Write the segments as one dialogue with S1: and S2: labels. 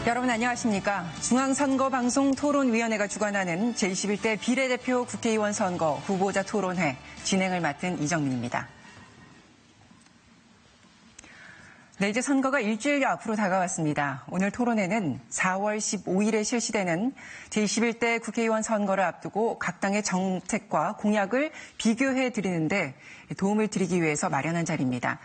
S1: 여러분 안녕하십니까. 중앙선거방송토론위원회가 주관하는 제21대 비례대표 국회의원 선거 후보자 토론회 진행을 맡은 이정민입니다. 네, 이제 선거가 일주일여 앞으로 다가왔습니다. 오늘 토론회는 4월 15일에 실시되는 제21대 국회의원 선거를 앞두고 각 당의 정책과 공약을 비교해 드리는데 도움을 드리기 위해서 마련한 자리입니다.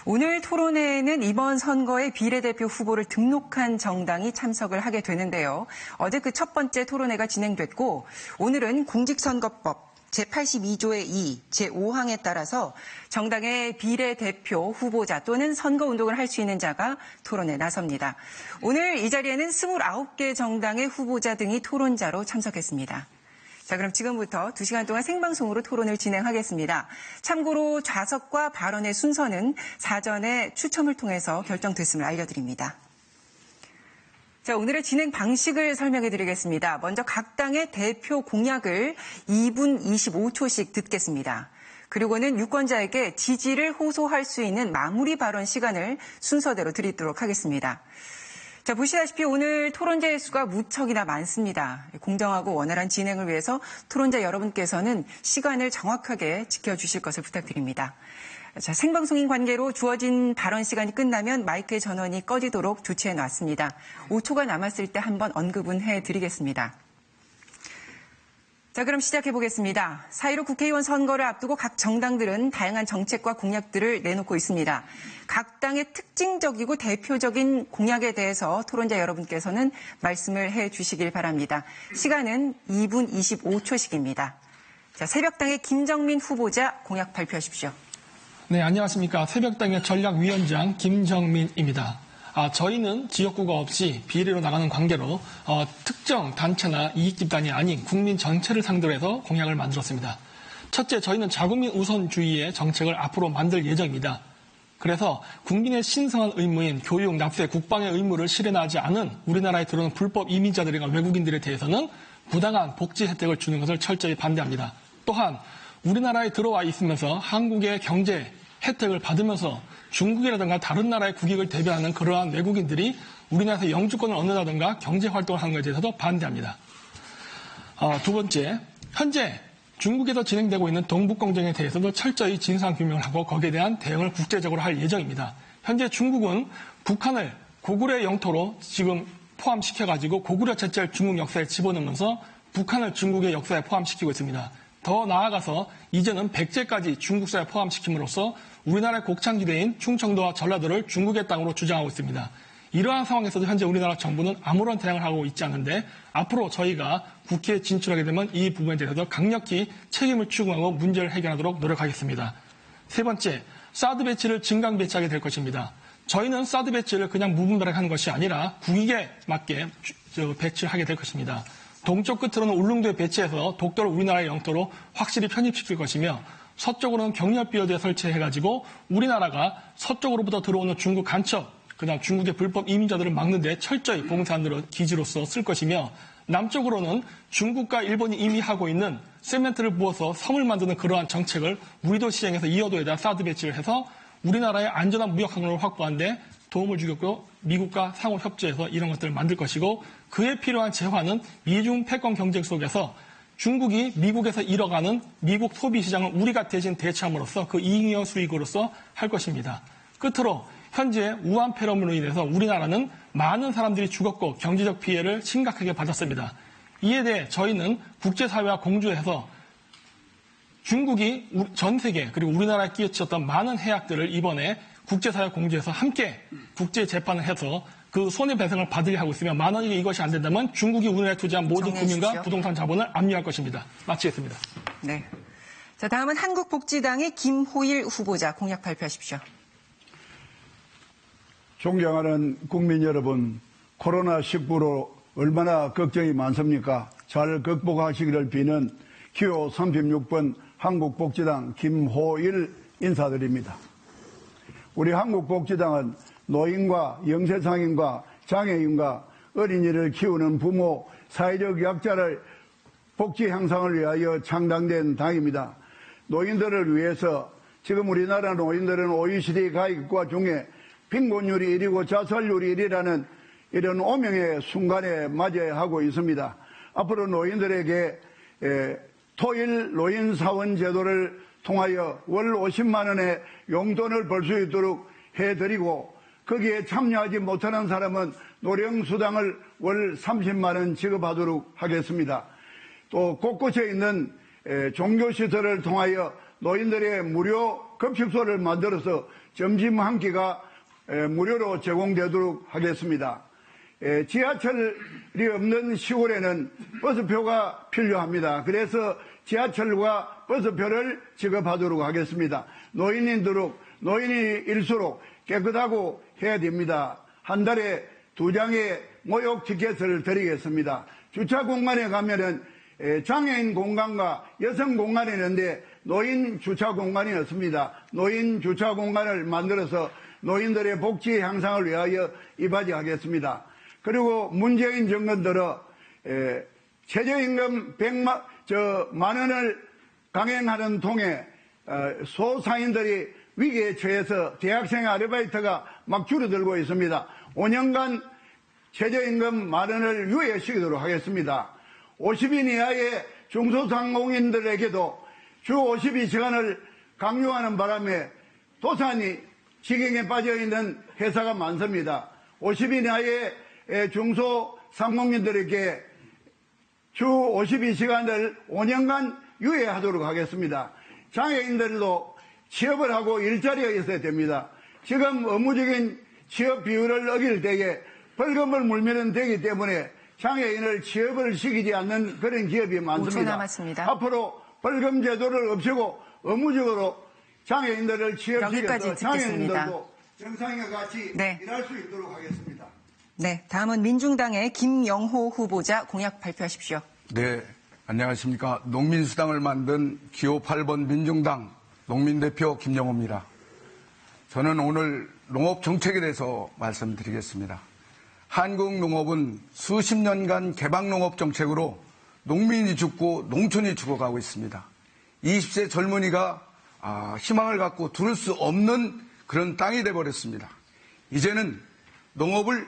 S1: 오늘 토론회에는 이번 선거에 비례대표 후보를 등록한 정당이 참석을 하게 되는데요. 어제 그 첫 번째 토론회가 진행됐고 오늘은 공직선거법 제82조의 2, 제5항에 따라서 정당의 비례대표 후보자 또는 선거운동을 할 수 있는 자가 토론에 나섭니다. 오늘 이 자리에는 29개 정당의 후보자 등이 토론자로 참석했습니다. 자, 그럼 지금부터 2시간 동안 생방송으로 토론을 진행하겠습니다. 참고로 좌석과 발언의 순서는 사전에 추첨을 통해서 결정됐음을 알려드립니다. 자, 오늘의 진행 방식을 설명해 드리겠습니다. 먼저 각 당의 대표 공약을 2분 25초씩 듣겠습니다. 그리고는 유권자에게 지지를 호소할 수 있는 마무리 발언 시간을 순서대로 드리도록 하겠습니다. 자, 보시다시피 오늘 토론자의 수가 무척이나 많습니다. 공정하고 원활한 진행을 위해서 토론자 여러분께서는 시간을 정확하게 지켜주실 것을 부탁드립니다. 자, 생방송인 관계로 주어진 발언 시간이 끝나면 마이크의 전원이 꺼지도록 조치해 놨습니다. 5초가 남았을 때 한번 언급은 해드리겠습니다. 자, 그럼 시작해 보겠습니다. 4.15 국회의원 선거를 앞두고 각 정당들은 다양한 정책과 공약들을 내놓고 있습니다. 각 당의 특징적이고 대표적인 공약에 대해서 토론자 여러분께서는 말씀을 해 주시길 바랍니다. 시간은 2분 25초씩입니다. 자, 새벽당의 김정민 후보자 공약 발표하십시오.
S2: 네, 안녕하십니까. 새벽당의 전략위원장 김정민입니다. 저희는 지역구가 없이 비례로 나가는 관계로 특정 단체나 이익집단이 아닌 국민 전체를 상대로 해서 공약을 만들었습니다. 첫째, 저희는 자국민 우선주의의 정책을 앞으로 만들 예정입니다. 그래서 국민의 신성한 의무인 교육, 납세, 국방의 의무를 실현하지 않은 우리나라에 들어오는 불법 이민자들과 외국인들에 대해서는 부당한 복지 혜택을 주는 것을 철저히 반대합니다. 또한 우리나라에 들어와 있으면서 한국의 경제 혜택을 받으면서 중국이라든가 다른 나라의 국익을 대변하는 그러한 외국인들이 우리나라에서 영주권을 얻는다든가 경제활동을 하는 것에 대해서도 반대합니다. 두 번째, 현재 중국에서 진행되고 있는 동북공정에 대해서도 철저히 진상규명을 하고 거기에 대한 대응을 국제적으로 할 예정입니다. 현재 중국은 북한을 고구려의 영토로 지금 포함시켜가지고 고구려 제철 중국 역사에 집어넣으면서 북한을 중국의 역사에 포함시키고 있습니다. 더 나아가서 이제는 백제까지 중국사에 포함시킴으로써 우리나라의 곡창지대인 충청도와 전라도를 중국의 땅으로 주장하고 있습니다. 이러한 상황에서도 현재 우리나라 정부는 아무런 대응을 하고 있지 않은데 앞으로 저희가 국회에 진출하게 되면 이 부분에 대해서 강력히 책임을 추구하고 문제를 해결하도록 노력하겠습니다. 세 번째, 사드 배치를 증강 배치하게 될 것입니다. 저희는 사드 배치를 그냥 무분별하게 하는 것이 아니라 국익에 맞게 배치하게 될 것입니다. 동쪽 끝으로는 울릉도에 배치해서 독도를 우리나라의 영토로 확실히 편입시킬 것이며 서쪽으로는 경렬비어드에 설치해가지고 우리나라가 서쪽으로부터 들어오는 중국 간첩, 그다음 중국의 불법 이민자들을 막는 데 철저히 봉사하는 기지로서 쓸 것이며 남쪽으로는 중국과 일본이 이미 하고 있는 세멘트를 부어서 섬을 만드는 그러한 정책을 우리도 시행해서 이어도에다 사드 배치를 해서 우리나라의 안전한 무역 항로를 확보하는 데 도움을 주겠고 미국과 상호 협조해서 이런 것들을 만들 것이고 그에 필요한 재화는 미중 패권 경쟁 속에서 중국이 미국에서 잃어가는 미국 소비 시장을 우리가 대신 대체함으로써 그 잉여 수익으로서 할 것입니다. 끝으로 현재 우한 폐렴으로 인해서 우리나라는 많은 사람들이 죽었고 경제적 피해를 심각하게 받았습니다. 이에 대해 저희는 국제사회와 공조해서 중국이 전 세계 그리고 우리나라에 끼쳤던 많은 해악들을 이번에 국제사회 공조해서 함께 국제재판을 해서 그 손해배상을 받으려 하고 있으며 만약에 이것이 안 된다면 중국이 우리나라에 투자한 모든 금융과 부동산 자본을 압류할 것입니다. 마치겠습니다.
S1: 네. 자, 다음은 한국복지당의 김호일 후보자 공약 발표하십시오.
S3: 존경하는 국민 여러분, 코로나19로 얼마나 걱정이 많습니까? 잘 극복하시기를 비는 기호 36번 한국복지당 김호일 인사드립니다. 우리 한국복지당은 노인과 영세상인과 장애인과 어린이를 키우는 부모, 사회적 약자를 복지 향상을 위하여 창당된 당입니다. 노인들을 위해서 지금 우리나라 노인들은 OECD 가입국가 중에 빈곤율이 1위고 자살률이 1위라는 이런 오명의 순간에 맞이해야 하고 있습니다. 앞으로 노인들에게 토일 노인 사원 제도를 통하여 월 50만 원의 용돈을 벌 수 있도록 해드리고 거기에 참여하지 못하는 사람은 노령수당을 월 30만 원 지급하도록 하겠습니다. 또 곳곳에 있는 종교시설을 통하여 노인들의 무료 급식소를 만들어서 점심 한 끼가 무료로 제공되도록 하겠습니다. 지하철이 없는 시골에는 버스표가 필요합니다. 그래서 지하철과 버스표를 지급하도록 하겠습니다. 노인일수록 깨끗하고 해야 됩니다. 한 달에 2장의 목욕 티켓을 드리겠습니다. 주차 공간에 가면은 장애인 공간과 여성 공간이 있는데 노인 주차 공간이 없습니다. 노인 주차 공간을 만들어서 노인들의 복지 향상을 위하여 이바지하겠습니다. 그리고 문재인 정권 들어 최저임금 100만 원을 강행하는 통에 소상인들이 위기에 처해서 대학생 아르바이트가 막 줄어들고 있습니다. 5년간 최저임금 10,000원을 유예시키도록 하겠습니다. 50인 이하의 중소상공인들에게도 주 52시간을 강요하는 바람에 도산이 지경에 빠져있는 회사가 많습니다. 50인 이하의 중소상공인들에게 주 52시간을 5년간 유예하도록 하겠습니다. 장애인들도 취업을 하고 일자리가 있어야 됩니다. 지금 의무적인 취업 비율을 어길 때에 벌금을 물면 되기 때문에 장애인을 취업을 시키지 않는 그런 기업이
S1: 5초
S3: 많습니다.
S1: 남았습니다.
S3: 앞으로 벌금 제도를 없애고 의무적으로 장애인들을 취업시켜서 장애인들도 정상인과 같이 일할 수 있도록 하겠습니다.
S1: 네, 다음은 민중당의 김영호 후보자 공약 발표하십시오.
S4: 네, 안녕하십니까. 농민수당을 만든 기호 8번 민중당 농민대표 김영호입니다. 저는 오늘 농업정책에 대해서 말씀드리겠습니다. 한국 농업은 수십 년간 개방농업정책으로 농민이 죽고 농촌이 죽어가고 있습니다. 20세 젊은이가 희망을 갖고 두를 수 없는 그런 땅이 돼버렸습니다. 이제는 농업을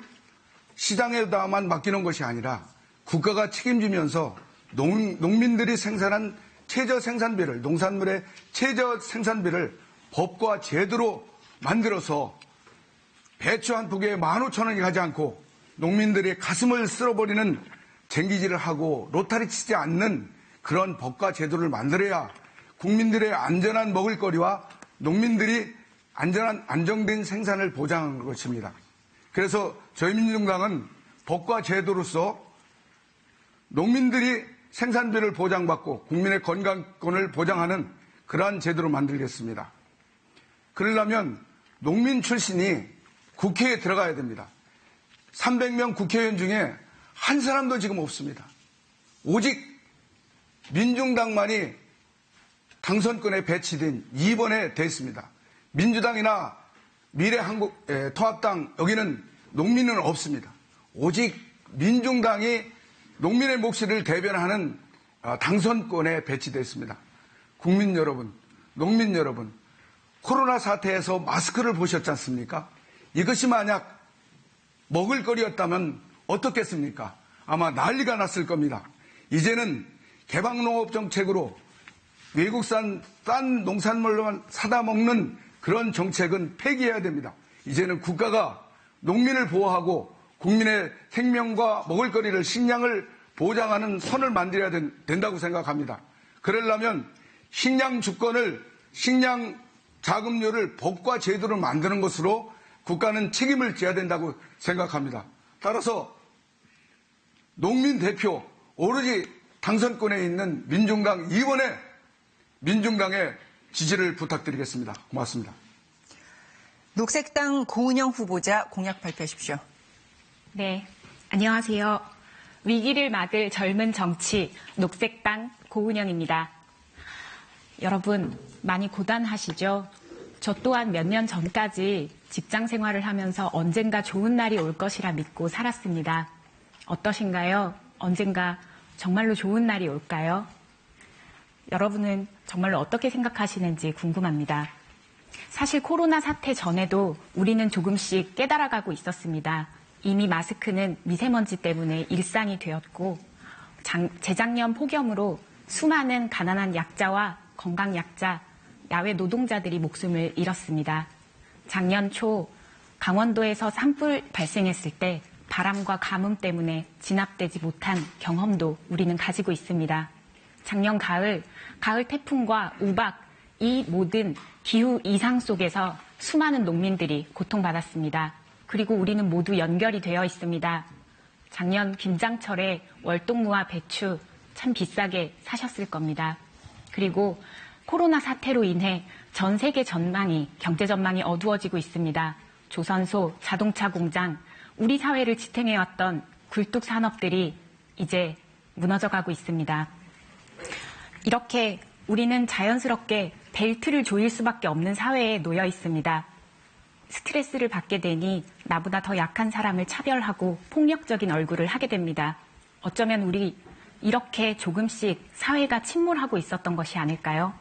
S4: 시장에다만 맡기는 것이 아니라 국가가 책임지면서 농민들이 생산한 최저 생산비를, 농산물의 최저 생산비를 법과 제도로 만들어서 배추 한 포기에 15,000원이 가지 않고 농민들의 가슴을 쓸어버리는 쟁기질을 하고 로타리 치지 않는 그런 법과 제도를 만들어야 국민들의 안전한 먹을거리와 농민들이 안정된 생산을 보장하는 것입니다. 그래서 저희 민중당은 법과 제도로서 농민들이 생산비를 보장받고 국민의 건강권을 보장하는 그러한 제도를 만들겠습니다. 그러려면 농민 출신이 국회에 들어가야 됩니다. 300명 국회의원 중에 한 사람도 지금 없습니다. 오직 민중당만이 당선권에 배치된 2번에 됐습니다. 민주당이나 미래한국통합당 여기는 농민은 없습니다. 오직 민중당이 농민의 몫을 대변하는 당선권에 배치됐습니다. 국민 여러분, 농민 여러분, 코로나 사태에서 마스크를 보셨지 않습니까? 이것이 만약 먹을거리였다면 어떻겠습니까? 아마 난리가 났을 겁니다. 이제는 개방농업 정책으로 외국산 싼 농산물로만 사다 먹는 그런 정책은 폐기해야 됩니다. 이제는 국가가 농민을 보호하고 국민의 생명과 먹을거리를 식량을 보장하는 선을 만들어야 된다고 생각합니다. 그러려면 식량 주권을 식량 자금률을 법과 제도를 만드는 것으로 국가는 책임을 져야 된다고 생각합니다. 따라서 농민 대표 오로지 당선권에 있는 민중당 2번에 민중당의 지지를 부탁드리겠습니다. 고맙습니다.
S1: 녹색당 고은영 후보자 공약 발표하십시오.
S5: 네, 안녕하세요. 위기를 막을 젊은 정치 녹색당 고은영입니다. 여러분 많이 고단하시죠? 저 또한 몇 년 전까지 직장 생활을 하면서 언젠가 좋은 날이 올 것이라 믿고 살았습니다. 어떠신가요? 언젠가 정말로 좋은 날이 올까요? 여러분은 정말로 어떻게 생각하시는지 궁금합니다. 사실 코로나 사태 전에도 우리는 조금씩 깨달아가고 있었습니다. 이미 마스크는 미세먼지 때문에 일상이 되었고 재작년 폭염으로 수많은 가난한 약자와 건강 약자, 야외 노동자들이 목숨을 잃었습니다. 작년 초 강원도에서 산불 발생했을 때 바람과 가뭄 때문에 진압되지 못한 경험도 우리는 가지고 있습니다. 작년 가을 태풍과 우박, 이 모든 기후 이상 속에서 수많은 농민들이 고통받았습니다. 그리고 우리는 모두 연결이 되어 있습니다. 작년 김장철에 월동무와 배추 참 비싸게 사셨을 겁니다. 그리고 코로나 사태로 인해 전 세계 경제 전망이 어두워지고 있습니다. 조선소, 자동차 공장, 우리 사회를 지탱해왔던 굴뚝 산업들이 이제 무너져가고 있습니다. 이렇게 우리는 자연스럽게 벨트를 조일 수밖에 없는 사회에 놓여 있습니다. 스트레스를 받게 되니 나보다 더 약한 사람을 차별하고 폭력적인 얼굴을 하게 됩니다. 어쩌면 우리 이렇게 조금씩 사회가 침몰하고 있었던 것이 아닐까요?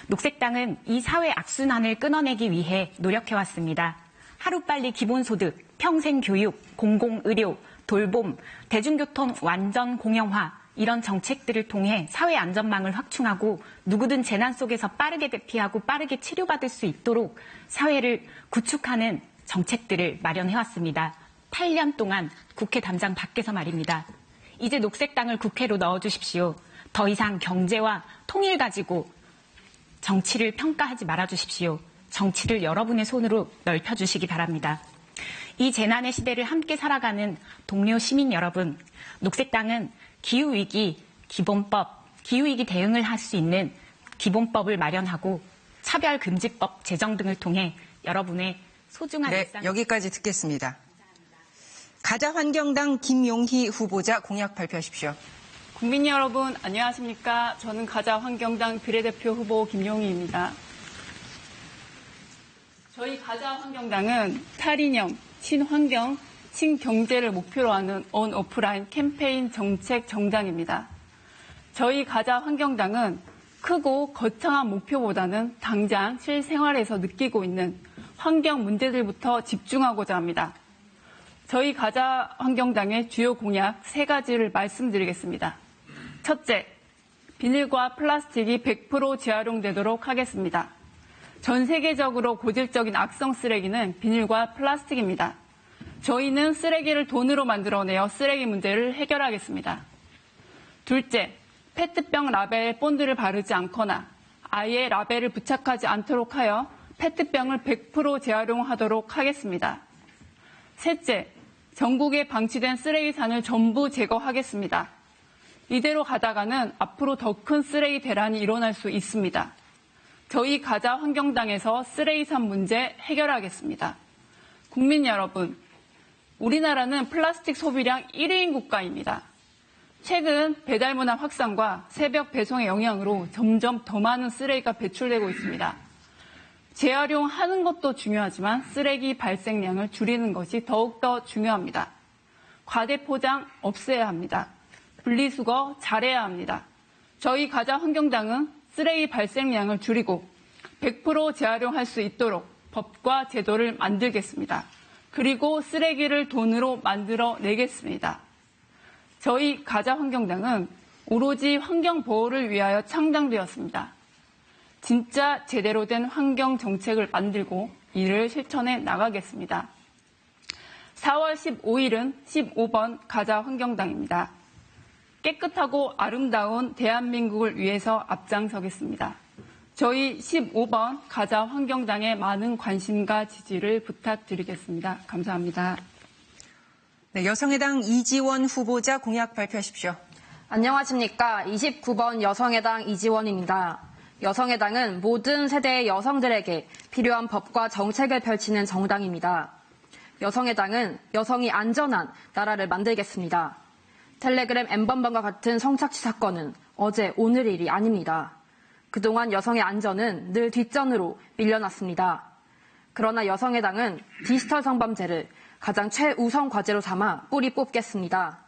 S5: 녹색당은 이 사회 악순환을 끊어내기 위해 노력해왔습니다. 하루빨리 기본소득, 평생교육, 공공의료, 돌봄, 대중교통 완전 공영화 이런 정책들을 통해 사회 안전망을 확충하고 누구든 재난 속에서 빠르게 대피하고 빠르게 치료받을 수 있도록 사회를 구축하는 정책들을 마련해왔습니다. 8년 동안 국회 담장 밖에서 말입니다. 이제 녹색당을 국회로 넣어주십시오. 더 이상 경제와 통일 가지고 정치를 평가하지 말아주십시오. 정치를 여러분의 손으로 넓혀주시기 바랍니다. 이 재난의 시대를 함께 살아가는 동료 시민 여러분, 녹색당은 기후위기 기본법, 기후위기 대응을 할 수 있는 기본법을 마련하고 차별금지법 제정 등을 통해 여러분의 소중한 일상...
S1: 여기까지 듣겠습니다. 가자환경당 김용희 후보자 공약 발표하십시오.
S6: 국민 여러분 안녕하십니까? 저는 가자환경당 비례대표 후보 김용희입니다. 저희 가자환경당은 탈이념, 친환경, 친경제를 목표로 하는 온오프라인 캠페인 정책 정당입니다. 저희 가자환경당은 크고 거창한 목표보다는 당장 실생활에서 느끼고 있는 환경 문제들부터 집중하고자 합니다. 저희 가자환경당의 주요 공약 3가지를 말씀드리겠습니다. 첫째, 비닐과 플라스틱이 100% 재활용되도록 하겠습니다. 전 세계적으로 고질적인 악성 쓰레기는 비닐과 플라스틱입니다. 저희는 쓰레기를 돈으로 만들어내어 쓰레기 문제를 해결하겠습니다. 둘째, 페트병 라벨 본드를 바르지 않거나 아예 라벨을 부착하지 않도록 하여 페트병을 100% 재활용하도록 하겠습니다. 셋째, 전국에 방치된 쓰레기산을 전부 제거하겠습니다. 이대로 가다가는 앞으로 더 큰 쓰레기 대란이 일어날 수 있습니다. 저희 가자환경당에서 쓰레기산 문제 해결하겠습니다. 국민 여러분, 우리나라는 플라스틱 소비량 1위인 국가입니다. 최근 배달문화 확산과 새벽 배송의 영향으로 점점 더 많은 쓰레기가 배출되고 있습니다. 재활용하는 것도 중요하지만 쓰레기 발생량을 줄이는 것이 더욱더 중요합니다. 과대포장 없애야 합니다. 분리수거 잘해야 합니다. 저희 가자환경당은 쓰레기 발생량을 줄이고 100% 재활용할 수 있도록 법과 제도를 만들겠습니다. 그리고 쓰레기를 돈으로 만들어내겠습니다. 저희 가자환경당은 오로지 환경보호를 위하여 창당되었습니다. 진짜 제대로 된 환경 정책을 만들고 이를 실천해 나가겠습니다. 4월 15일은 15번 가자환경당입니다. 깨끗하고 아름다운 대한민국을 위해서 앞장서겠습니다. 저희 15번 가자환경당의 많은 관심과 지지를 부탁드리겠습니다. 감사합니다.
S1: 네, 여성의당 이지원 후보자 공약 발표하십시오.
S7: 안녕하십니까. 29번 여성의당 이지원입니다. 여성의당은 모든 세대의 여성들에게 필요한 법과 정책을 펼치는 정당입니다. 여성의당은 여성이 안전한 나라를 만들겠습니다. 텔레그램 N번방과 같은 성착취 사건은 어제 오늘 일이 아닙니다. 그동안 여성의 안전은 늘 뒷전으로 밀려났습니다. 그러나 여성의당은 디지털 성범죄를 가장 최우선 과제로 삼아 뿌리 뽑겠습니다.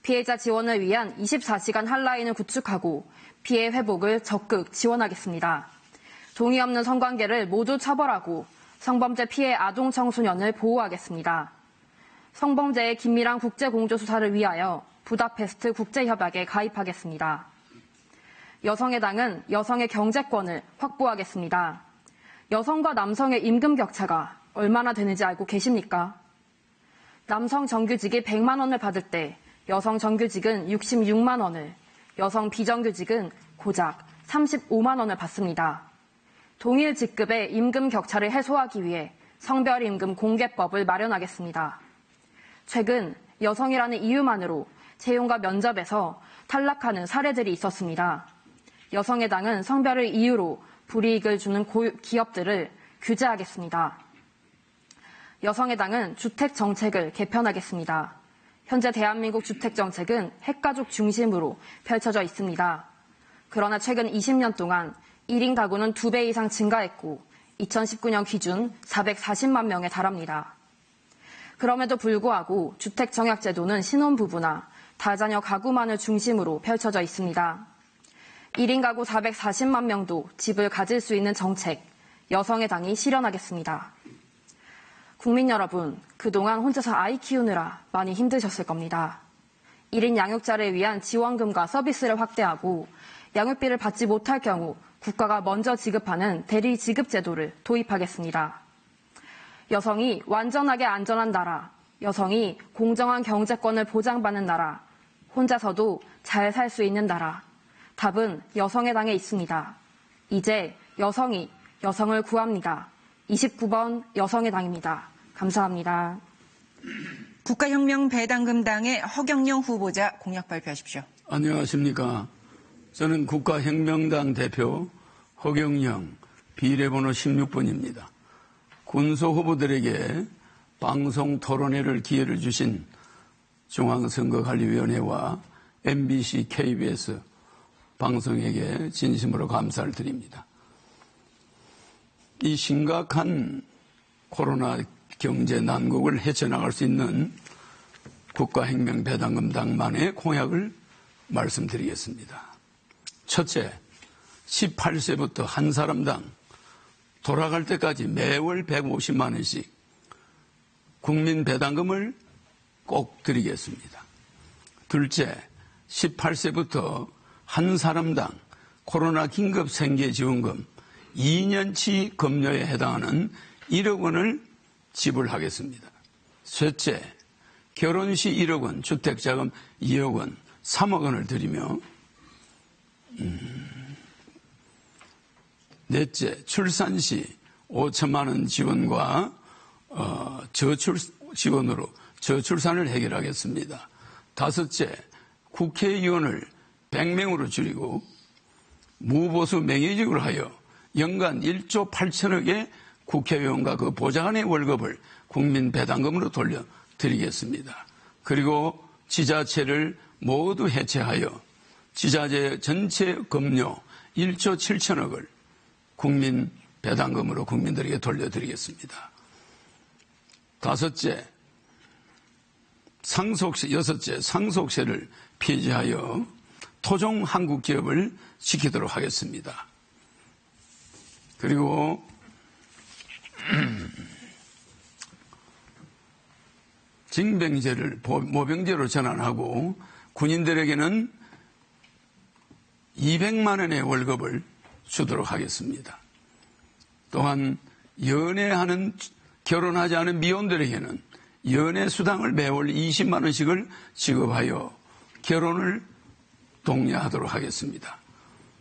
S7: 피해자 지원을 위한 24시간 핫라인을 구축하고 피해 회복을 적극 지원하겠습니다. 동의 없는 성관계를 모두 처벌하고 성범죄 피해 아동 청소년을 보호하겠습니다. 성범죄의 긴밀한 국제공조수사를 위하여 부다페스트 국제협약에 가입하겠습니다. 여성의당은 여성의 경제권을 확보하겠습니다. 여성과 남성의 임금 격차가 얼마나 되는지 알고 계십니까? 남성 정규직이 100만 원을 받을 때 여성 정규직은 66만 원을, 여성 비정규직은 고작 35만 원을 받습니다. 동일 직급의 임금 격차를 해소하기 위해 성별임금 공개법을 마련하겠습니다. 최근 여성이라는 이유만으로 채용과 면접에서 탈락하는 사례들이 있었습니다. 여성의당은 성별을 이유로 불이익을 주는 기업들을 규제하겠습니다. 여성의당은 주택정책을 개편하겠습니다. 현재 대한민국 주택정책은 핵가족 중심으로 펼쳐져 있습니다. 그러나 최근 20년 동안 1인 가구는 2배 이상 증가했고 2019년 기준 440만 명에 달합니다. 그럼에도 불구하고 주택정약제도는 신혼부부나 다자녀 가구만을 중심으로 펼쳐져 있습니다. 1인 가구 440만 명도 집을 가질 수 있는 정책, 여성의당이 실현하겠습니다. 국민 여러분, 그동안 혼자서 아이 키우느라 많이 힘드셨을 겁니다. 1인 양육자를 위한 지원금과 서비스를 확대하고 양육비를 받지 못할 경우 국가가 먼저 지급하는 대리 지급 제도를 도입하겠습니다. 여성이 완전하게 안전한 나라, 여성이 공정한 경제권을 보장받는 나라, 혼자서도 잘 살 수 있는 나라. 답은 여성의당에 있습니다. 이제 여성이 여성을 구합니다. 29번 여성의당입니다. 감사합니다.
S1: 국가혁명배당금당의 허경영 후보자 공약 발표하십시오.
S8: 안녕하십니까. 저는 국가혁명당 대표 허경영, 비례번호 16번입니다. 군소 후보들에게 방송 토론회를 기회를 주신 중앙선거관리위원회와 MBC, KBS 방송에게 진심으로 감사를 드립니다. 이 심각한 코로나 경제 난국을 헤쳐나갈 수 있는 국가혁명배당금당만의 공약을 말씀드리겠습니다. 첫째, 18세부터 한 사람당 돌아갈 때까지 매월 150만 원씩 국민배당금을 꼭 드리겠습니다. 둘째, 18세부터 한 사람당 코로나 긴급 생계지원금 2년치 급료에 해당하는 1억 원을 지불하겠습니다. 셋째, 결혼 시 1억 원, 주택자금 2억 원, 3억 원을 드리며 넷째, 출산 시 5천만 원 지원과 저출 지원으로 저출산을 해결하겠습니다. 다섯째, 국회의원을 100명으로 줄이고 무보수 명예직으로 하여 연간 1조 8천억의 국회의원과 그 보좌관의 월급을 국민 배당금으로 돌려드리겠습니다. 그리고 지자체를 모두 해체하여 지자체 전체 급료 1조 7천억을 국민 배당금으로 국민들에게 돌려드리겠습니다. 여섯째, 상속세를 폐지하여 토종 한국 기업을 지키도록 하겠습니다. 그리고 징병제를 모병제로 전환하고 군인들에게는 200만 원의 월급을 주도록 하겠습니다. 또한 결혼하지 않은 미혼들에게는 연애수당을 매월 20만 원씩을 지급하여 결혼을 독려하도록 하겠습니다.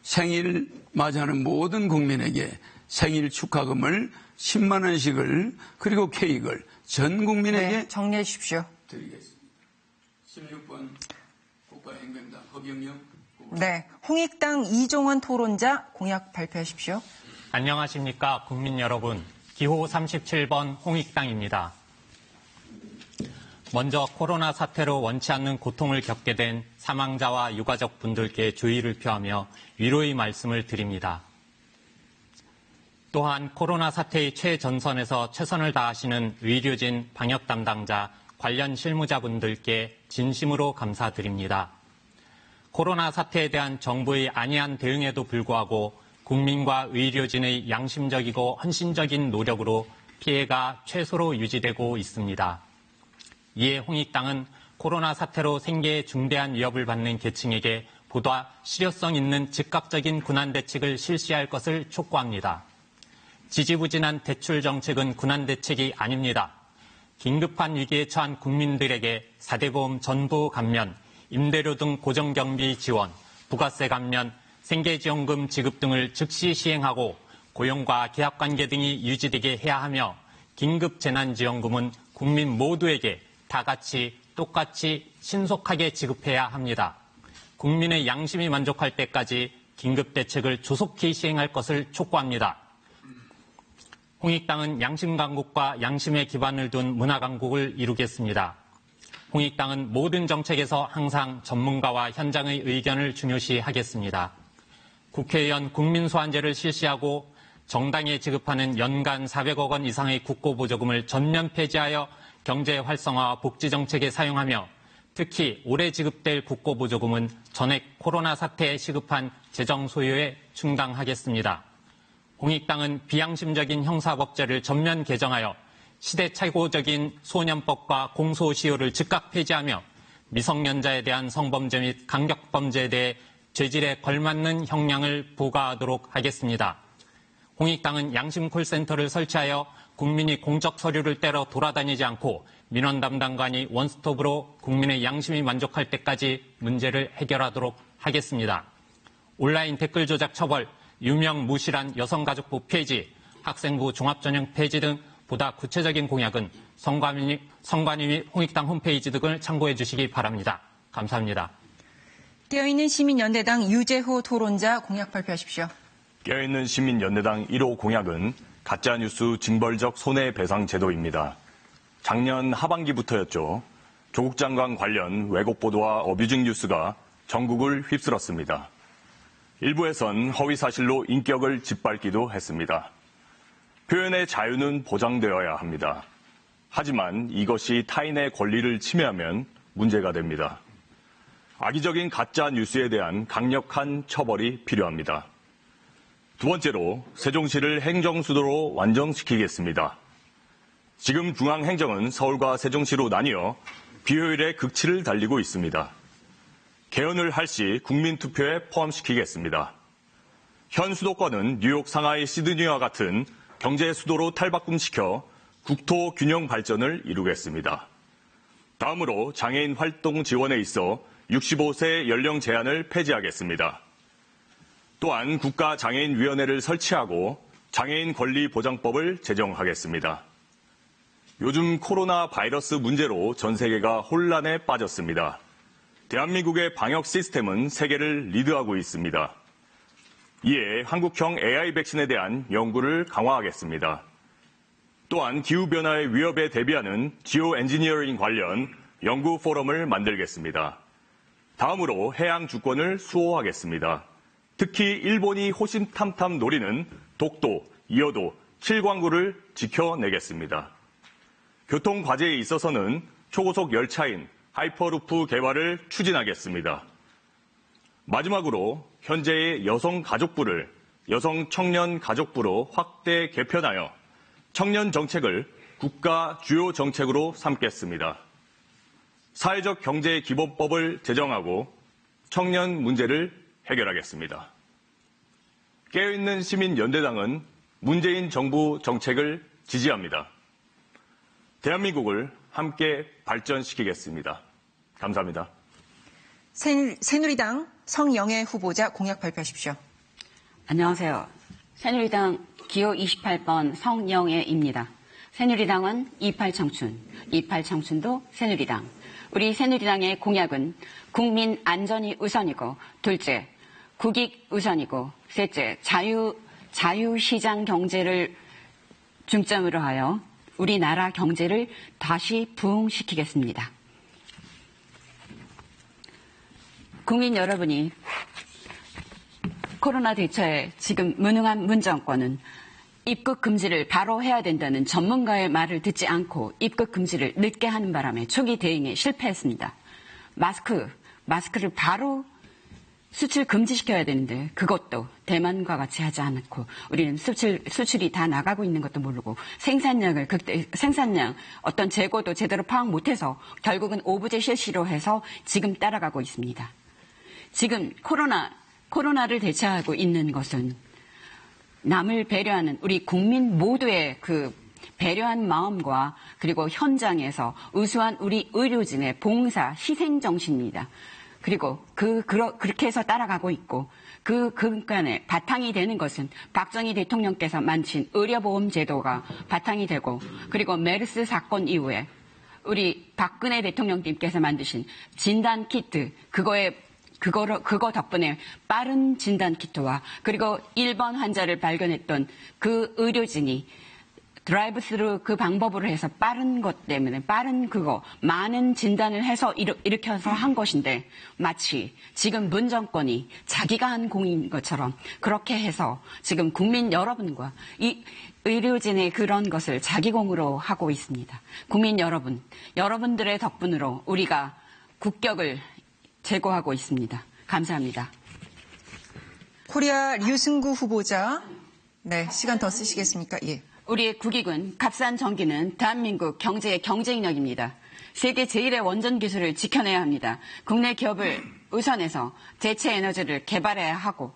S8: 생일 맞이하는 모든 국민에게 생일 축하금을 10만 원씩을 그리고 케이크를 전 국민에게
S1: 정리해 주십시오.
S8: 드리겠습니다. 16번 국가혁명당 허경영 후보자.
S1: 네, 홍익당 이종원 토론자 공약 발표하십시오.
S9: 안녕하십니까 국민 여러분. 기호 37번 홍익당입니다. 먼저 코로나 사태로 원치 않는 고통을 겪게 된 사망자와 유가족 분들께 주의를 표하며 위로의 말씀을 드립니다. 또한 코로나 사태의 최전선에서 최선을 다하시는 의료진, 방역 담당자, 관련 실무자분들께 진심으로 감사드립니다. 코로나 사태에 대한 정부의 안이한 대응에도 불구하고 국민과 의료진의 양심적이고 헌신적인 노력으로 피해가 최소로 유지되고 있습니다. 이에 홍익당은 코로나 사태로 생계에 중대한 위협을 받는 계층에게 보다 실효성 있는 즉각적인 군안 대책을 실시할 것을 촉구합니다. 지지부진한 대출 정책은 군안 대책이 아닙니다. 긴급한 위기에 처한 국민들에게 4대 보험 전부 감면, 임대료 등 고정경비 지원, 부가세 감면, 생계지원금 지급 등을 즉시 시행하고 고용과 계약관계 등이 유지되게 해야 하며 긴급재난지원금은 국민 모두에게 다 같이 똑같이 신속하게 지급해야 합니다. 국민의 양심이 만족할 때까지 긴급대책을 조속히 시행할 것을 촉구합니다. 홍익당은 양심강국과 양심에 기반을 둔 문화강국을 이루겠습니다. 홍익당은 모든 정책에서 항상 전문가와 현장의 의견을 중요시하겠습니다. 국회의원 국민소환제를 실시하고 정당에 지급하는 연간 400억 원 이상의 국고보조금을 전면 폐지하여 경제 활성화와 복지 정책에 사용하며 특히 올해 지급될 국고보조금은 전액 코로나 사태에 시급한 재정 소요에 충당하겠습니다. 홍익당은 비양심적인 형사법제를 전면 개정하여 시대착오적인 소년법과 공소시효를 즉각 폐지하며 미성년자에 대한 성범죄 및 강력범죄에 대해 죄질에 걸맞는 형량을 부과하도록 하겠습니다. 홍익당은 양심 콜센터를 설치하여 국민이 공적 서류를 떼러 돌아다니지 않고 민원 담당관이 원스톱으로 국민의 양심이 만족할 때까지 문제를 해결하도록 하겠습니다. 온라인 댓글 조작 처벌, 유명 무실한 여성가족부 폐지, 학생부 종합전형 폐지 등 보다 구체적인 공약은 선관위 및 홍익당 홈페이지 등을 참고해 주시기 바랍니다. 감사합니다.
S1: 깨어있는 시민연대당 유재호 토론자 공약 발표하십시오.
S10: 깨어있는 시민연대당 1호 공약은 가짜뉴스 징벌적 손해배상 제도입니다. 작년 하반기부터였죠. 조국 장관 관련 왜곡 보도와 어뷰징 뉴스가 전국을 휩쓸었습니다. 일부에선 허위 사실로 인격을 짓밟기도 했습니다. 표현의 자유는 보장되어야 합니다. 하지만 이것이 타인의 권리를 침해하면 문제가 됩니다. 악의적인 가짜 뉴스에 대한 강력한 처벌이 필요합니다. 두 번째로 세종시를 행정수도로 완전시키겠습니다. 지금 중앙행정은 서울과 세종시로 나뉘어 비효율의 극치를 달리고 있습니다. 개헌을 할 시 국민투표에 포함시키겠습니다. 현 수도권은 뉴욕, 상하이, 시드니와 같은 경제 수도로 탈바꿈시켜 국토 균형 발전을 이루겠습니다. 다음으로 장애인 활동 지원에 있어 65세 연령 제한을 폐지하겠습니다. 또한 국가장애인위원회를 설치하고 장애인 권리보장법을 제정하겠습니다. 요즘 코로나 바이러스 문제로 전 세계가 혼란에 빠졌습니다. 대한민국의 방역 시스템은 세계를 리드하고 있습니다. 이에 한국형 AI 백신에 대한 연구를 강화하겠습니다. 또한 기후변화의 위협에 대비하는 지오 엔지니어링 관련 연구 포럼을 만들겠습니다. 다음으로 해양 주권을 수호하겠습니다. 특히 일본이 호심탐탐 노리는 독도, 이어도, 칠광구를 지켜내겠습니다. 교통 과제에 있어서는 초고속 열차인 하이퍼루프 개발을 추진하겠습니다. 마지막으로 현재의 여성가족부를 여성청년가족부로 확대 개편하여 청년 정책을 국가 주요 정책으로 삼겠습니다. 사회적 경제 기본법을 제정하고 청년 문제를 해결하겠습니다. 깨어있는 시민연대당은 문재인 정부 정책을 지지합니다. 대한민국을 함께 발전시키겠습니다. 감사합니다.
S1: 새누리당 성영애 후보자 공약 발표하십시오.
S11: 안녕하세요. 새누리당 기호 28번 성영애입니다. 새누리당은 28청춘, 28청춘도 새누리당. 우리 새누리당의 공약은 국민 안전이 우선이고, 둘째, 국익 우선이고, 셋째, 자유시장 경제를 중점으로 하여 우리나라 경제를 다시 부흥시키겠습니다. 국민 여러분이 코로나 대처에 지금 무능한 문정권은 입국 금지를 바로 해야 된다는 전문가의 말을 듣지 않고 입국 금지를 늦게 하는 바람에 초기 대응에 실패했습니다. 마스크를 바로 수출 금지시켜야 되는데 그것도 대만과 같이 하지 않고 우리는 수출이 다 나가고 있는 것도 모르고 생산량 어떤 재고도 제대로 파악 못해서 결국은 오부제 실시로 해서 지금 따라가고 있습니다. 지금 코로나를 대처하고 있는 것은 남을 배려하는 우리 국민 모두의 그 배려한 마음과 그리고 현장에서 우수한 우리 의료진의 봉사, 희생 정신입니다. 그리고 그렇게 해서 따라가고 있고 그 근간에 바탕이 되는 것은 박정희 대통령께서 만드신 의료보험 제도가 바탕이 되고 그리고 메르스 사건 이후에 우리 박근혜 대통령님께서 만드신 진단 키트 그거 덕분에 빠른 진단 키트와 그리고 1번 환자를 발견했던 그 의료진이 드라이브 스루 그 방법으로 해서 빠른 것 때문에 많은 진단을 해서 일으켜서 한 것인데 마치 지금 문 정권이 자기가 한 공인 것처럼 그렇게 해서 지금 국민 여러분과 이 의료진의 그런 것을 자기 공으로 하고 있습니다. 국민 여러분들의 덕분으로 우리가 국격을 제고하고 있습니다. 감사합니다.
S1: 코리아 류승구 후보자. 네, 시간 더 쓰시겠습니까? 예.
S11: 우리의 국익은 값싼 전기는 대한민국 경제의 경쟁력입니다. 세계 제1의 원전 기술을 지켜내야 합니다. 국내 기업을 우선해서 대체 에너지를 개발해야 하고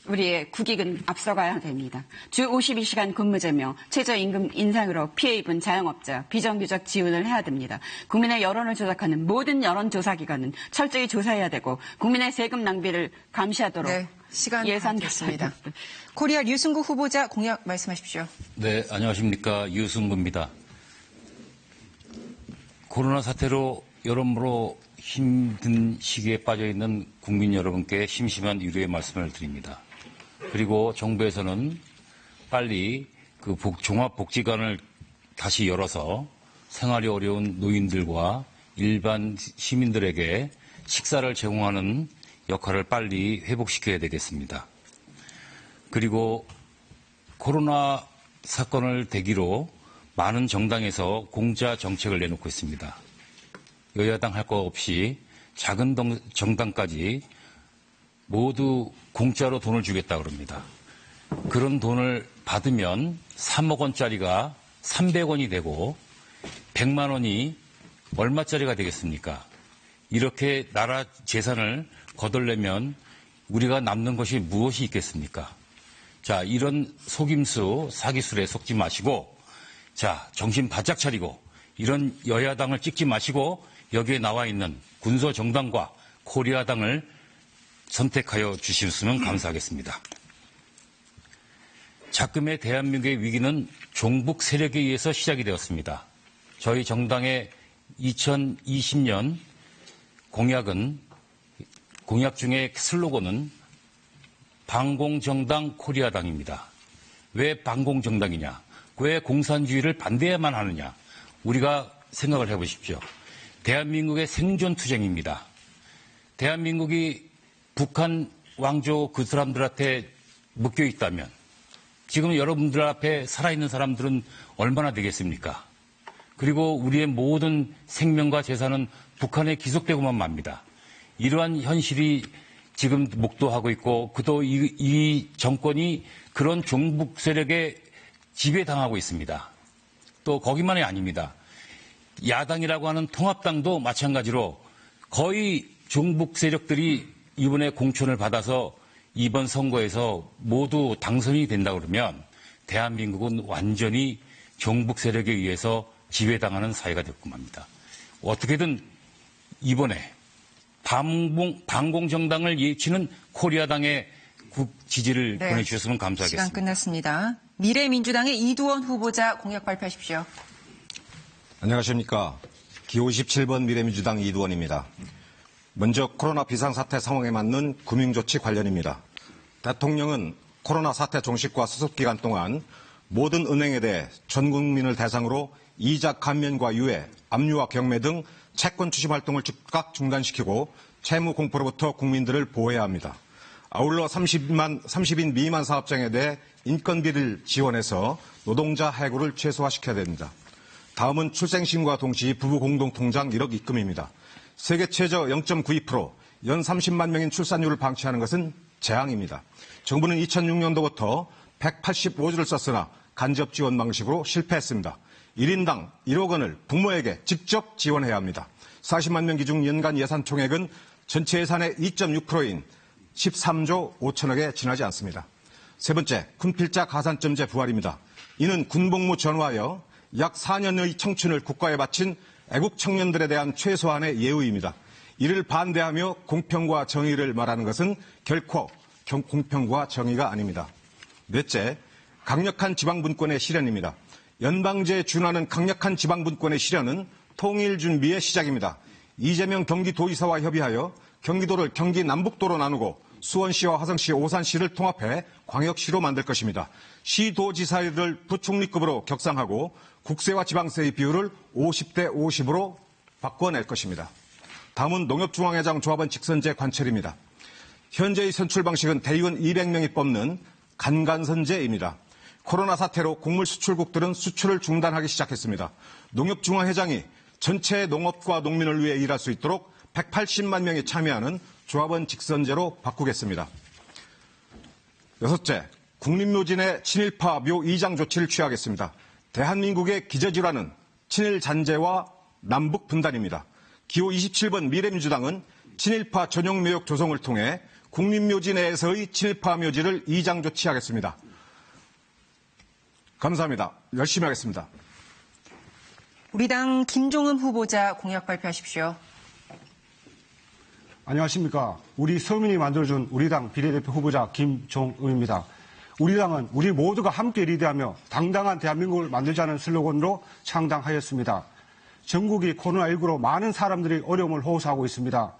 S11: 우리의 국익은 앞서가야 됩니다. 주 52시간 근무제며 최저임금 인상으로 피해 입은 자영업자 비정규직 지원을 해야 됩니다. 국민의 여론을 조작하는 모든 여론조사기관은 철저히 조사해야 되고 국민의 세금 낭비를 감시하도록
S1: 네, 시간
S11: 예산
S1: 됐습니다. 코리아 류승구 후보자 공약 말씀하십시오.
S12: 네, 안녕하십니까. 유승구입니다. 코로나 사태로 여러모로 힘든 시기에 빠져 있는 국민 여러분께 심심한 위로의 말씀을 드립니다. 그리고 정부에서는 빨리 그 종합복지관을 다시 열어서 생활이 어려운 노인들과 일반 시민들에게 식사를 제공하는 역할을 빨리 회복시켜야 되겠습니다. 그리고 코로나 사건을 계기로 많은 정당에서 공짜 정책을 내놓고 있습니다. 여야당 할 거 없이 작은 정당까지 모두 공짜로 돈을 주겠다 그럽니다. 그런 돈을 받으면 3억 원짜리가 300원이 되고 100만 원이 얼마짜리가 되겠습니까? 이렇게 나라 재산을 거덜내면 우리가 남는 것이 무엇이 있겠습니까? 자, 이런 속임수, 사기술에 속지 마시고, 자, 정신 바짝 차리고, 이런 여야당을 찍지 마시고, 여기에 나와 있는 군소정당과 코리아당을 선택하여 주셨으면 감사하겠습니다. 작금의 대한민국의 위기는 종북 세력에 의해서 시작이 되었습니다. 저희 정당의 2020년 공약 중에 슬로건은 반공정당 코리아당입니다. 왜 반공정당이냐? 왜 공산주의를 반대해야만 하느냐? 우리가 생각을 해보십시오. 대한민국의 생존투쟁입니다. 대한민국이 북한 왕조 그 사람들한테 묶여 있다면 지금 여러분들 앞에 살아있는 사람들은 얼마나 되겠습니까? 그리고 우리의 모든 생명과 재산은 북한에 기속되고만 맙니다. 이러한 현실이 지금 목도하고 있고 그도 이 정권이 그런 종북 세력에 지배당하고 있습니다. 또 거기만이 아닙니다. 야당이라고 하는 통합당도 마찬가지로 거의 종북 세력들이 이번에 공천을 받아서 이번 선거에서 모두 당선이 된다 그러면 대한민국은 완전히 종북 세력에 의해서 지배당하는 사회가 됐고 맙니다. 어떻게든 이번에 반공정당을 예치는 코리아당의 지지를 보내주셨으면 감사하겠습니다.
S1: 시간 끝났습니다. 미래민주당의 이두원 후보자 공약 발표하십시오.
S13: 안녕하십니까. 기호 27번 미래민주당 이두원입니다. 먼저 코로나 비상사태 상황에 맞는 금융조치 관련입니다. 대통령은 코로나 사태 종식과 수습기간 동안 모든 은행에 대해 전 국민을 대상으로 이자 감면과 유예, 압류와 경매 등 채권 추심 활동을 즉각 중단시키고 채무 공포로부터 국민들을 보호해야 합니다. 아울러 30인 미만 사업장에 대해 인건비를 지원해서 노동자 해고를 최소화시켜야 됩니다. 다음은 출생신고와 동시 부부 공동통장 1억 입금입니다. 세계 최저 0.92%, 연 30만 명인 출산율을 방치하는 것은 재앙입니다. 정부는 2006년도부터 185조를 썼으나 간접 지원 방식으로 실패했습니다. 1인당 1억 원을 부모에게 직접 지원해야 합니다. 40만 명 기준 연간 예산 총액은 전체 예산의 2.6%인 13조 5천억에 지나지 않습니다. 세 번째, 군필자 가산점제 부활입니다. 이는 군복무 전후하여 약 4년의 청춘을 국가에 바친 애국 청년들에 대한 최소한의 예우입니다. 이를 반대하며 공평과 정의를 말하는 것은 결코 공평과 정의가 아닙니다. 넷째, 강력한 지방분권의 실현입니다. 연방제에 준하는 강력한 지방분권의 실현은 통일 준비의 시작입니다. 이재명 경기도지사와 협의하여 경기도를 경기 남북도로 나누고 수원시와 화성시, 오산시를 통합해 광역시로 만들 것입니다. 시도지사를 부총리급으로 격상하고 국세와 지방세의 비율을 50대 50으로 바꿔낼 것입니다. 다음은 농협중앙회장 조합원 직선제 관철입니다. 현재의 선출 방식은 대의원 200명이 뽑는 간간선제입니다. 코로나 사태로 곡물 수출국들은 수출을 중단하기 시작했습니다. 농협중앙회장이 전체 농업과 농민을 위해 일할 수 있도록 180만 명이 참여하는 조합원 직선제로 바꾸겠습니다. 여섯째, 국립묘진의 친일파 묘 이장 조치를 취하겠습니다. 대한민국의 기저질환은 친일 잔재와 남북 분단입니다. 기호 27번 미래민주당은 친일파 전용 묘역 조성을 통해 국립묘지 내에서의 친일파 묘지를 이장 조치하겠습니다. 감사합니다. 열심히 하겠습니다.
S1: 우리 당 김종은 후보자 공약 발표하십시오.
S14: 안녕하십니까. 우리 서민이 만들어준 우리 당 비례대표 후보자 김종은입니다. 우리 당은 우리 모두가 함께 리드하며 당당한 대한민국을 만들자는 슬로건으로 창당하였습니다. 전국이 코로나19로 많은 사람들이 어려움을 호소하고 있습니다.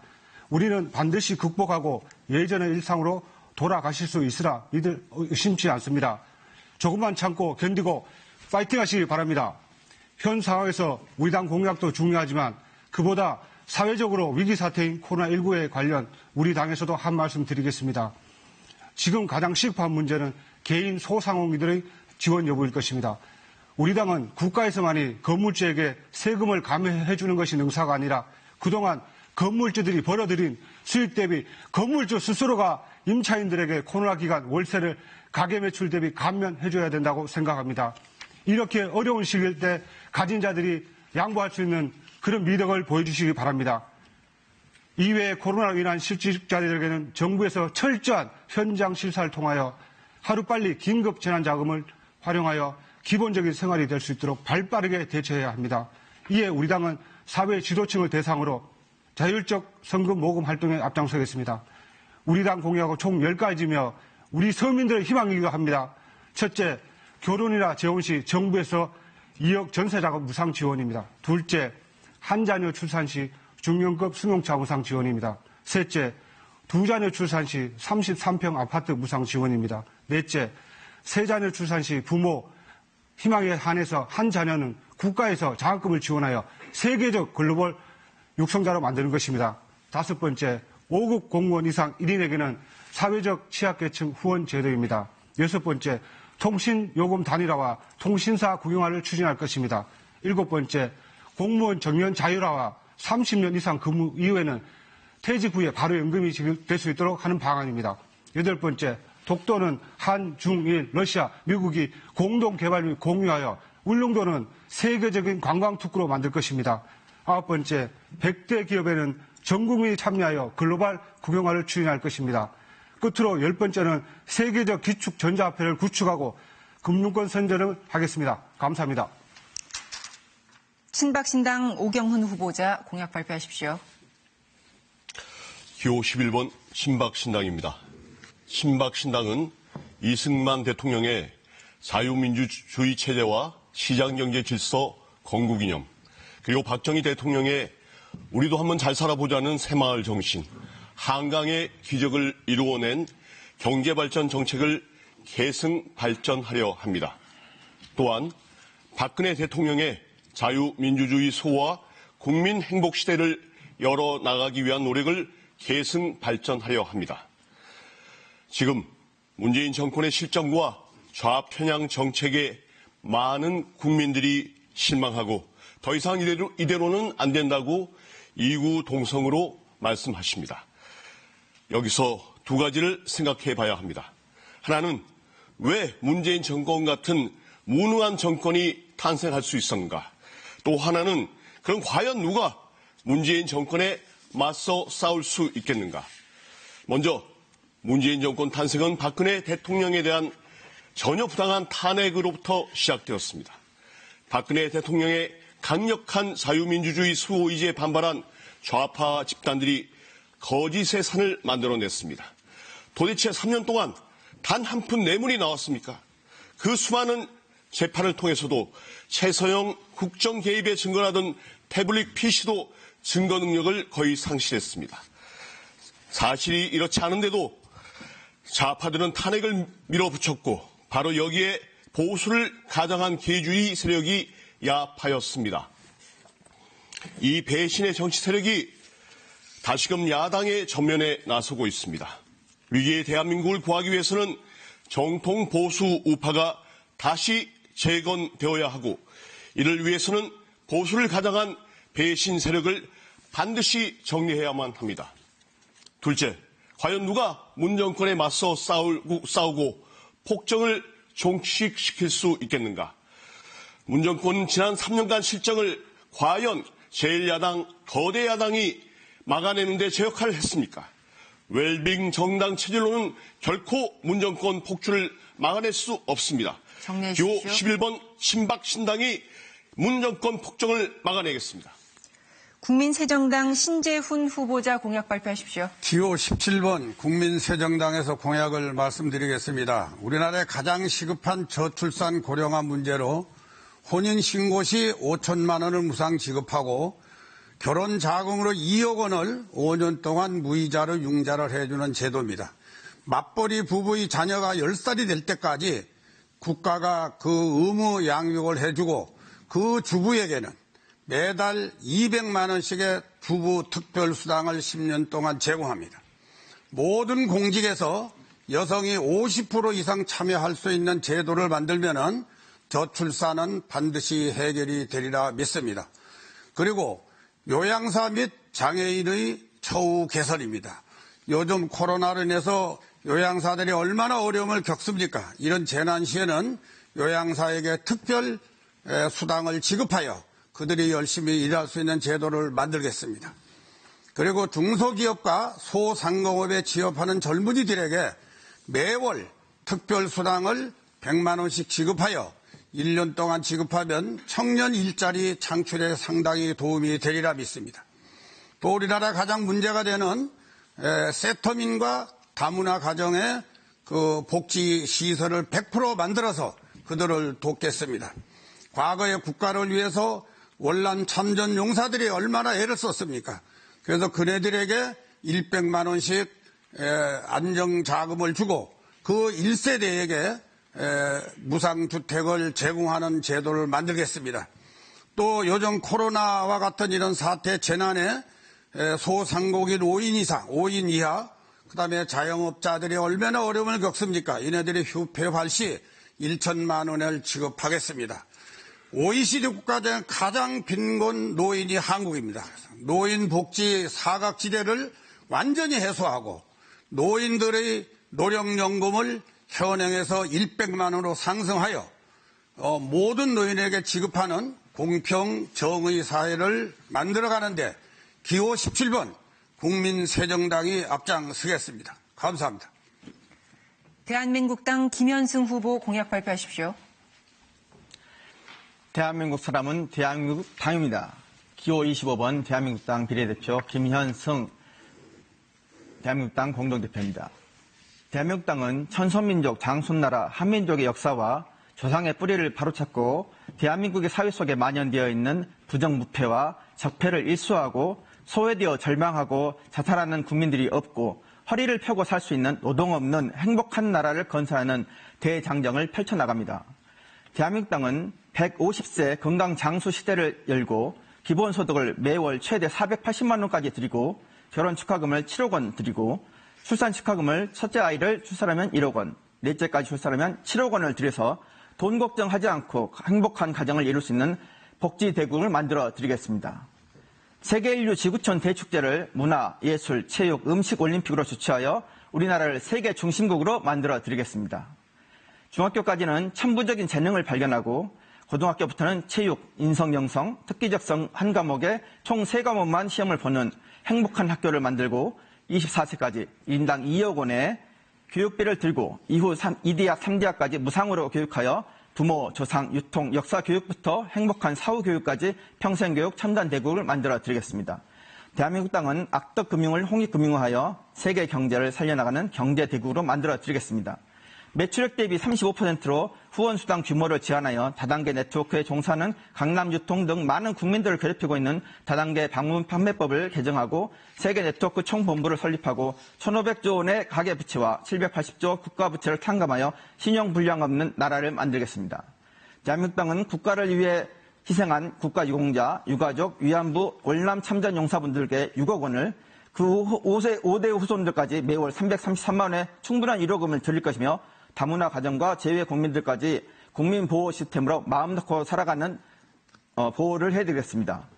S14: 우리는 반드시 극복하고 예전의 일상으로 돌아가실 수 있으라 의심치 않습니다. 조금만 참고 견디고 파이팅 하시기 바랍니다. 현 상황에서 우리 당 공약도 중요하지만 그보다 사회적으로 위기 사태인 코로나19에 관련 우리 당에서도 한 말씀 드리겠습니다. 지금 가장 시급한 문제는 개인 소상공인들의 지원 여부일 것입니다. 우리 당은 국가에서만이 건물주에게 세금을 감해해 주는 것이 능사가 아니라 그동안 건물주들이 벌어들인 수익 대비 건물주 스스로가 임차인들에게 코로나 기간 월세를 가계 매출 대비 감면해 줘야 된다고 생각합니다. 이렇게 어려운 시기일 때 가진 자들이 양보할 수 있는 그런 미덕을 보여주시기 바랍니다. 이외에 코로나로 인한 실직자들에게는 정부에서 철저한 현장 실사를 통하여 하루빨리 긴급 재난자금을 활용하여 기본적인 생활이 될 수 있도록 발빠르게 대처해야 합니다. 이에 우리 당은 사회 지도층을 대상으로 자율적 성금 모금 활동에 앞장서겠습니다. 우리 당 공약은 총 10가지며 우리 서민들의 희망이기도 합니다. 첫째, 결혼이나 재혼 시 정부에서 2억 전세자금 무상 지원입니다. 둘째, 한 자녀 출산 시 중형급 승용차 무상 지원입니다. 셋째, 두 자녀 출산 시 33평 아파트 무상 지원입니다. 넷째, 세 자녀 출산 시 부모 희망에 한해서 한 자녀는 국가에서 장학금을 지원하여 세계적 글로벌 육성자로 만드는 것입니다. 다섯 번째, 5급 공무원 이상 1인에게는 사회적 취약계층 후원 제도입니다. 여섯 번째, 통신요금 단일화와 통신사 국영화를 추진할 것입니다. 일곱 번째, 공무원 정년 자율화와 30년 이상 근무 이후에는 퇴직 후에 바로 연금이 지급될 수 있도록 하는 방안입니다. 여덟 번째, 독도는 한, 중, 일, 러시아, 미국이 공동 개발 및 공유하여 울릉도는 세계적인 관광 특구로 만들 것입니다. 아홉 번째, 100대 기업에는 전 국민이 참여하여 글로벌 국영화를 추진할 것입니다. 끝으로 열 번째는 세계적 기축 전자화폐를 구축하고 금융권 선전을 하겠습니다. 감사합니다.
S1: 친박신당 오경훈 후보자 공약 발표하십시오.
S15: 기호 11번 친박신당입니다. 친박신당은 이승만 대통령의 자유민주주의 체제와 시장경제 질서 건국이념, 그리고 박정희 대통령의 우리도 한번 잘 살아보자는 새마을 정신, 한강의 기적을 이루어낸 경제발전 정책을 계승 발전하려 합니다. 또한 박근혜 대통령의 자유민주주의 소와 국민 행복 시대를 열어나가기 위한 노력을 계승 발전하려 합니다. 지금 문재인 정권의 실정과 좌편향 정책에 많은 국민들이 실망하고 더 이상 이대로는 안 된다고 이구동성으로 말씀하십니다. 여기서 두 가지를 생각해 봐야 합니다. 하나는 왜 문재인 정권 같은 무능한 정권이 탄생할 수 있었는가? 또 하나는 그럼 과연 누가 문재인 정권에 맞서 싸울 수 있겠는가? 먼저 문재인 정권 탄생은 박근혜 대통령에 대한 전혀 부당한 탄핵으로부터 시작되었습니다. 박근혜 대통령의 강력한 자유민주주의 수호 의지에 반발한 좌파 집단들이 거짓의 산을 만들어냈습니다. 도대체 3년 동안 단 한 푼 뇌물이 나왔습니까? 그 수많은 재판을 통해서도 최서영 국정 개입의 증거라던 태블릿 PC도 증거 능력을 거의 상실했습니다. 사실이 이렇지 않은데도 좌파들은 탄핵을 밀어붙였고 바로 여기에 보수를 가장한 개주의 세력이 야파였습니다. 이 배신의 정치 세력이 다시금 야당의 전면에 나서고 있습니다. 위기의 대한민국을 구하기 위해서는 정통 보수 우파가 다시 재건되어야 하고 이를 위해서는 보수를 가장한 배신 세력을 반드시 정리해야만 합니다. 둘째, 과연 누가 문 정권에 맞서 싸우고 폭정을 종식시킬 수 있겠는가? 문 정권은 지난 3년간 실정을 과연 제1야당, 거대 야당이 막아내는데 제 역할을 했습니까? 웰빙 정당 체질로는 결코 문 정권 폭주를 막아낼 수 없습니다. 기호 11번 신박신당이 문 정권 폭정을 막아내겠습니다.
S1: 국민새정당 신재훈 후보자 공약 발표하십시오.
S16: 기호 17번 국민새정당에서 공약을 말씀드리겠습니다. 우리나라의 가장 시급한 저출산 고령화 문제로 혼인신고 시 5천만 원을 무상 지급하고 결혼 자금으로 2억 원을 5년 동안 무이자로 융자를 해주는 제도입니다. 맞벌이 부부의 자녀가 10살이 될 때까지 국가가 그 의무 양육을 해주고 그 주부에게는 매달 200만 원씩의 주부 특별수당을 10년 동안 제공합니다. 모든 공직에서 여성이 50% 이상 참여할 수 있는 제도를 만들면은 저출산은 반드시 해결이 되리라 믿습니다. 그리고 요양사 및 장애인의 처우 개선입니다. 요즘 코로나로 인해서 요양사들이 얼마나 어려움을 겪습니까? 이런 재난 시에는 요양사에게 특별 수당을 지급하여 그들이 열심히 일할 수 있는 제도를 만들겠습니다. 그리고 중소기업과 소상공업에 취업하는 젊은이들에게 매월 특별 수당을 100만 원씩 지급하여 1년 동안 지급하면 청년 일자리 창출에 상당히 도움이 되리라 믿습니다. 또 우리나라 가장 문제가 되는 세터민과 다문화 가정의 그 복지 시설을 100% 만들어서 그들을 돕겠습니다. 과거에 국가를 위해서 월남 참전 용사들이 얼마나 애를 썼습니까? 그래서 그네들에게 100만 원씩 안정자금을 주고 그 1세대에게 무상주택을 제공하는 제도를 만들겠습니다. 또 요즘 코로나와 같은 이런 사태 재난에 소상공인 5인 이하 그다음에 자영업자들이 얼마나 어려움을 겪습니까? 이네들이 휴폐할 시 1천만 원을 지급하겠습니다. OECD 국가 중 가장 빈곤 노인이 한국입니다. 노인 복지 사각지대를 완전히 해소하고 노인들의 노령연금을 현행에서 100만 원으로 상승하여 모든 노인에게 지급하는 공평 정의 사회를 만들어가는데 기호 17번 국민새정당이 앞장서겠습니다. 감사합니다.
S1: 대한민국당 김현승 후보 공약 발표하십시오.
S17: 대한민국 사람은 대한민국 당입니다. 기호 25번 대한민국당 비례대표 김현승 대한민국당 공동대표입니다. 대한민국당은 천선민족 장손나라 한민족의 역사와 조상의 뿌리를 바로잡고 대한민국의 사회 속에 만연되어 있는 부정부패와 적폐를 일소하고 소외되어 절망하고 자살하는 국민들이 없고 허리를 펴고 살 수 있는 노동 없는 행복한 나라를 건설하는 대장정을 펼쳐나갑니다. 대한민국당은 150세 건강장수 시대를 열고 기본소득을 매월 최대 480만 원까지 드리고 결혼 축하금을 7억 원 드리고 출산 축하금을 첫째 아이를 출산하면 1억 원, 넷째까지 출산하면 7억 원을 들여서 돈 걱정하지 않고 행복한 가정을 이룰 수 있는 복지 대국을 만들어 드리겠습니다. 세계인류 지구촌 대축제를 문화, 예술, 체육, 음식 올림픽으로 주최하여 우리나라를 세계 중심국으로 만들어 드리겠습니다. 중학교까지는 천부적인 재능을 발견하고 고등학교부터는 체육, 인성 영성, 특기적성 한 과목에 총 3과목만 시험을 보는 행복한 학교를 만들고 24세까지 인당 2억 원의 교육비를 들고 이후 2대학, 3대학까지 무상으로 교육하여 부모, 조상, 유통, 역사 교육부터 행복한 사후 교육까지 평생교육 첨단 대국을 만들어 드리겠습니다. 대한민국 땅은 악덕금융을 홍익금융화하여 세계 경제를 살려나가는 경제 대국으로 만들어 드리겠습니다. 매출액 대비 35%로 후원수당 규모를 제한하여 다단계 네트워크에 종사하는 강남유통 등 많은 국민들을 괴롭히고 있는 다단계 방문 판매법을 개정하고 세계 네트워크 총본부를 설립하고 1,500조 원의 가계부채와 780조 국가부채를 탕감하여 신용불량 없는 나라를 만들겠습니다. 대한민국 땅은 국가를 위해 희생한 국가유공자, 유가족, 위안부, 월남 참전 용사분들께 6억 원을 그 5대 후손들까지 매월 333만 원의 충분한 위로금을 드릴 것이며 다문화 가정과 재외 국민들까지 국민보호 시스템으로 마음 놓고 살아가는 보호를 해드리겠습니다.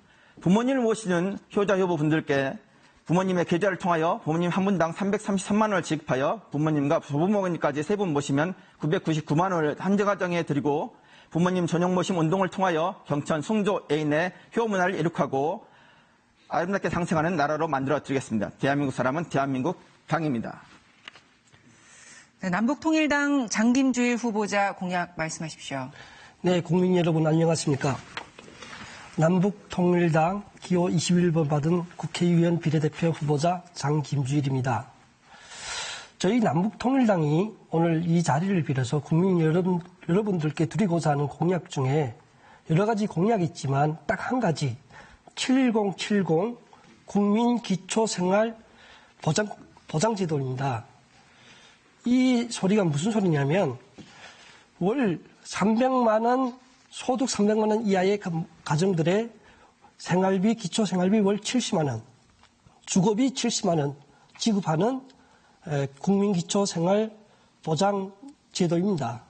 S17: 부모님을 모시는 효자 효부분들께 부모님의 계좌를 통하여 부모님 한 분당 333만 원을 지급하여 부모님과 조부모님까지 3분 모시면 999만 원을 한정가정에 드리고 부모님 전용 모심 운동을 통하여 경천 숭조 애인의 효문화를 이룩하고 아름답게 상생하는 나라로 만들어 드리겠습니다. 대한민국 사람은 대한민국 당입니다.
S1: 네, 남북통일당 장김주일 후보자 공약 말씀하십시오.
S18: 네, 국민 여러분 안녕하십니까. 남북통일당 기호 21번 받은 국회의원 비례대표 후보자 장김주일입니다. 저희 남북통일당이 오늘 이 자리를 빌어서 국민 여러분들께 드리고자 하는 공약 중에 여러 가지 공약이 있지만 딱 한 가지 7070 국민기초생활보장제도입니다. 이 소리가 무슨 소리냐면 월 300만 원, 소득 300만 원 이하의 가정들의 생활비, 기초생활비 월 70만 원, 주거비 70만 원 지급하는 국민기초생활보장제도입니다.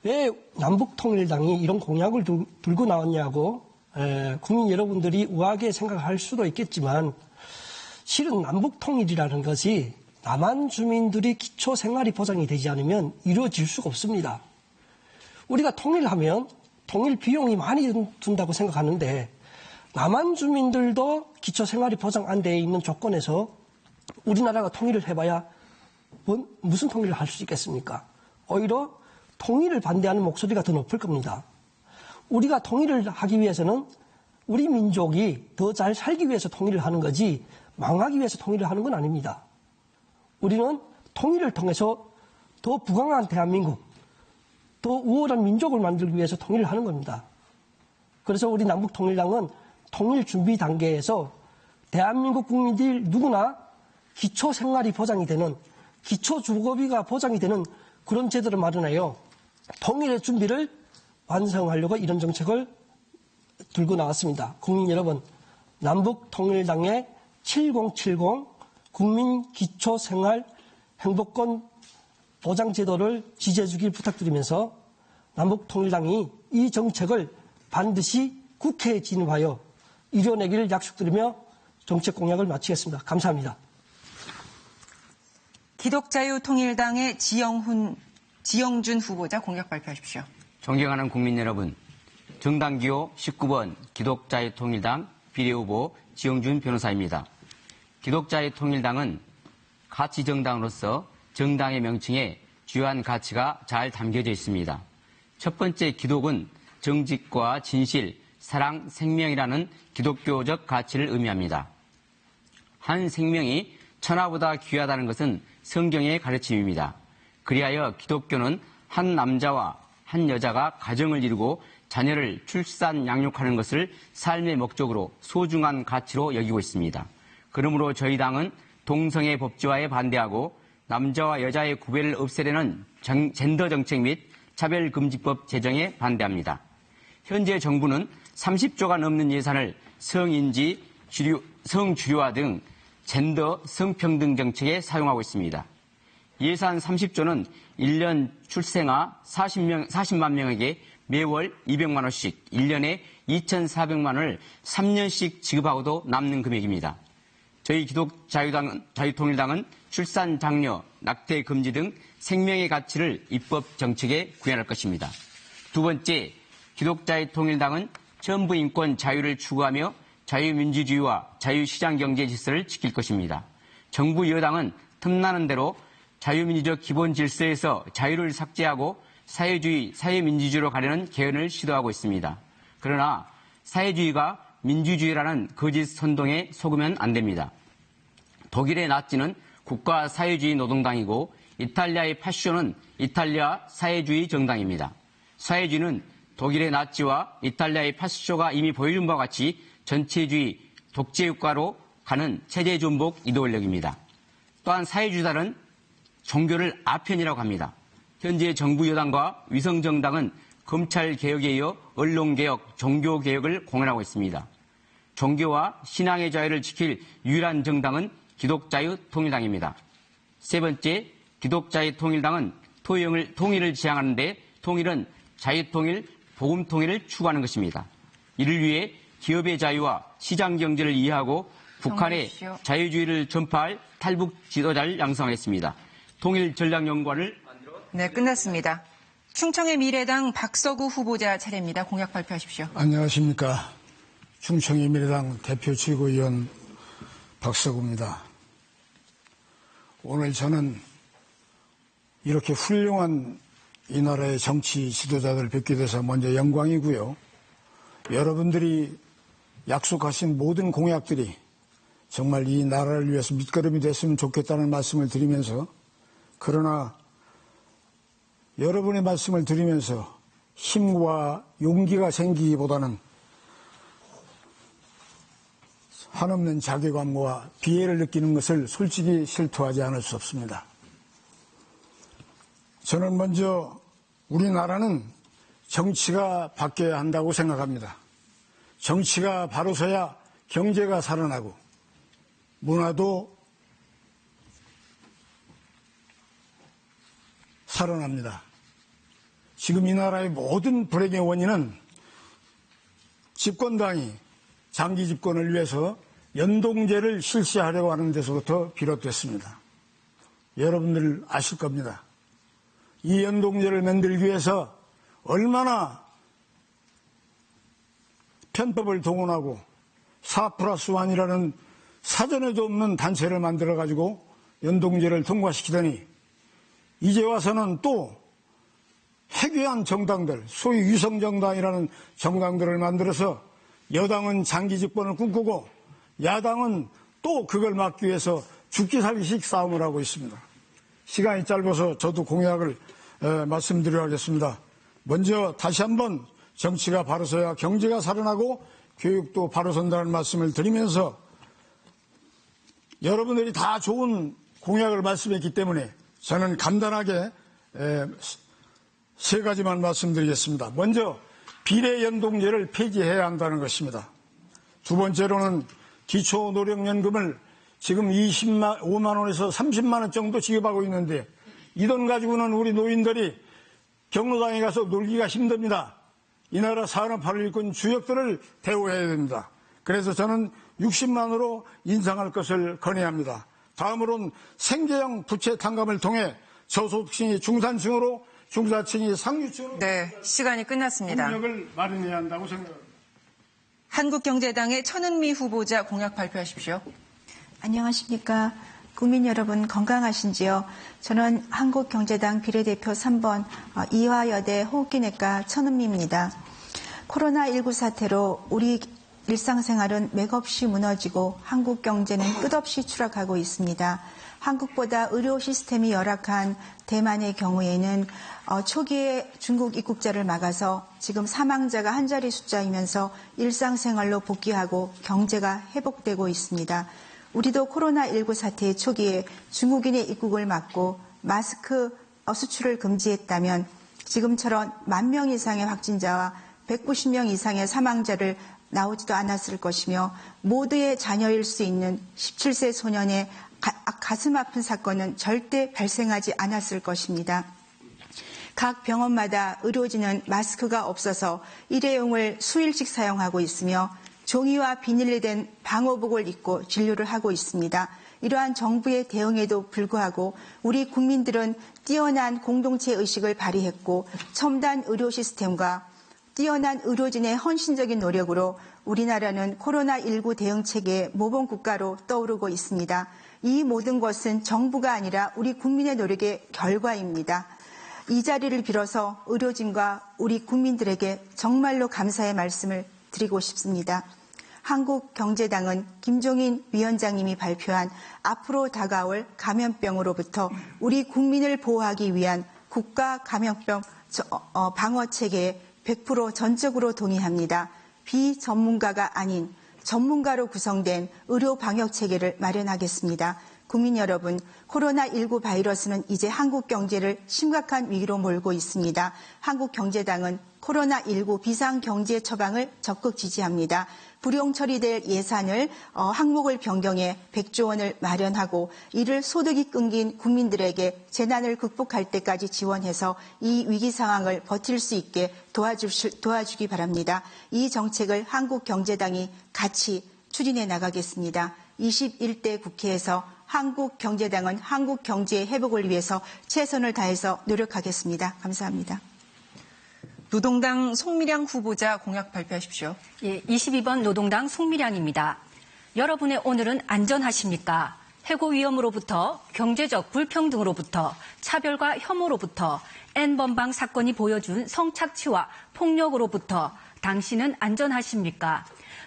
S18: 왜 남북통일당이 이런 공약을 들고 나왔냐고 국민 여러분들이 우아하게 생각할 수도 있겠지만 실은 남북통일이라는 것이 남한 주민들이 기초생활이 보장이 되지 않으면 이루어질 수가 없습니다. 우리가 통일하면 통일 비용이 많이 든다고 생각하는데 남한 주민들도 기초생활이 보장 안 돼 있는 조건에서 우리나라가 통일을 해봐야 무슨 통일을 할 수 있겠습니까? 오히려 통일을 반대하는 목소리가 더 높을 겁니다. 우리가 통일을 하기 위해서는 우리 민족이 더 잘 살기 위해서 통일을 하는 거지 망하기 위해서 통일을 하는 건 아닙니다. 우리는 통일을 통해서 더 부강한 대한민국, 더 우월한 민족을 만들기 위해서 통일을 하는 겁니다. 그래서 우리 남북통일당은 통일 준비 단계에서 대한민국 국민들 누구나 기초생활이 보장이 되는, 기초주거비가 보장이 되는 그런 제도를 마련하여 통일의 준비를 완성하려고 이런 정책을 들고 나왔습니다. 국민 여러분, 남북통일당의 7070 국민기초생활 행복권 보장제도를 지지해 주길 부탁드리면서 남북통일당이 이 정책을 반드시 국회에 진입하여 이뤄내기를 약속드리며 정책 공약을 마치겠습니다. 감사합니다.
S1: 기독자유통일당의 지영준 후보자 공약 발표하십시오.
S19: 존경하는 국민 여러분, 정당 기호 19번 기독자유통일당 비례후보 지영준 변호사입니다. 기독자유통일당은 가치정당으로서 정당의 명칭에 주요한 가치가 잘 담겨져 있습니다. 첫 번째 기독은 정직과 진실, 사랑, 생명이라는 기독교적 가치를 의미합니다. 한 생명이 천하보다 귀하다는 것은 성경의 가르침입니다. 그리하여 기독교는 한 남자와 한 여자가 가정을 이루고 자녀를 출산, 양육하는 것을 삶의 목적으로 소중한 가치로 여기고 있습니다. 그러므로 저희 당은 동성애 법제화에 반대하고 남자와 여자의 구별을 없애려는 젠더 정책 및 차별금지법 제정에 반대합니다. 현재 정부는 30조가 넘는 예산을 성인지, 성주류화 등 젠더, 성평등 정책에 사용하고 있습니다. 예산 30조는 1년 출생아 40만 명에게 매월 200만 원씩 1년에 2,400만 원을 3년씩 지급하고도 남는 금액입니다. 저희 기독자유통일당은 출산, 장려, 낙태 금지 등 생명의 가치를 입법 정책에 구현할 것입니다. 두 번째, 기독자유통일당은 전부 인권 자유를 추구하며 자유민주주의와 자유시장경제 질서를 지킬 것입니다. 정부 여당은 틈나는 대로 자유민주적 기본 질서에서 자유를 삭제하고 사회주의, 사회민주주의로 가려는 개헌을 시도하고 있습니다. 그러나 사회주의가 민주주의라는 거짓 선동에 속으면 안 됩니다. 독일의 나치는 국가 사회주의 노동당이고 이탈리아의 파쇼는 이탈리아 사회주의 정당입니다. 사회주의는 독일의 나치와 이탈리아의 파쇼가 이미 보여준 바와 같이 전체주의, 독재국가로 가는 체제존복 이데올로기입니다. 또한 사회주의자는 종교를 아편이라고 합니다. 현재 정부 여당과 위성정당은 검찰개혁에 이어 언론개혁, 종교개혁을 공언하고 있습니다. 종교와 신앙의 자유를 지킬 유일한 정당은 기독자유통일당입니다. 세 번째, 기독자유통일당은 통일을 지향하는데 통일은 자유통일, 복음통일을 추구하는 것입니다. 이를 위해 기업의 자유와 시장경제를 이해하고 북한의 자유주의를 전파할 탈북 지도자를 양성하겠습니다. 통일전략연구원을
S1: 네, 끝났습니다. 충청의 미래당 박서구 후보자 차례입니다. 공약 발표하십시오.
S20: 안녕하십니까. 충청의 미래당 대표 최고위원 박서구입니다. 오늘 저는 이렇게 훌륭한 이 나라의 정치 지도자들 뵙게 돼서 먼저 영광이고요. 여러분들이 약속하신 모든 공약들이 정말 이 나라를 위해서 밑거름이 됐으면 좋겠다는 말씀을 드리면서, 그러나 여러분의 말씀을 드리면서 힘과 용기가 생기기보다는 한없는 자괴감과 비애를 느끼는 것을 솔직히 실토하지 않을 수 없습니다. 저는 먼저 우리나라는 정치가 바뀌어야 한다고 생각합니다. 정치가 바로 서야 경제가 살아나고 문화도 살아납니다. 지금 이 나라의 모든 불행의 원인은 집권당이 장기 집권을 위해서 연동제를 실시하려고 하는 데서부터 비롯됐습니다. 여러분들 아실 겁니다. 이 연동제를 만들기 위해서 얼마나 편법을 동원하고 4+1이라는 사전에도 없는 단체를 만들어가지고 연동제를 통과시키더니 이제 와서는 또 해괴한 정당들, 소위 위성정당이라는 정당들을 만들어서 여당은 장기 집권을 꿈꾸고 야당은 또 그걸 막기 위해서 죽기 살기식 싸움을 하고 있습니다. 시간이 짧아서 저도 공약을 말씀드려 하겠습니다. 먼저 다시 한번 정치가 바로 서야 경제가 살아나고 교육도 바로 선다는 말씀을 드리면서 여러분들이 다 좋은 공약을 말씀했기 때문에 저는 간단하게 세 가지만 말씀드리겠습니다. 먼저 비례연동제를 폐지해야 한다는 것입니다. 두 번째로는 기초노령연금을 지금 25만 원에서 30만 원 정도 지급하고 있는데 이 돈 가지고는 우리 노인들이 경로당에 가서 놀기가 힘듭니다. 이 나라 산업화를 이끈 주역들을 대우해야 됩니다. 그래서 저는 60만으로 인상할 것을 건의합니다. 다음으로는 생계형 부채 탕감을 통해 저소득층이 중산층으로 중사층이 상류층으로
S1: 네, 시간이 끝났습니다.
S20: 능력을 마련해야 한다고 생각합니다.
S1: 한국경제당의 천은미 후보자 공약 발표하십시오.
S21: 안녕하십니까. 국민 여러분 건강하신지요? 저는 한국경제당 비례대표 3번 이화여대 호흡기내과 천은미입니다. 코로나19 사태로 우리 일상생활은 맥없이 무너지고 한국 경제는 끝없이 추락하고 있습니다. 한국보다 의료 시스템이 열악한 대만의 경우에는 초기에 중국 입국자를 막아서 지금 사망자가 한 자리 숫자이면서 일상생활로 복귀하고 경제가 회복되고 있습니다. 우리도 코로나19 사태의 초기에 중국인의 입국을 막고 마스크 수출을 금지했다면 지금처럼 10,000명 이상의 확진자와 190명 이상의 사망자를 나오지도 않았을 것이며 모두의 자녀일 수 있는 17세 소년의 가슴 아픈 사건은 절대 발생하지 않았을 것입니다. 각 병원마다 의료진은 마스크가 없어서 일회용을 수일씩 사용하고 있으며 종이와 비닐에 된 방호복을 입고 진료를 하고 있습니다. 이러한 정부의 대응에도 불구하고 우리 국민들은 뛰어난 공동체 의식을 발휘했고 첨단 의료 시스템과 뛰어난 의료진의 헌신적인 노력으로 우리나라는 코로나19 대응 체계의 모범 국가로 떠오르고 있습니다. 이 모든 것은 정부가 아니라 우리 국민의 노력의 결과입니다. 이 자리를 빌어서 의료진과 우리 국민들에게 정말로 감사의 말씀을 드리고 싶습니다. 한국경제당은 김종인 위원장님이 발표한 앞으로 다가올 감염병으로부터 우리 국민을 보호하기 위한 국가 감염병 방어 체계에 100% 전적으로 동의합니다. 비전문가가 아닌 전문가로 구성된 의료 방역 체계를 마련하겠습니다. 국민 여러분, 코로나19 바이러스는 이제 한국 경제를 심각한 위기로 몰고 있습니다. 한국경제당은 코로나19 비상경제 처방을 적극 지지합니다. 불용 처리될 예산을 항목을 변경해 100조 원을 마련하고 이를 소득이 끊긴 국민들에게 재난을 극복할 때까지 지원해서 이 위기 상황을 버틸 수 있게 도와주기 바랍니다. 이 정책을 한국경제당이 같이 추진해 나가겠습니다. 21대 국회에서 한국경제당은 한국 경제의 회복을 위해서 최선을 다해서 노력하겠습니다. 감사합니다.
S1: 노동당 송미량 후보자 공약 발표하십시오.
S2: 예, 22번 노동당 송미량입니다. 여러분의 오늘은 안전하십니까? 해고 위험으로부터 경제적 불평등으로부터 차별과 혐오로부터 N번방 사건이 보여준 성착취와 폭력으로부터 당신은 안전하십니까?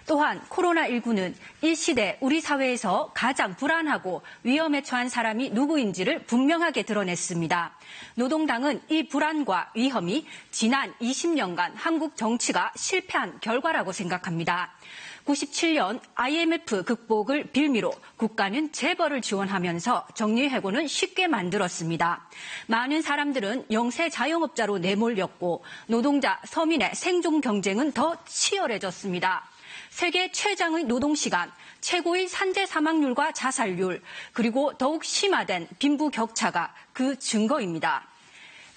S2: 또한 코로나19는 이 시대 우리 사회에서 가장 불안하고 위험에 처한 사람이 누구인지를 분명하게 드러냈습니다. 노동당은 이 불안과 위험이 지난 20년간 한국 정치가 실패한 결과라고 생각합니다. 97년 IMF 극복을 빌미로 국가는 재벌을 지원하면서 정리해고는 쉽게 만들었습니다. 많은 사람들은 영세 자영업자로 내몰렸고 노동자, 서민의 생존 경쟁은 더 치열해졌습니다. 세계 최장의 노동시간, 최고의 산재 사망률과 자살률, 그리고 더욱 심화된 빈부격차가 그 증거입니다.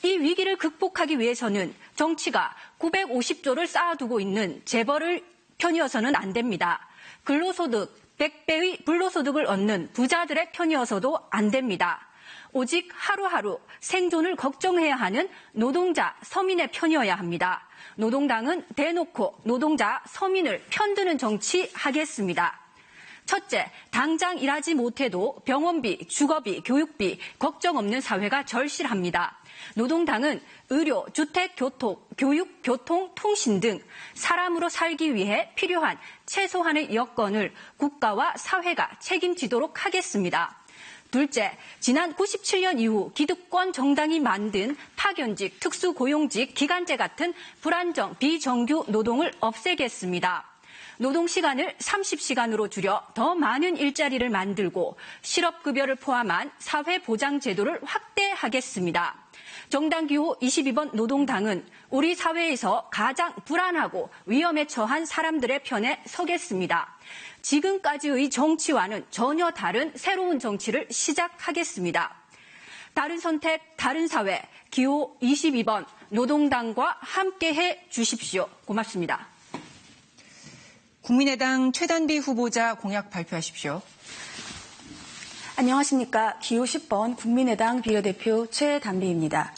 S2: 이 위기를 극복하기 위해서는 정치가 950조를 쌓아두고 있는 재벌을 편이어서는 안 됩니다. 근로소득 100배의 불로소득을 얻는 부자들의 편이어서도 안 됩니다. 오직 하루하루 생존을 걱정해야 하는 노동자, 서민의 편이어야 합니다. 노동당은 대놓고 노동자, 서민을 편드는 정치 하겠습니다. 첫째, 당장 일하지 못해도 병원비, 주거비, 교육비 걱정 없는 사회가 절실합니다. 노동당은 의료, 주택, 교통, 교육, 교통, 통신 등 사람으로 살기 위해 필요한 최소한의 여건을 국가와 사회가 책임지도록 하겠습니다. 둘째, 지난 97년 이후 기득권 정당이 만든 파견직, 특수고용직, 기간제 같은 불안정, 비정규 노동을 없애겠습니다. 노동시간을 30시간으로 줄여 더 많은 일자리를 만들고 실업급여를 포함한 사회보장제도를 확대하겠습니다. 정당기호 22번 노동당은 우리 사회에서 가장 불안하고 위험에 처한 사람들의 편에 서겠습니다. 지금까지의 정치와는 전혀 다른 새로운 정치를 시작하겠습니다. 다른 선택, 다른 사회, 기호 22번 노동당과 함께해 주십시오. 고맙습니다.
S1: 국민의당 최단비 후보자 공약 발표하십시오.
S22: 안녕하십니까. 기호 10번 국민의당 비례대표 최단비입니다.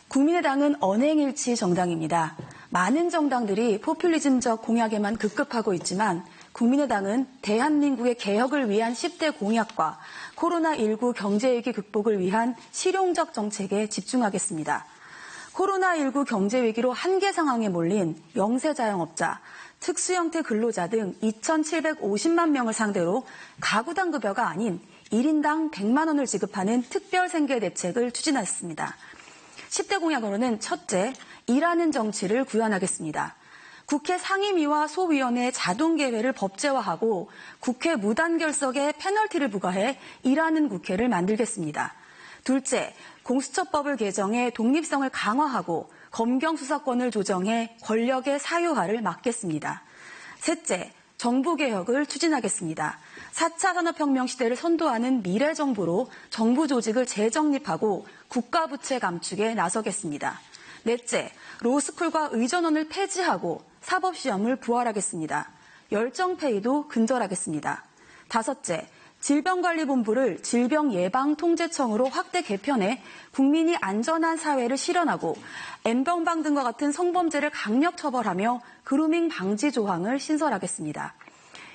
S22: 국민의당은 언행일치 정당입니다. 많은 정당들이 포퓰리즘적 공약에만 급급하고 있지만 국민의당은 대한민국의 개혁을 위한 10대 공약과 코로나19 경제위기 극복을 위한 실용적 정책에 집중하겠습니다. 코로나19 경제위기로 한계 상황에 몰린 영세자영업자, 특수형태 근로자 등 2,750만 명을 상대로 가구당 급여가 아닌 1인당 100만 원을 지급하는 특별생계 대책을 추진했습니다. 10대 공약으로는 첫째, 일하는 정치를 구현하겠습니다. 국회 상임위와 소위원회 자동개회를 법제화하고 국회 무단결석에 페널티를 부과해 일하는 국회를 만들겠습니다. 둘째, 공수처법을 개정해 독립성을 강화하고 검경수사권을 조정해 권력의 사유화를 막겠습니다. 셋째, 정부개혁을 추진하겠습니다. 4차 산업혁명 시대를 선도하는 미래정부로 정부 조직을 재정립하고 국가부채 감축에 나서겠습니다. 넷째, 로스쿨과 의전원을 폐지하고 사법시험을 부활하겠습니다. 열정페이도 근절하겠습니다. 다섯째, 질병관리본부를 질병예방통제청으로 확대 개편해 국민이 안전한 사회를 실현하고 N병방 등과 같은 성범죄를 강력 처벌하며 그루밍 방지 조항을 신설하겠습니다.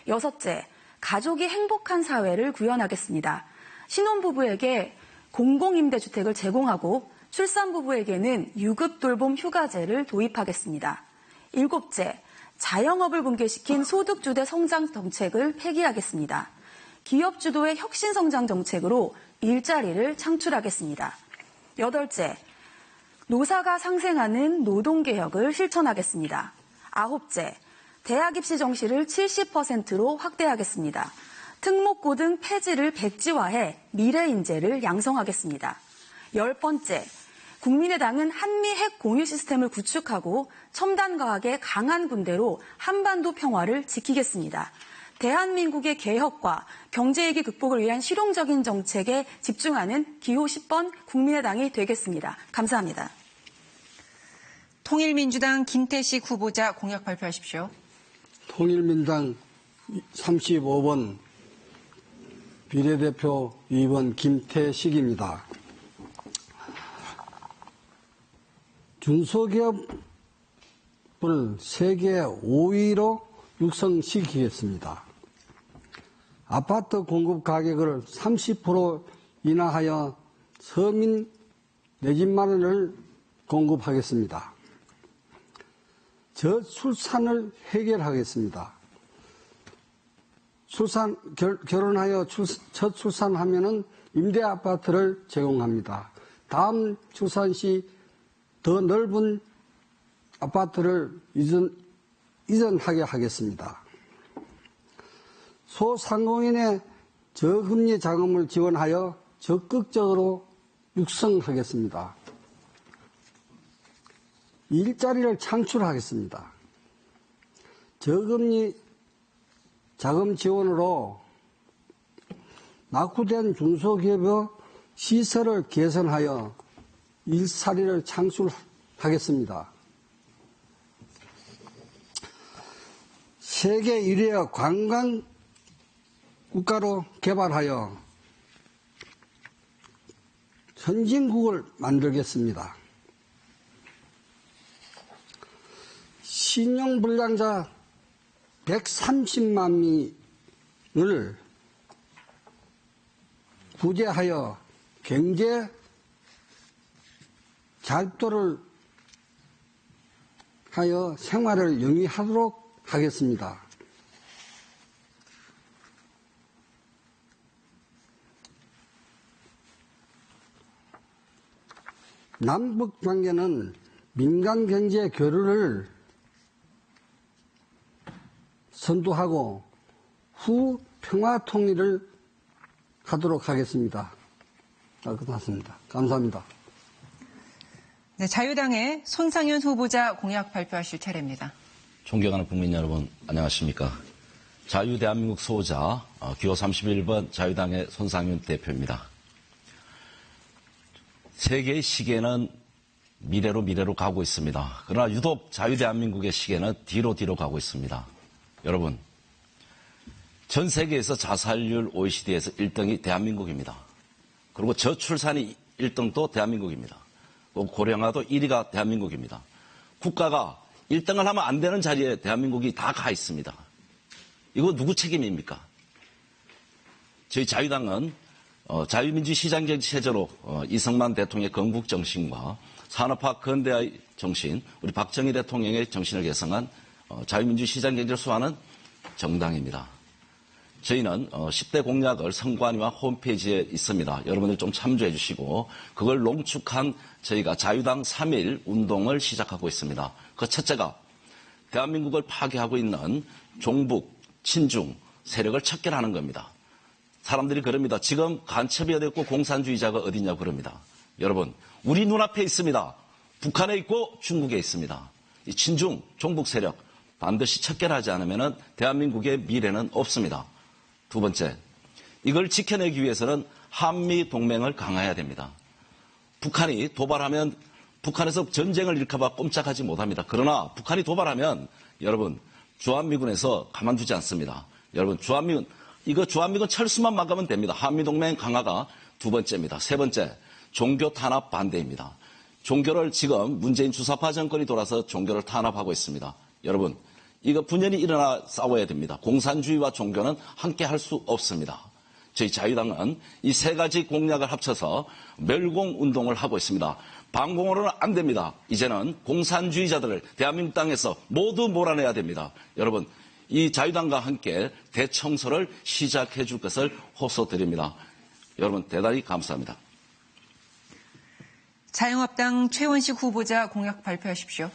S22: 여섯째, 가족이 행복한 사회를 구현하겠습니다. 신혼부부에게 공공임대주택을 제공하고 출산부부에게는 유급돌봄 휴가제를 도입하겠습니다. 일곱째, 자영업을 붕괴시킨 소득주대 성장 정책을 폐기하겠습니다. 기업 주도의 혁신성장 정책으로 일자리를 창출하겠습니다. 여덟째, 노사가 상생하는 노동개혁을 실천하겠습니다. 아홉째, 대학 입시 정시를 70%로 확대하겠습니다. 특목고등 폐지를 백지화해 미래인재를 양성하겠습니다. 10번째, 국민의당은 한미 핵 공유 시스템을 구축하고 첨단과학의 강한 군대로 한반도 평화를 지키겠습니다. 대한민국의 개혁과 경제위기 극복을 위한 실용적인 정책에 집중하는 기호 10번 국민의당이 되겠습니다. 감사합니다.
S1: 통일민주당 김태식 후보자 공약 발표하십시오.
S3: 통일민당 35번 비례대표 2번 김태식입니다. 중소기업을 세계 5위로 육성시키겠습니다. 아파트 공급 가격을 30% 인하하여 서민 내 집 마련을 공급하겠습니다. 저출산을 해결하겠습니다. 결혼하여 첫 출산하면은 임대 아파트를 제공합니다. 다음 출산 시 더 넓은 아파트를 이전하게 하겠습니다. 소상공인의 저금리 자금을 지원하여 적극적으로 육성하겠습니다. 일자리를 창출하겠습니다. 저금리 자금 지원으로 낙후된 중소기업의 시설을 개선하여 일자리를 창출하겠습니다. 세계 1위의 관광 국가로 개발하여 선진국을 만들겠습니다. 신용불량자 130만 명을 구제하여 경제 잘도를 하여 생활을 영위하도록 하겠습니다. 남북 관계는 민간 경제 교류를 선도하고 후 평화 통일을 하도록 하겠습니다. 끝났습니다. 감사합니다.
S1: 네, 자유당의 손상윤 후보자 공약 발표하실 차례입니다.
S4: 존경하는 국민 여러분, 안녕하십니까. 자유대한민국 수호자 기호 31번 자유당의 손상윤 대표입니다. 세계의 시계는 미래로 가고 있습니다. 그러나 유독 자유대한민국의 시계는 뒤로 가고 있습니다. 여러분, 전 세계에서 자살률 OECD에서 1등이 대한민국입니다. 그리고 저출산이 1등도 대한민국입니다. 고령화도 1위가 대한민국입니다. 국가가 1등을 하면 안 되는 자리에 대한민국이 다 가 있습니다. 이거 누구 책임입니까? 저희 자유당은 자유민주 시장경제 체제로 이승만 대통령의 건국 정신과 산업화 근대화의 정신, 우리 박정희 대통령의 정신을 개성한 자유민주 시장경제를 수호하는 정당입니다. 저희는 10대 공약을 선관위와 홈페이지에 있습니다. 여러분들 좀 참조해 주시고 그걸 농축한 저희가 자유당 3.1 운동을 시작하고 있습니다. 그 첫째가 대한민국을 파괴하고 있는 종북, 친중 세력을 척결하는 겁니다. 사람들이 그럽니다. 지금 간첩이 어디 있고 공산주의자가 어디냐고 그럽니다. 여러분, 우리 눈앞에 있습니다. 북한에 있고 중국에 있습니다. 이 친중, 종북 세력 반드시 척결하지 않으면 대한민국의 미래는 없습니다. 두 번째, 이걸 지켜내기 위해서는 한미 동맹을 강화해야 됩니다. 북한이 도발하면 북한에서 전쟁을 일으켜봐 꼼짝하지 못합니다. 그러나 북한이 도발하면 여러분 주한미군에서 가만두지 않습니다. 여러분 주한미군 철수만 막으면 됩니다. 한미동맹 강화가 두 번째입니다. 세 번째, 종교 탄압 반대입니다. 종교를 지금 문재인 주사파 정권이 돌아서 종교를 탄압하고 있습니다. 여러분 이거 분연히 일어나 싸워야 됩니다. 공산주의와 종교는 함께 할 수 없습니다. 저희 자유당은 이 세 가지 공약을 합쳐서 멸공운동을 하고 있습니다. 반공으로는 안 됩니다. 이제는 공산주의자들을 대한민국 땅에서 모두 몰아내야 됩니다. 여러분 이 자유당과 함께 대청소를 시작해 줄 것을 호소드립니다. 여러분 대단히 감사합니다.
S1: 자유한국당 최원식 후보자 공약 발표하십시오.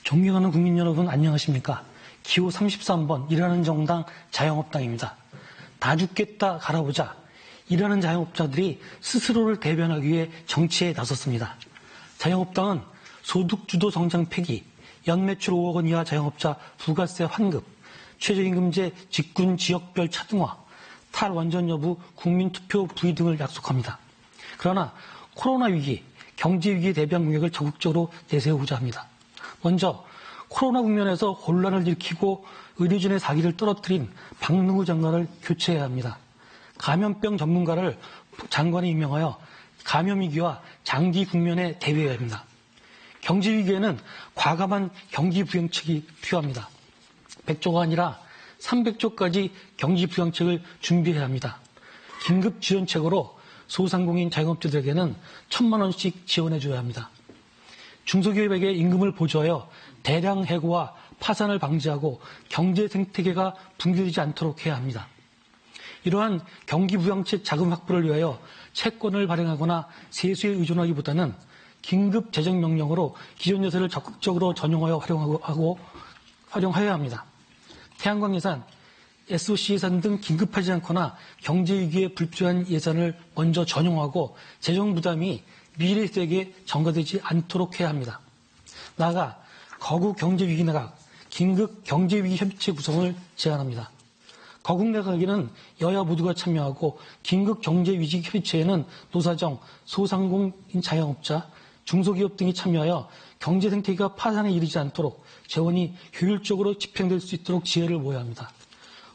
S5: 존경하는 국민 여러분 안녕하십니까. 기호 33번 일하는 정당 자유한국당입니다. 다 죽겠다 갈아보자. 일하는 자영업자들이 스스로를 대변하기 위해 정치에 나섰습니다. 자영업당은 소득주도 정장 폐기, 연매출 5억 원 이하 자영업자 부가세 환급, 최저임금제 직군 지역별 차등화, 탈원전 여부 국민투표 부의 등을 약속합니다. 그러나 코로나 위기, 경제 위기에 대비한 공약을 적극적으로 내세우고자 합니다. 먼저 코로나 국면에서 혼란을 일으키고 의료진의 사기를 떨어뜨린 박능후 장관을 교체해야 합니다. 감염병 전문가를 장관에 임명하여 감염위기와 장기 국면에 대비해야 합니다. 경제위기에는 과감한 경기부양책이 필요합니다. 100조가 아니라 300조까지 경기부양책을 준비해야 합니다. 긴급지원책으로 소상공인 자영업자들에게는 1,000만 원씩 지원해줘야 합니다. 중소기업에게 임금을 보조하여 대량 해고와 파산을 방지하고 경제 생태계가 붕괴되지 않도록 해야 합니다. 이러한 경기부양책 자금 확보를 위하여 채권을 발행하거나 세수에 의존하기보다는 긴급 재정명령으로 기존 예산을 적극적으로 전용하여 활용해야 합니다. 태양광 예산, SOC 예산 등 긴급하지 않거나 경제위기에 불필요한 예산을 먼저 전용하고 재정 부담이 미래 세대에게 전가되지 않도록 해야 합니다. 나아가 거국 경제위기 내각, 긴급 경제위기 협의체 구성을 제안합니다. 거국 내각에는 여야 모두가 참여하고 긴급 경제위기 협의체에는 노사정, 소상공인 자영업자, 중소기업 등이 참여하여 경제 생태계가 파산에 이르지 않도록 재원이 효율적으로 집행될 수 있도록 지혜를 모아야 합니다.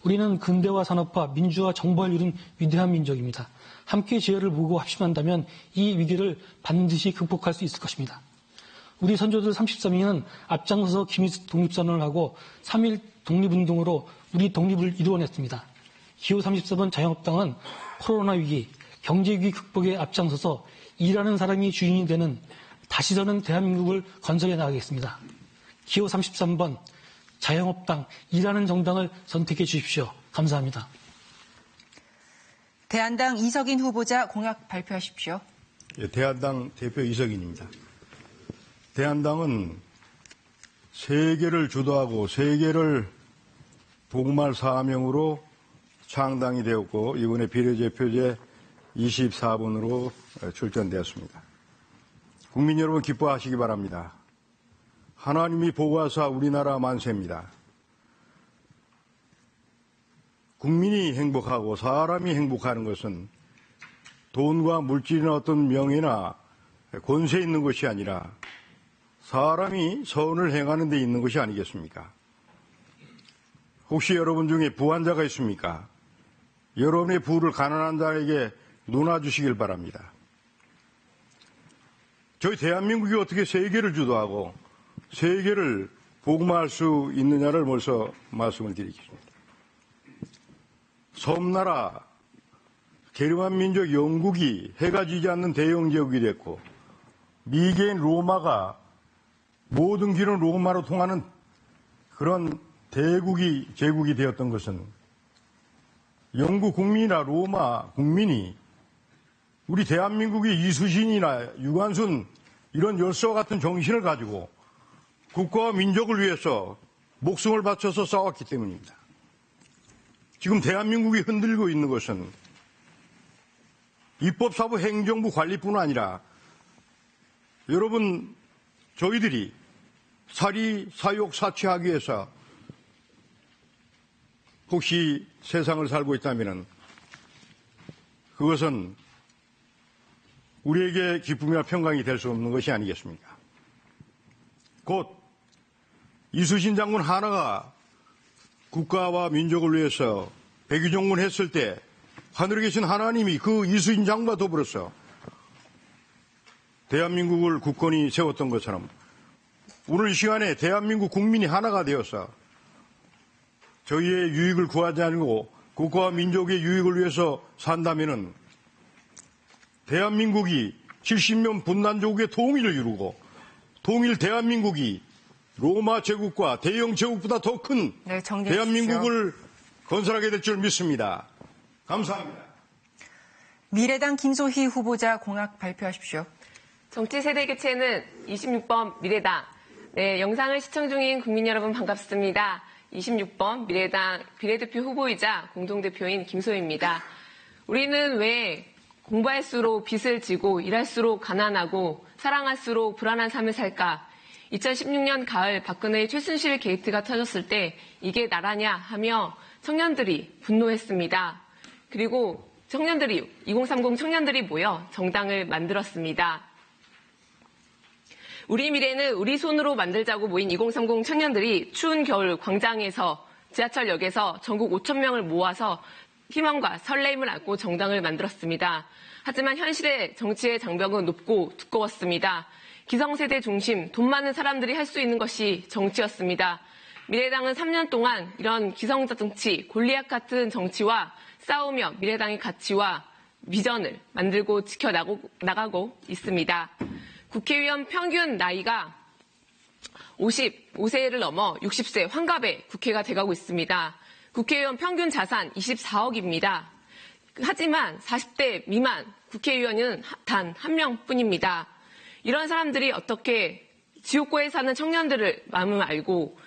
S5: 우리는 근대화 산업화, 민주화, 정보화를 이룬 위대한 민족입니다. 함께 지혜를 모으고 합심한다면 이 위기를 반드시 극복할 수 있을 것입니다. 우리 선조들 33인은 앞장서서 김일성 독립선언을 하고 3.1 독립운동으로 우리 독립을 이루어냈습니다. 기호 34번 자유한국당은 코로나 위기, 경제위기 극복에 앞장서서 일하는 사람이 주인이 되는 다시 서는 대한민국을 건설해 나가겠습니다. 기호 33번 자유한국당 일하는 정당을 선택해 주십시오. 감사합니다.
S1: 대한당 이석인 후보자 공약 발표하십시오.
S20: 대한당 대표 이석인입니다. 대한당은 세계를 주도하고 세계를 복음할 사명으로 창당이 되었고 이번에 비례대표제 24번으로 출전되었습니다. 국민 여러분 기뻐하시기 바랍니다. 하나님이 보호하사 우리나라 만세입니다. 국민이 행복하고 사람이 행복하는 것은 돈과 물질이나 어떤 명예나 권세 있는 것이 아니라 사람이 선을 행하는 데 있는 것이 아니겠습니까? 혹시 여러분 중에 부한자가 있습니까? 여러분의 부를 가난한 자에게 나눠주시길 바랍니다. 저희 대한민국이 어떻게 세계를 주도하고 세계를 복음화할 수 있느냐를 먼저 말씀을 드리겠습니다. 섬나라, 게르만 민족 영국이 해가 지지 않는 대영 제국이 됐고 미개인 로마가 모든 길은 로마로 통하는 그런 제국이 되었던 것은 영국 국민이나 로마 국민이 우리 대한민국의 이수신이나 유관순 이런 열서와 같은 정신을 가지고 국가와 민족을 위해서 목숨을 바쳐서 싸웠기 때문입니다. 지금 대한민국이 흔들고 있는 것은 입법사부 행정부 관리뿐 아니라 여러분 저희들이 사리, 사욕, 사취하기 위해서 혹시 세상을 살고 있다면 그것은 우리에게 기쁨이나 평강이 될 수 없는 것이 아니겠습니까? 곧 이수신 장군 하나가 국가와 민족을 위해서 백의종군했을 때 하늘에 계신 하나님이 그 이수신 장군과 더불어서 대한민국을 굳건히 세웠던 것처럼 오늘 이 시간에 대한민국 국민이 하나가 되어서 저희의 유익을 구하지 않고 국가와 민족의 유익을 위해서 산다면은 대한민국이 70년 분단조국의 통일을 이루고 통일 대한민국이 로마 제국과 대영 제국보다 더 큰 대한민국을 건설하게 될 줄 믿습니다. 감사합니다.
S1: 미래당 김소희 후보자 공약 발표하십시오.
S6: 정치 세대 교체는 26번 미래당. 네, 영상을 시청 중인 국민 여러분 반갑습니다. 26번 미래당 비례대표 후보이자 공동대표인 김소희입니다. 우리는 왜 공부할수록 빚을 지고 일할수록 가난하고 사랑할수록 불안한 삶을 살까? 2016년 가을 박근혜의 최순실 게이트가 터졌을 때 이게 나라냐 하며 청년들이 분노했습니다. 그리고 2030 청년들이 모여 정당을 만들었습니다. 우리 미래는 우리 손으로 만들자고 모인 2030 청년들이 추운 겨울 광장에서 지하철역에서 전국 5,000명을 모아서 희망과 설레임을 안고 정당을 만들었습니다. 하지만 현실의 정치의 장벽은 높고 두꺼웠습니다. 기성세대 중심, 돈 많은 사람들이 할 수 있는 것이 정치였습니다. 미래당은 3년 동안 이런 기성자 정치, 골리앗 같은 정치와 싸우며 미래당의 가치와 비전을 만들고 지켜나가고 있습니다. 국회의원 평균 나이가 55세를 넘어 60세 환갑에 국회가 돼가고 있습니다. 국회의원 평균 자산 24억입니다. 하지만 40대 미만 국회의원은 단 한 명뿐입니다. 이런 사람들이 어떻게 지옥고에 사는 청년들을 마음을 알고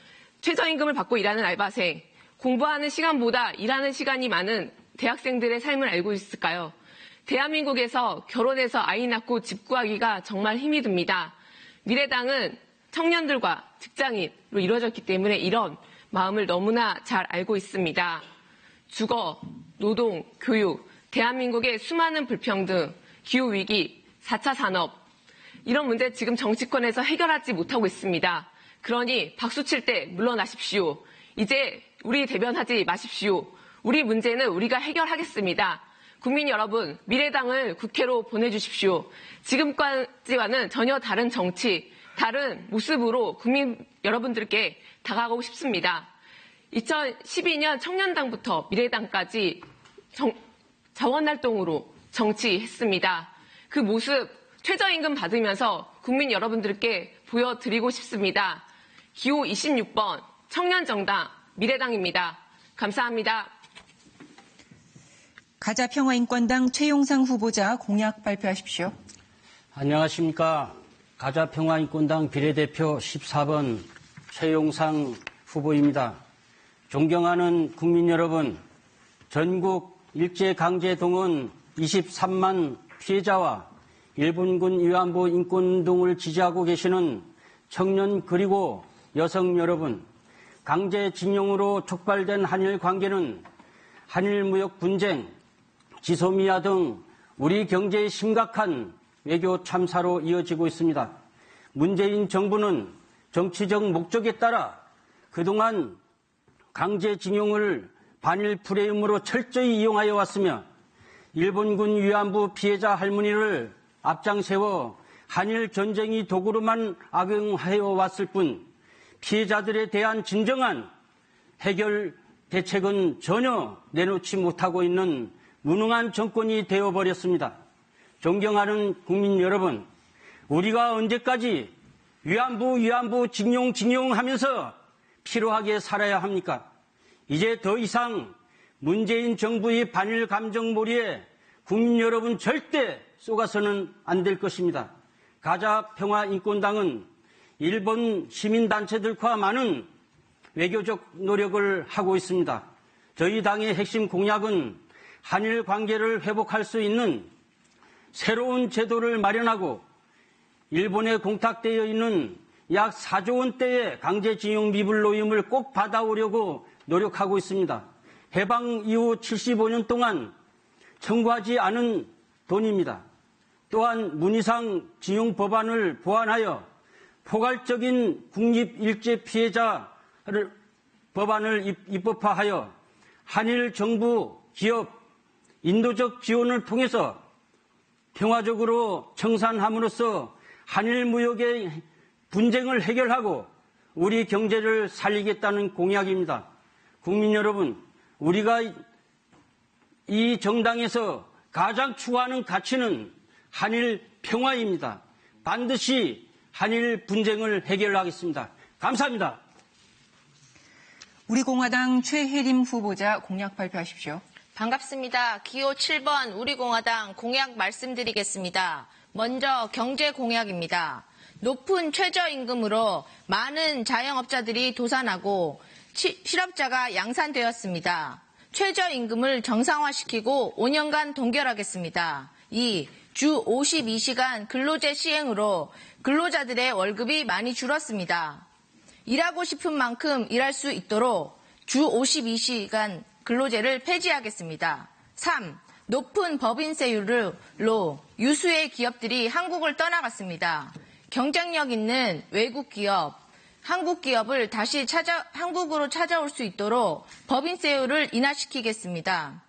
S6: 최저임금을 받고 일하는 알바생, 공부하는 시간보다 일하는 시간이 많은 대학생들의 삶을 알고 있을까요? 대한민국에서 결혼해서 아이 낳고 집 구하기가 정말 힘이 듭니다. 미래당은 청년들과 직장인으로 이루어졌기 때문에 이런 마음을 너무나 잘 알고 있습니다. 주거, 노동, 교육, 대한민국의 수많은 불평등, 기후위기, 4차 산업 이런 문제 지금 정치권에서 해결하지 못하고 있습니다. 그러니 박수 칠 때 물러나십시오. 이제 우리 대변하지 마십시오. 우리 문제는 우리가 해결하겠습니다. 국민 여러분, 미래당을 국회로 보내주십시오. 지금까지와는 전혀 다른 정치, 다른 모습으로 국민 여러분들께 다가가고 싶습니다. 2012년 청년당부터 미래당까지 자원활동으로 정치했습니다. 그 모습 최저임금 받으면서 국민 여러분들께 보여드리고 싶습니다. 기호 26번 청년정당 미래당입니다. 감사합니다.
S1: 가자평화인권당 최용상 후보자 공약 발표하십시오.
S7: 안녕하십니까. 가자평화인권당 비례대표 14번 최용상 후보입니다. 존경하는 국민 여러분, 전국 일제강제동원 23만 피해자와 일본군 위안부 인권운동을 지지하고 계시는 청년 그리고 여성 여러분, 강제징용으로 촉발된 한일 관계는 한일 무역 분쟁, 지소미아 등 우리 경제에 심각한 외교 참사로 이어지고 있습니다. 문재인 정부는 정치적 목적에 따라 그동안 강제징용을 반일 프레임으로 철저히 이용하여 왔으며 일본군 위안부 피해자 할머니를 앞장세워 한일 전쟁이 도구로만 악용하여 왔을 뿐 피해자들에 대한 진정한 해결 대책은 전혀 내놓지 못하고 있는 무능한 정권이 되어버렸습니다. 존경하는 국민 여러분, 우리가 언제까지 위안부 징용 하면서 피로하게 살아야 합니까? 이제 더 이상 문재인 정부의 반일 감정몰이에 국민 여러분 절대 속아서는 안 될 것입니다. 가자평화인권당은 일본 시민단체들과 많은 외교적 노력을 하고 있습니다. 저희 당의 핵심 공약은 한일 관계를 회복할 수 있는 새로운 제도를 마련하고 일본에 공탁되어 있는 약 4조 원대의 강제징용 미불 노임을 꼭 받아오려고 노력하고 있습니다. 해방 이후 75년 동안 청구하지 않은 돈입니다. 또한 문희상 징용 법안을 보완하여 포괄적인 국립일제 피해자를 법안을 입법화하여 한일 정부, 기업, 인도적 지원을 통해서 평화적으로 청산함으로써 한일 무역의 분쟁을 해결하고 우리 경제를 살리겠다는 공약입니다. 국민 여러분, 우리가 이 정당에서 가장 추구하는 가치는 한일 평화입니다. 반드시 한일 분쟁을 해결하겠습니다. 감사합니다.
S1: 우리공화당 최혜림 후보자 공약 발표하십시오.
S8: 반갑습니다. 기호 7번 우리공화당 공약 말씀드리겠습니다. 먼저 경제 공약입니다. 높은 최저임금으로 많은 자영업자들이 도산하고 실업자가 양산되었습니다. 최저임금을 정상화시키고 5년간 동결하겠습니다. 2. 주 52시간 근로제 시행으로 근로자들의 월급이 많이 줄었습니다. 일하고 싶은 만큼 일할 수 있도록 주 52시간 근로제를 폐지하겠습니다. 3. 높은 법인세율로 유수의 기업들이 한국을 떠나갔습니다. 경쟁력 있는 외국 기업, 한국 기업을 다시 한국으로 찾아올 수 있도록 법인세율을 인하시키겠습니다.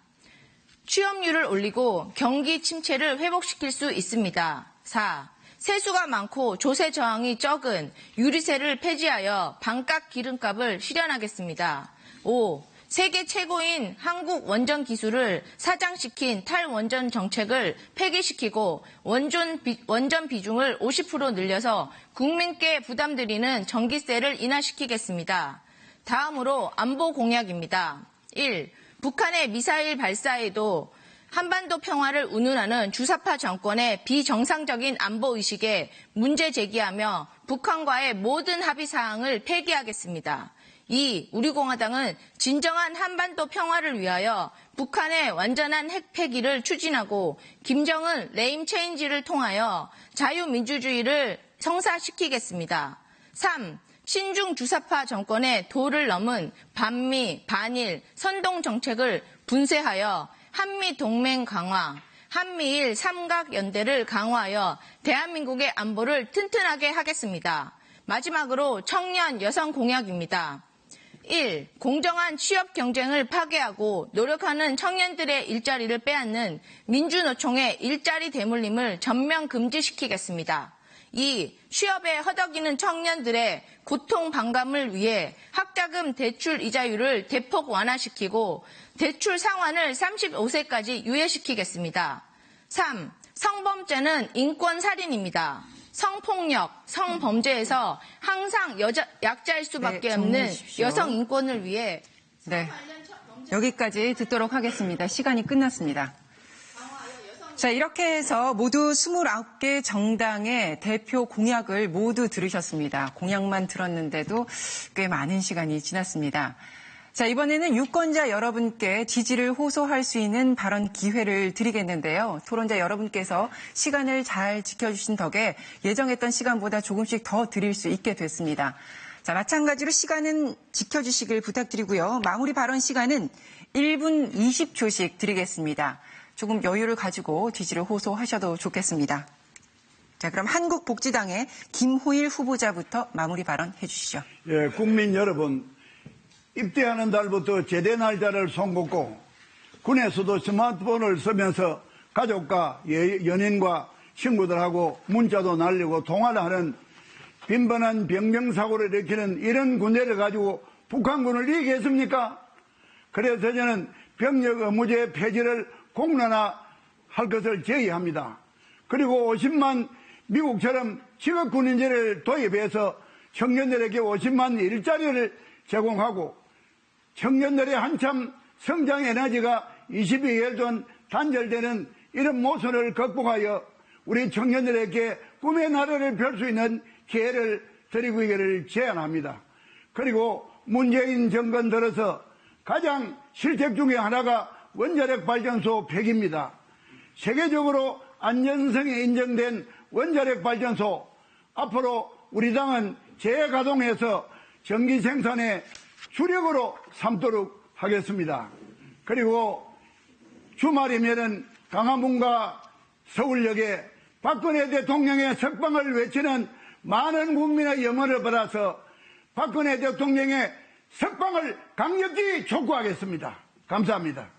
S8: 취업률을 올리고 경기 침체를 회복시킬 수 있습니다. 4. 세수가 많고 조세 저항이 적은 유리세를 폐지하여 반값 기름값을 실현하겠습니다. 5. 세계 최고인 한국 원전 기술을 사장시킨 탈원전 정책을 폐기시키고 원전 비중을 50% 늘려서 국민께 부담드리는 전기세를 인하시키겠습니다. 다음으로 안보 공약입니다. 1. 북한의 미사일 발사에도 한반도 평화를 운운하는 주사파 정권의 비정상적인 안보의식에 문제 제기하며 북한과의 모든 합의사항을 폐기하겠습니다. 2. 우리공화당은 진정한 한반도 평화를 위하여 북한의 완전한 핵 폐기를 추진하고 김정은 레임 체인지를 통하여 자유민주주의를 성사시키겠습니다. 3. 친중 주사파 정권의 도를 넘은 반미, 반일, 선동 정책을 분쇄하여 한미 동맹 강화, 한미일 삼각연대를 강화하여 대한민국의 안보를 튼튼하게 하겠습니다. 마지막으로 청년 여성 공약입니다. 1. 공정한 취업 경쟁을 파괴하고 노력하는 청년들의 일자리를 빼앗는 민주노총의 일자리 대물림을 전면 금지시키겠습니다. 2. 취업에 허덕이는 청년들의 고통 방감을 위해 학자금 대출 이자율을 대폭 완화시키고 대출 상환을 35세까지 유예시키겠습니다. 3. 성범죄는 인권살인입니다. 성폭력, 성범죄에서 항상 약자일 수밖에 없는 여성 인권을 위해
S1: 여기까지 듣도록 하겠습니다. 시간이 끝났습니다. 자, 이렇게 해서 모두 29개 정당의 대표 공약을 모두 들으셨습니다. 공약만 들었는데도 꽤 많은 시간이 지났습니다. 자, 이번에는 유권자 여러분께 지지를 호소할 수 있는 발언 기회를 드리겠는데요. 토론자 여러분께서 시간을 잘 지켜주신 덕에 예정했던 시간보다 조금씩 더 드릴 수 있게 됐습니다. 자, 마찬가지로 시간은 지켜주시길 부탁드리고요. 마무리 발언 시간은 1분 20초씩 드리겠습니다. 조금 여유를 가지고 지지를 호소하셔도 좋겠습니다. 자, 그럼 한국복지당의 김호일 후보자부터 마무리 발언 해주시죠.
S20: 예, 국민 여러분, 입대하는 달부터 제대 날짜를 손꼽고 군에서도 스마트폰을 쓰면서 가족과 연인과 친구들하고 문자도 날리고 통화를 하는 빈번한 병명사고를 일으키는 이런 군대를 가지고 북한군을 이기겠습니까? 그래서 저는 병력 의무제 폐지를 공론화할 것을 제의합니다. 그리고 50만 미국처럼 직업군인제를 도입해서 청년들에게 50만 일자리를 제공하고 청년들의 한참 성장 에너지가 22일 전 단절되는 이런 모순을 극복하여 우리 청년들에게 꿈의 나라를 펼 수 있는 기회를 드리고 있기를 제안합니다. 그리고 문재인 정권 들어서 가장 실책 중에 하나가 원자력 발전소 폐기입니다. 세계적으로 안전성이 인정된 원자력 발전소, 앞으로 우리 당은 재가동해서 전기 생산에 주력으로 삼도록 하겠습니다. 그리고 주말이면은 강화문과 서울역에 박근혜 대통령의 석방을 외치는 많은 국민의 염원을 받아서 박근혜 대통령의 석방을 강력히 촉구하겠습니다. 감사합니다.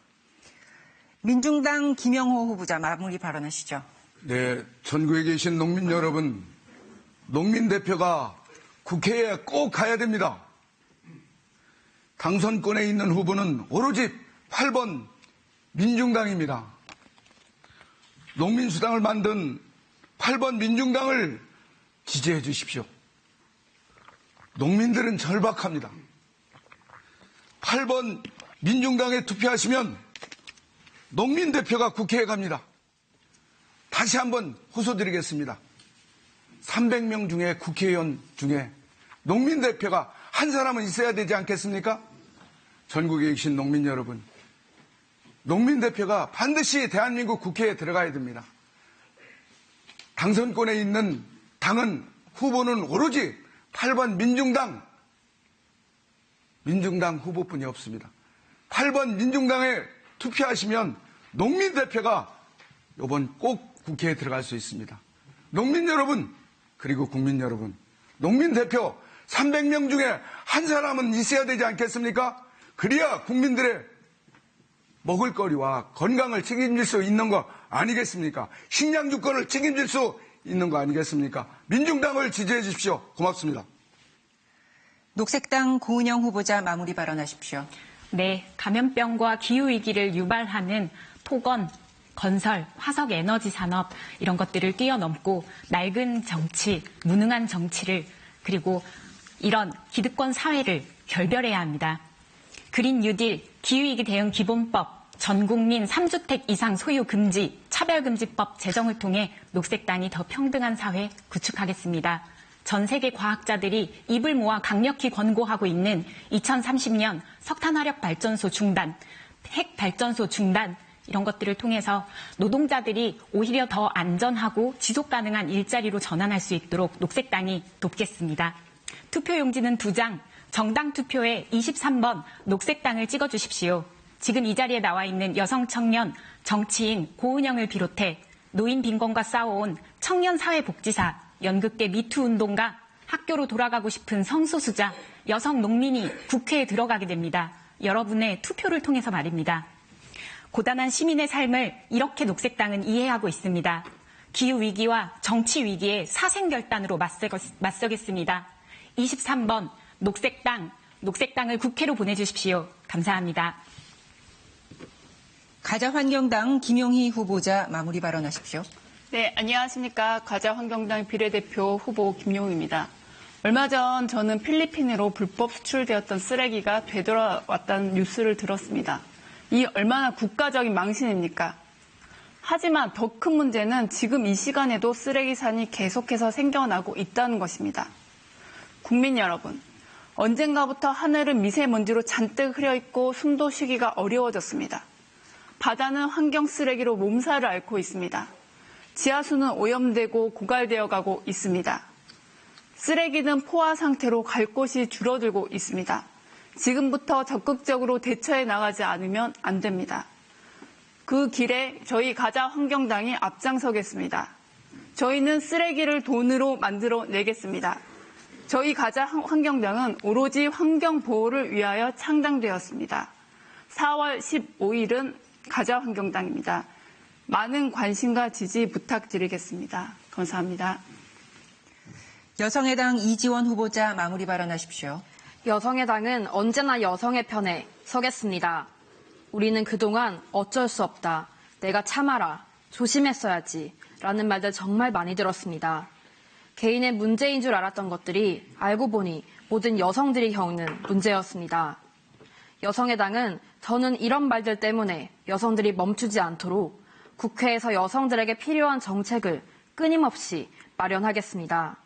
S1: 민중당 김영호 후보자 마무리 발언하시죠.
S9: 네, 전국에 계신 농민 여러분, 농민 대표가 국회에 꼭 가야 됩니다. 당선권에 있는 후보는 오로지 8번 민중당입니다. 농민수당을 만든 8번 민중당을 지지해 주십시오. 농민들은 절박합니다. 8번 민중당에 투표하시면 농민 대표가 국회에 갑니다. 다시 한번 호소드리겠습니다. 300명 중에 국회의원 중에 농민 대표가 한 사람은 있어야 되지 않겠습니까? 전국에 계신 농민 여러분, 농민 대표가 반드시 대한민국 국회에 들어가야 됩니다. 당선권에 있는 당은 후보는 오로지 8번 민중당 후보뿐이 없습니다. 8번 민중당에 투표하시면 농민 대표가 이번 꼭 국회에 들어갈 수 있습니다. 농민 여러분, 그리고 국민 여러분, 농민 대표 300명 중에 한 사람은 있어야 되지 않겠습니까? 그래야 국민들의 먹을거리와 건강을 책임질 수 있는 거 아니겠습니까? 식량 주권을 책임질 수 있는 거 아니겠습니까? 민중당을 지지해 주십시오. 고맙습니다.
S1: 녹색당 고은영 후보자 마무리 발언하십시오.
S10: 네, 감염병과 기후위기를 유발하는 토건, 건설, 화석 에너지 산업 이런 것들을 뛰어넘고 낡은 정치, 무능한 정치를 그리고 이런 기득권 사회를 결별해야 합니다. 그린 뉴딜, 기후위기 대응 기본법, 전국민 3주택 이상 소유 금지, 차별금지법 제정을 통해 녹색당이 더 평등한 사회 구축하겠습니다. 전 세계 과학자들이 입을 모아 강력히 권고하고 있는 2030년 석탄화력 발전소 중단, 핵 발전소 중단 이런 것들을 통해서 노동자들이 오히려 더 안전하고 지속 가능한 일자리로 전환할 수 있도록 녹색당이 돕겠습니다. 투표용지는 2장, 정당 투표에 23번 녹색당을 찍어주십시오. 지금 이 자리에 나와 있는 여성 청년, 정치인 고은영을 비롯해 노인 빈곤과 싸워온 청년 사회복지사, 연극계 미투 운동가, 학교로 돌아가고 싶은 성소수자, 여성 농민이 국회에 들어가게 됩니다. 여러분의 투표를 통해서 말입니다. 고단한 시민의 삶을 이렇게 녹색당은 이해하고 있습니다. 기후위기와 정치위기의 사생결단으로 맞서겠습니다. 23번 녹색당을 국회로 보내주십시오. 감사합니다.
S1: 가자환경당 김용희 후보자 마무리 발언하십시오.
S23: 네, 안녕하십니까. 가자환경당 비례대표 후보 김용희입니다. 얼마 전 저는 필리핀으로 불법 수출되었던 쓰레기가 되돌아왔다는 뉴스를 들었습니다. 이 얼마나 국가적인 망신입니까? 하지만 더 큰 문제는 지금 이 시간에도 쓰레기산이 계속해서 생겨나고 있다는 것입니다. 국민 여러분, 언젠가부터 하늘은 미세먼지로 잔뜩 흐려있고 숨도 쉬기가 어려워졌습니다. 바다는 환경 쓰레기로 몸살을 앓고 있습니다. 지하수는 오염되고 고갈되어 가고 있습니다. 쓰레기는 포화 상태로 갈 곳이 줄어들고 있습니다. 지금부터 적극적으로 대처해 나가지 않으면 안 됩니다. 그 길에 저희 가자환경당이 앞장서겠습니다. 저희는 쓰레기를 돈으로 만들어 내겠습니다. 저희 가자환경당은 오로지 환경보호를 위하여 창당되었습니다. 4월 15일은 가자환경당입니다. 많은 관심과 지지 부탁드리겠습니다. 감사합니다.
S1: 여성의당 이지원 후보자 마무리 발언하십시오.
S24: 여성의당은 언제나 여성의 편에 서겠습니다. 우리는 그동안 어쩔 수 없다, 내가 참아라, 조심했어야지 라는 말들 정말 많이 들었습니다. 개인의 문제인 줄 알았던 것들이 알고 보니 모든 여성들이 겪는 문제였습니다. 여성의당은 저는 이런 말들 때문에 여성들이 멈추지 않도록 국회에서 여성들에게 필요한 정책을 끊임없이 마련하겠습니다.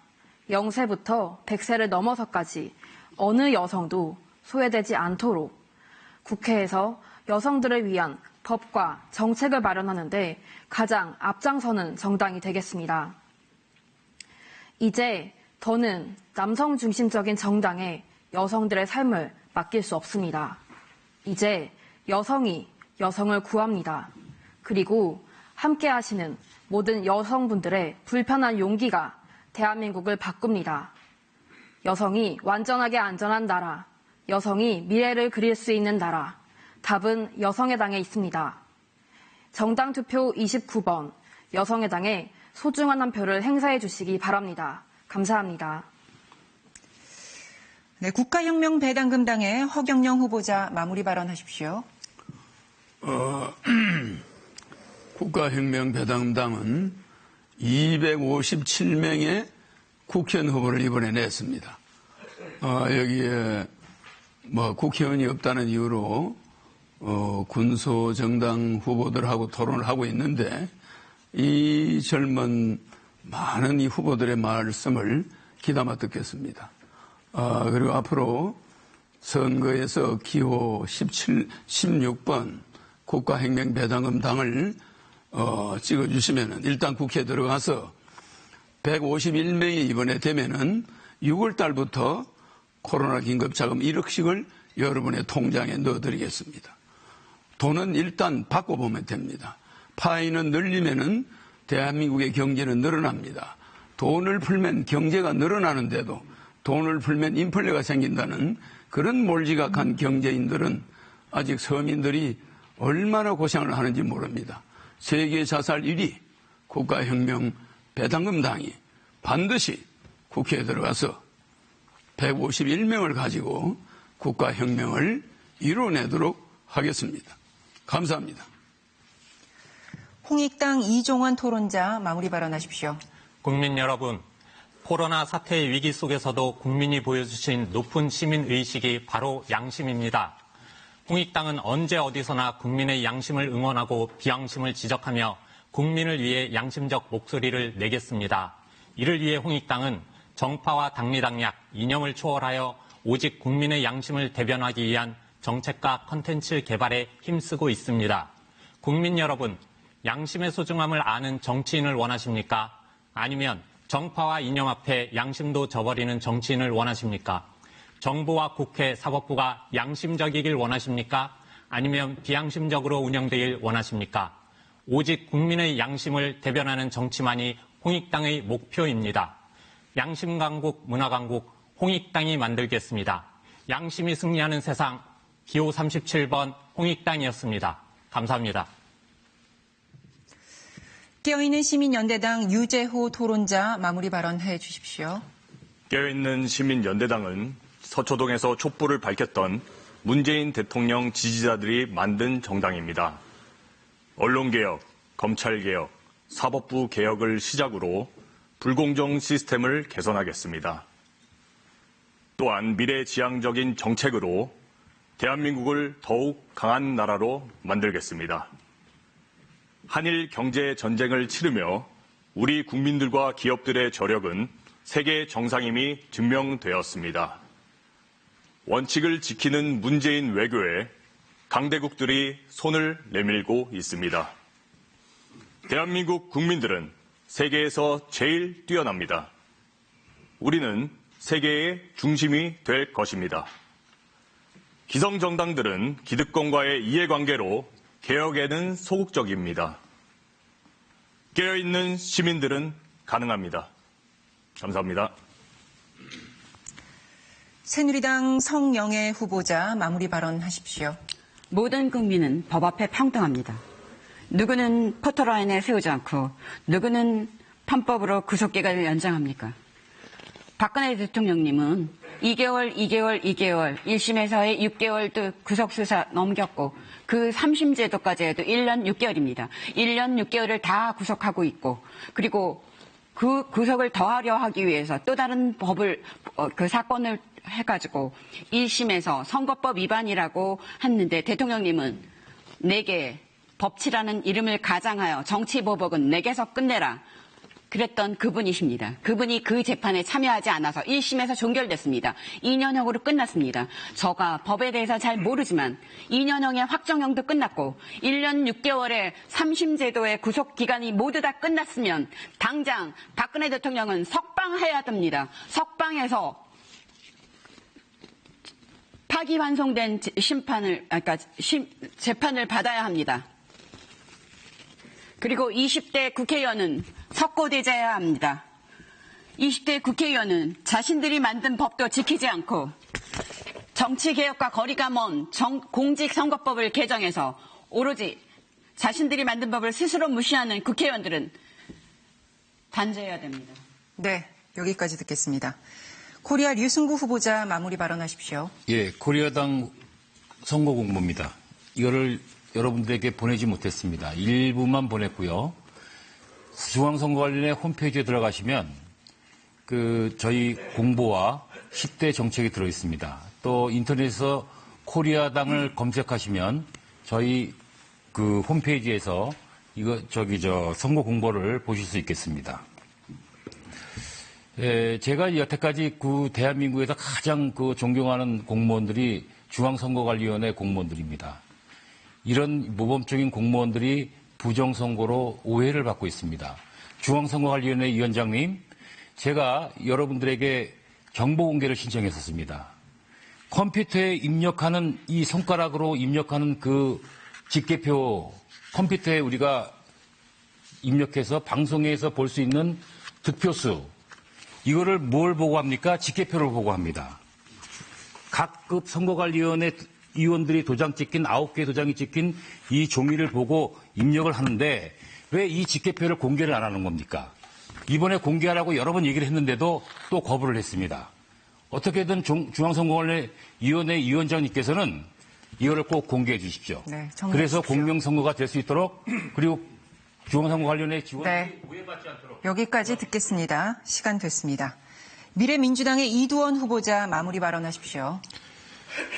S24: 0세부터 100세를 넘어서까지 어느 여성도 소외되지 않도록 국회에서 여성들을 위한 법과 정책을 마련하는데 가장 앞장서는 정당이 되겠습니다. 이제 더는 남성 중심적인 정당에 여성들의 삶을 맡길 수 없습니다. 이제 여성이 여성을 구합니다. 그리고 함께 하시는 모든 여성분들의 불편한 용기가 대한민국을 바꿉니다. 여성이 완전하게 안전한 나라, 여성이 미래를 그릴 수 있는 나라, 답은 여성의 당에 있습니다. 정당 투표 29번 여성의 당에 소중한 한 표를 행사해 주시기 바랍니다. 감사합니다.
S1: 네, 국가혁명 배당금당의 허경영 후보자 마무리 발언하십시오.
S11: 국가혁명 배당금당은 257명의 국회의원 후보를 이번에 냈습니다. 여기에 국회의원이 없다는 이유로 군소정당 후보들하고 토론을 하고 있는데 이 젊은 많은 이 후보들의 말씀을 귀담아 듣겠습니다. 그리고 앞으로 선거에서 기호 16번 국가혁명 배당금당을 찍어주시면은 일단 국회에 들어가서 151명이 이번에 되면은 6월 달부터 코로나 긴급자금 1억씩을 여러분의 통장에 넣어드리겠습니다. 돈은 일단 바꿔보면 됩니다. 파이는 늘리면은 대한민국의 경제는 늘어납니다. 돈을 풀면 경제가 늘어나는데도 돈을 풀면 인플레가 생긴다는 그런 몰지각한 경제인들은 아직 서민들이 얼마나 고생을 하는지 모릅니다. 세계 자살 1위 국가혁명 배당금당이 반드시 국회에 들어가서 151명을 가지고 국가혁명을 이뤄내도록 하겠습니다. 감사합니다.
S1: 홍익당 이종원 토론자 마무리 발언하십시오.
S12: 국민 여러분, 코로나 사태의 위기 속에서도 국민이 보여주신 높은 시민의식이 바로 양심입니다. 홍익당은 언제 어디서나 국민의 양심을 응원하고 비양심을 지적하며 국민을 위해 양심적 목소리를 내겠습니다. 이를 위해 홍익당은 정파와 당리당략, 이념을 초월하여 오직 국민의 양심을 대변하기 위한 정책과 콘텐츠 개발에 힘쓰고 있습니다. 국민 여러분, 양심의 소중함을 아는 정치인을 원하십니까? 아니면 정파와 이념 앞에 양심도 저버리는 정치인을 원하십니까? 정부와 국회, 사법부가 양심적이길 원하십니까? 아니면 비양심적으로 운영되길 원하십니까? 오직 국민의 양심을 대변하는 정치만이 홍익당의 목표입니다. 양심 강국, 문화 강국, 홍익당이 만들겠습니다. 양심이 승리하는 세상, 기호 37번 홍익당이었습니다. 감사합니다.
S1: 깨어있는 시민연대당 유재호 토론자 마무리 발언해 주십시오.
S13: 깨어있는 시민연대당은 서초동에서 촛불을 밝혔던 문재인 대통령 지지자들이 만든 정당입니다. 언론개혁, 검찰개혁, 사법부 개혁을 시작으로 불공정 시스템을 개선하겠습니다. 또한 미래지향적인 정책으로 대한민국을 더욱 강한 나라로 만들겠습니다. 한일 경제 전쟁을 치르며 우리 국민들과 기업들의 저력은 세계 정상임이 증명되었습니다. 원칙을 지키는 문재인 외교에 강대국들이 손을 내밀고 있습니다. 대한민국 국민들은 세계에서 제일 뛰어납니다. 우리는 세계의 중심이 될 것입니다. 기성정당들은 기득권과의 이해관계로 개혁에는 소극적입니다. 깨어있는 시민들은 가능합니다. 감사합니다.
S1: 새누리당 성영애 후보자 마무리 발언하십시오.
S14: 모든 국민은 법 앞에 평등합니다. 누구는 포토라인에 세우지 않고 누구는 편법으로 구속기간을 연장합니까? 박근혜 대통령님은 2개월, 1심에서의 6개월도 구속수사 넘겼고 그 3심 제도까지 해도 1년 6개월입니다. 1년 6개월을 다 구속하고 있고 그리고 그 구속을 더하려 하기 위해서 또 다른 법을 그 사건을 해가지고 1심에서 선거법 위반이라고 했는데 대통령님은 4개 법치라는 이름을 가장하여 정치보복은 내게서 끝내라. 그랬던 그분이십니다. 그분이 그 재판에 참여하지 않아서 1심에서 종결됐습니다. 2년형으로 끝났습니다. 저가 법에 대해서 잘 모르지만 2년형의 확정형도 끝났고 1년 6개월의 3심 제도의 구속기간이 모두 다 끝났으면 당장 박근혜 대통령은 석방해야 됩니다. 석방해서 파기환송된 재판을 받아야 합니다. 그리고 20대 국회의원은 석고대죄해야 합니다. 20대 국회의원은 자신들이 만든 법도 지키지 않고 정치개혁과 거리가 먼 공직선거법을 개정해서 오로지 자신들이 만든 법을 스스로 무시하는 국회의원들은 단죄해야 됩니다.
S1: 네, 여기까지 듣겠습니다. 코리아 류승구 후보자 마무리 발언하십시오.
S15: 예, 코리아당 선거 공모입니다. 이거를 여러분들에게 보내지 못했습니다. 일부만 보냈고요. 중앙선거관리위원회 홈페이지에 들어가시면 저희 공보와 10대 정책이 들어있습니다. 또 인터넷에서 코리아당을 검색하시면 저희 홈페이지에서 선거 공보를 보실 수 있겠습니다. 예, 제가 여태까지 대한민국에서 가장 존경하는 공무원들이 중앙선거관리위원회 공무원들입니다. 이런 모범적인 공무원들이 부정선거로 오해를 받고 있습니다. 중앙선거관리위원회 위원장님, 제가 여러분들에게 정보 공개를 신청했었습니다. 컴퓨터에 입력하는 이 손가락으로 입력하는 직계표 컴퓨터에 우리가 입력해서 방송에서 볼 수 있는 득표수, 이거를 뭘 보고 합니까? 직계표를 보고 합니다. 각급 선거관리위원회 위원들이 도장 찍힌 9개의 도장이 찍힌 이 종이를 보고 입력을 하는데 왜 이 직계표를 공개를 안 하는 겁니까? 이번에 공개하라고 여러 번 얘기를 했는데도 또 거부를 했습니다. 어떻게든 중앙선거관리위원회 위원장님께서는 이거를 꼭 공개해 주십시오.
S1: 네,
S15: 그래서 공명선거가 될 수 있도록 그리고 중앙선거관리위원회 지원이 오해받지 않도록.
S1: 여기까지 듣겠습니다. 시간 됐습니다. 미래민주당의 이두원 후보자 마무리 발언하십시오.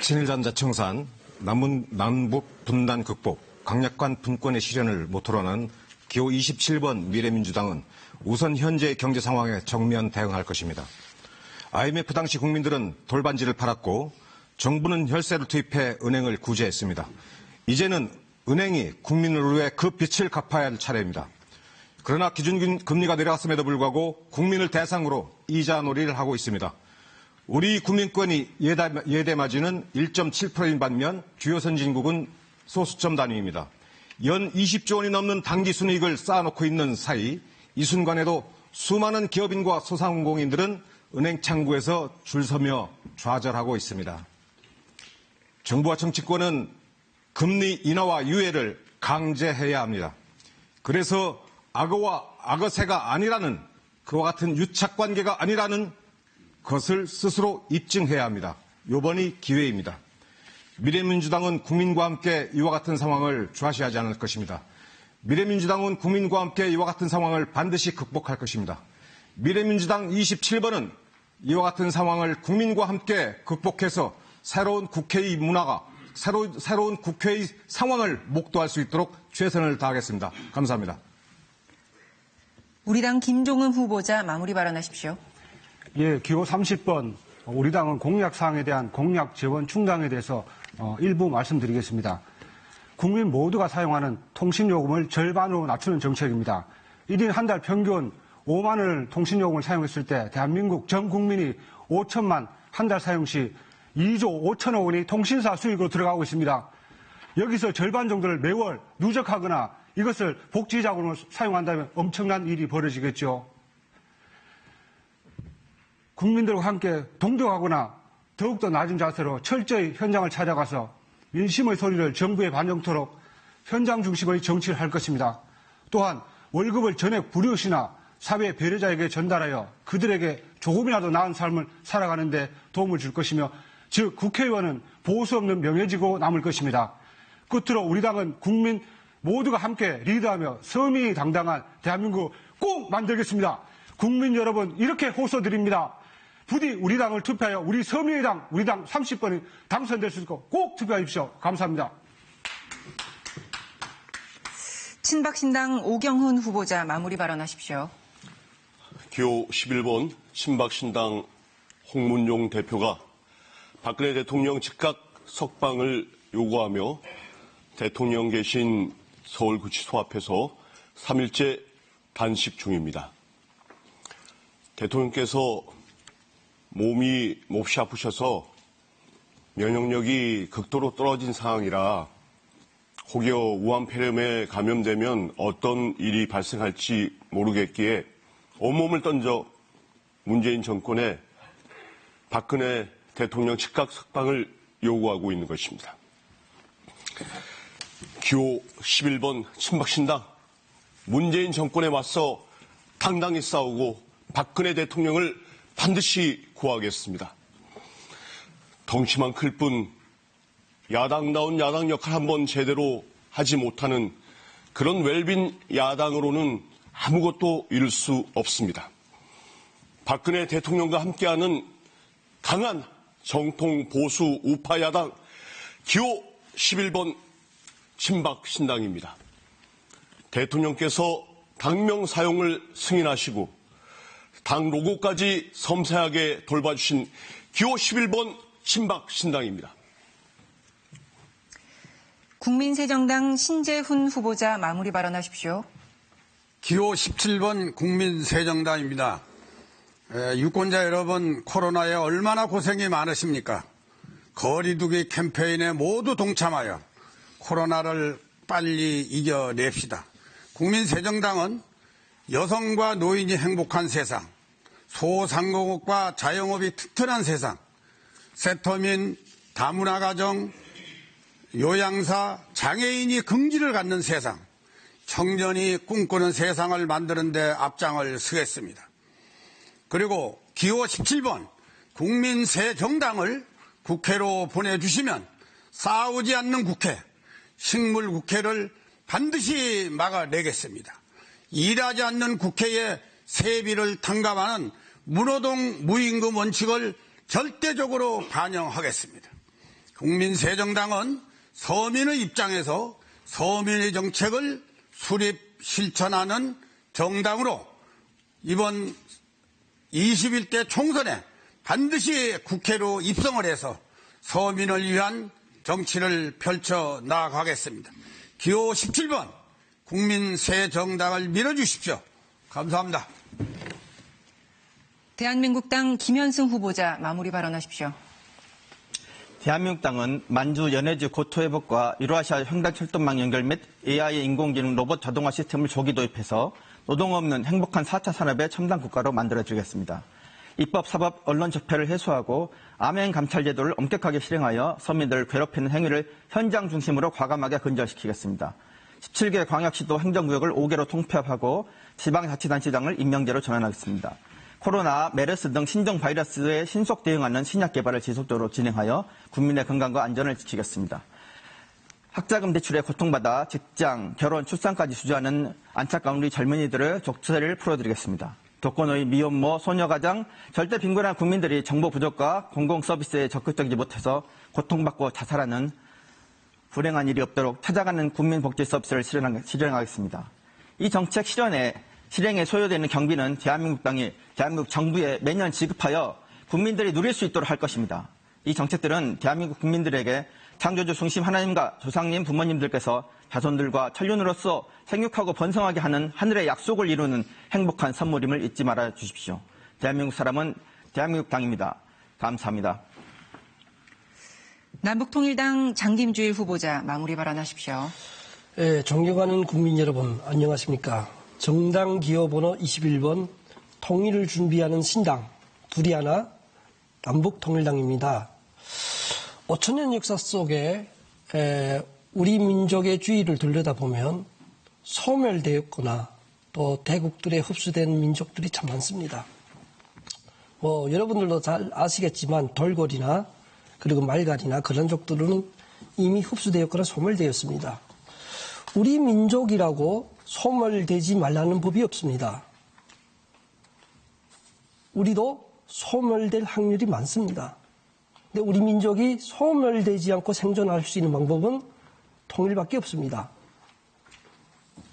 S16: 친일단자 청산, 남북 분단 극복, 강력한 분권의 실현을 모토로 하는 기호 27번 미래민주당은 우선 현재의 경제 상황에 정면 대응할 것입니다. IMF 당시 국민들은 돌반지를 팔았고 정부는 혈세를 투입해 은행을 구제했습니다. 이제는 은행이 국민을 위해 그 빚을 갚아야 할 차례입니다. 그러나 기준금리가 내려갔음에도 불구하고 국민을 대상으로 이자 놀이를 하고 있습니다. 우리 국민권이 예대마진은 1.7%인 반면 주요 선진국은 소수점 단위입니다. 연 20조 원이 넘는 당기 순이익을 쌓아놓고 있는 사이 이 순간에도 수많은 기업인과 소상공인들은 은행 창구에서 줄 서며 좌절하고 있습니다. 정부와 정치권은 금리 인하와 유예를 강제해야 합니다. 그래서 악어와 악어새가 아니라는 그와 같은 유착관계가 아니라는 것을 스스로 입증해야 합니다. 이번이 기회입니다. 미래민주당은 국민과 함께 이와 같은 상황을 좌시하지 않을 것입니다. 미래민주당은 국민과 함께 이와 같은 상황을 반드시 극복할 것입니다. 미래민주당 27번은 이와 같은 상황을 국민과 함께 극복해서 새로운 국회의 문화가 새로운 국회의 상황을 목도할 수 있도록 최선을 다하겠습니다. 감사합니다.
S1: 우리 당 김종은 후보자 마무리 발언하십시오.
S17: 예, 기호 30번 우리 당은 공약사항에 대한 공약 재원 충당에 대해서 일부 말씀드리겠습니다. 국민 모두가 사용하는 통신요금을 절반으로 낮추는 정책입니다. 1인 한 달 평균 5만 원을 통신요금을 사용했을 때 대한민국 전 국민이 5천만 한 달 사용 시 2조 5천억 원이 통신사 수익으로 들어가고 있습니다. 여기서 절반 정도를 매월 누적하거나 이것을 복지자금으로 사용한다면 엄청난 일이 벌어지겠죠. 국민들과 함께 동조하거나 더욱더 낮은 자세로 철저히 현장을 찾아가서 민심의 소리를 정부에 반영토록 현장 중심의 정치를 할 것입니다. 또한 월급을 전액 불이웃이나 사회 배려자에게 전달하여 그들에게 조금이라도 나은 삶을 살아가는 데 도움을 줄 것이며 즉 국회의원은 보수 없는 명예지고 남을 것입니다. 끝으로 우리 당은 국민 모두가 함께 리드하며 서민당당한 대한민국 꼭 만들겠습니다. 국민 여러분 이렇게 호소드립니다. 부디 우리 당을 투표하여 우리 서민의당 우리 당 30번이 당선될 수 있고 꼭 투표하십시오. 감사합니다.
S1: 친박신당 오경훈 후보자 마무리 발언하십시오.
S18: 기호 11번 친박신당 홍문용 대표가 박근혜 대통령 즉각 석방을 요구하며 대통령계신 서울구치소 앞에서 3일째 단식 중입니다. 대통령께서 몹시 아프셔서 면역력이 극도로 떨어진 상황이라 혹여 우한 폐렴에 감염되면 어떤 일이 발생할지 모르겠기에 온몸을 던져 문재인 정권에 박근혜 대통령 즉각 석방을 요구하고 있는 것입니다. 기호 11번 친박신당 문재인 정권에 맞서 당당히 싸우고 박근혜 대통령을 반드시 구하겠습니다. 덩치만 클 뿐 야당다운 야당 역할 한번 제대로 하지 못하는 그런 웰빈 야당으로는 아무것도 이룰 수 없습니다. 박근혜 대통령과 함께하는 강한 정통 보수 우파 야당 기호 11번 친박신당입니다. 대통령께서 당명 사용을 승인하시고 당 로고까지 섬세하게 돌봐주신 기호 11번 친박신당입니다.
S1: 국민새정당 신재훈 후보자 마무리 발언하십시오.
S2: 기호 17번 국민새정당입니다. 유권자 여러분, 코로나에 얼마나 고생이 많으십니까? 거리두기 캠페인에 모두 동참하여 코로나를 빨리 이겨냅시다. 국민새정당은 여성과 노인이 행복한 세상, 소상공업과 자영업이 튼튼한 세상, 세터민, 다문화 가정, 요양사, 장애인이 긍지를 갖는 세상, 청년이 꿈꾸는 세상을 만드는 데 앞장을 서겠습니다. 그리고 기호 17번 국민새정당을 국회로 보내주시면 싸우지 않는 국회, 식물국회를 반드시 막아내겠습니다. 일하지 않는 국회에 세비를 탕감하는 문호동 무임금 원칙을 절대적으로 반영하겠습니다. 국민새정당은 서민의 입장에서 서민의 정책을 수립 실천하는 정당으로 이번 21대 총선에 반드시 국회로 입성을 해서 서민을 위한 정치를 펼쳐 나가겠습니다. 기호 17번 국민새정당을 밀어주십시오. 감사합니다.
S1: 대한민국당 김현승 후보자 마무리 발언하십시오.
S19: 대한민국당은 만주 연해주 고토회복과 유로아시아 횡단철도망 연결 및 AI 인공지능 로봇 자동화 시스템을 조기 도입해서 노동 없는 행복한 4차 산업의 첨단 국가로 만들어주겠습니다. 입법, 사법, 언론 적폐를 해소하고 암행 감찰 제도를 엄격하게 실행하여 서민들을 괴롭히는 행위를 현장 중심으로 과감하게 근절시키겠습니다. 17개 광역시도 행정구역을 5개로 통폐합하고 지방자치단체장을 임명제로 전환하겠습니다. 코로나, 메르스 등 신종 바이러스에 신속 대응하는 신약 개발을 지속적으로 진행하여 국민의 건강과 안전을 지키겠습니다. 학자금 대출에 고통받아 직장, 결혼, 출산까지 주저하는 안타까운 우리 젊은이들의 족쇄를 풀어드리겠습니다. 독거노인, 미혼모, 소녀가장, 절대 빈곤한 국민들이 정보 부족과 공공서비스에 적극적이지 못해서 고통받고 자살하는 불행한 일이 없도록 찾아가는 국민복지 서비스를 실행하겠습니다. 이 정책 실행에 소요되는 경비는 대한민국 정부에 매년 지급하여 국민들이 누릴 수 있도록 할 것입니다. 이 정책들은 대한민국 국민들에게 창조주 중심 하나님과 조상님, 부모님들께서 자손들과 천륜으로서 생육하고 번성하게 하는 하늘의 약속을 이루는 행복한 선물임을 잊지 말아 주십시오. 대한민국 사람은 대한민국 당입니다. 감사합니다.
S1: 남북통일당 장김주일 후보자 마무리 발언하십시오.
S21: 네, 존경하는 국민 여러분 안녕하십니까. 정당 기호번호 21번 통일을 준비하는 신당 둘이 하나 남북통일당입니다. 5천년 역사 속에 우리 민족의 주의를 들여다보면 소멸되었거나 또 대국들에 흡수된 민족들이 참 많습니다. 여러분들도 잘 아시겠지만 돌고래나 그리고 말갈이나 그런 족들은 이미 흡수되었거나 소멸되었습니다. 우리 민족이라고 소멸되지 말라는 법이 없습니다. 우리도 소멸될 확률이 많습니다. 근데 우리 민족이 소멸되지 않고 생존할 수 있는 방법은 통일밖에 없습니다.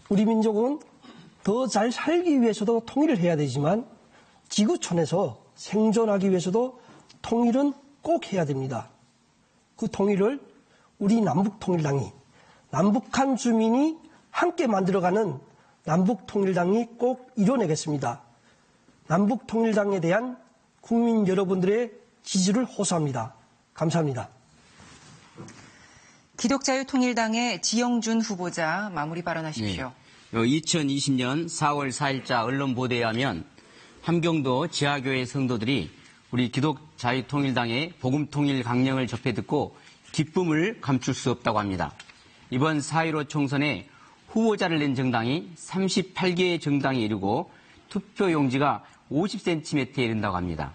S21: 우리 민족은 더 잘 살기 위해서도 통일을 해야 되지만 지구촌에서 생존하기 위해서도 통일은 꼭 해야 됩니다. 그 통일을 우리 남북통일당이 남북한 주민이 함께 만들어가는 남북통일당이 꼭 이뤄내겠습니다. 남북통일당에 대한 국민 여러분들의 지지를 호소합니다. 감사합니다.
S1: 기독자유통일당의 지영준 후보자 마무리 발언하십시오.
S3: 2020년 4월 4일자 언론 보도에 하면 함경도 지하교회 성도들이 우리 기독자유통일당의 복음통일 강령을 접해 듣고 기쁨을 감출 수 없다고 합니다. 이번 4.15 총선에 후보자를 낸 정당이 38개의 정당이 이르고 투표용지가 50cm에 이른다고 합니다.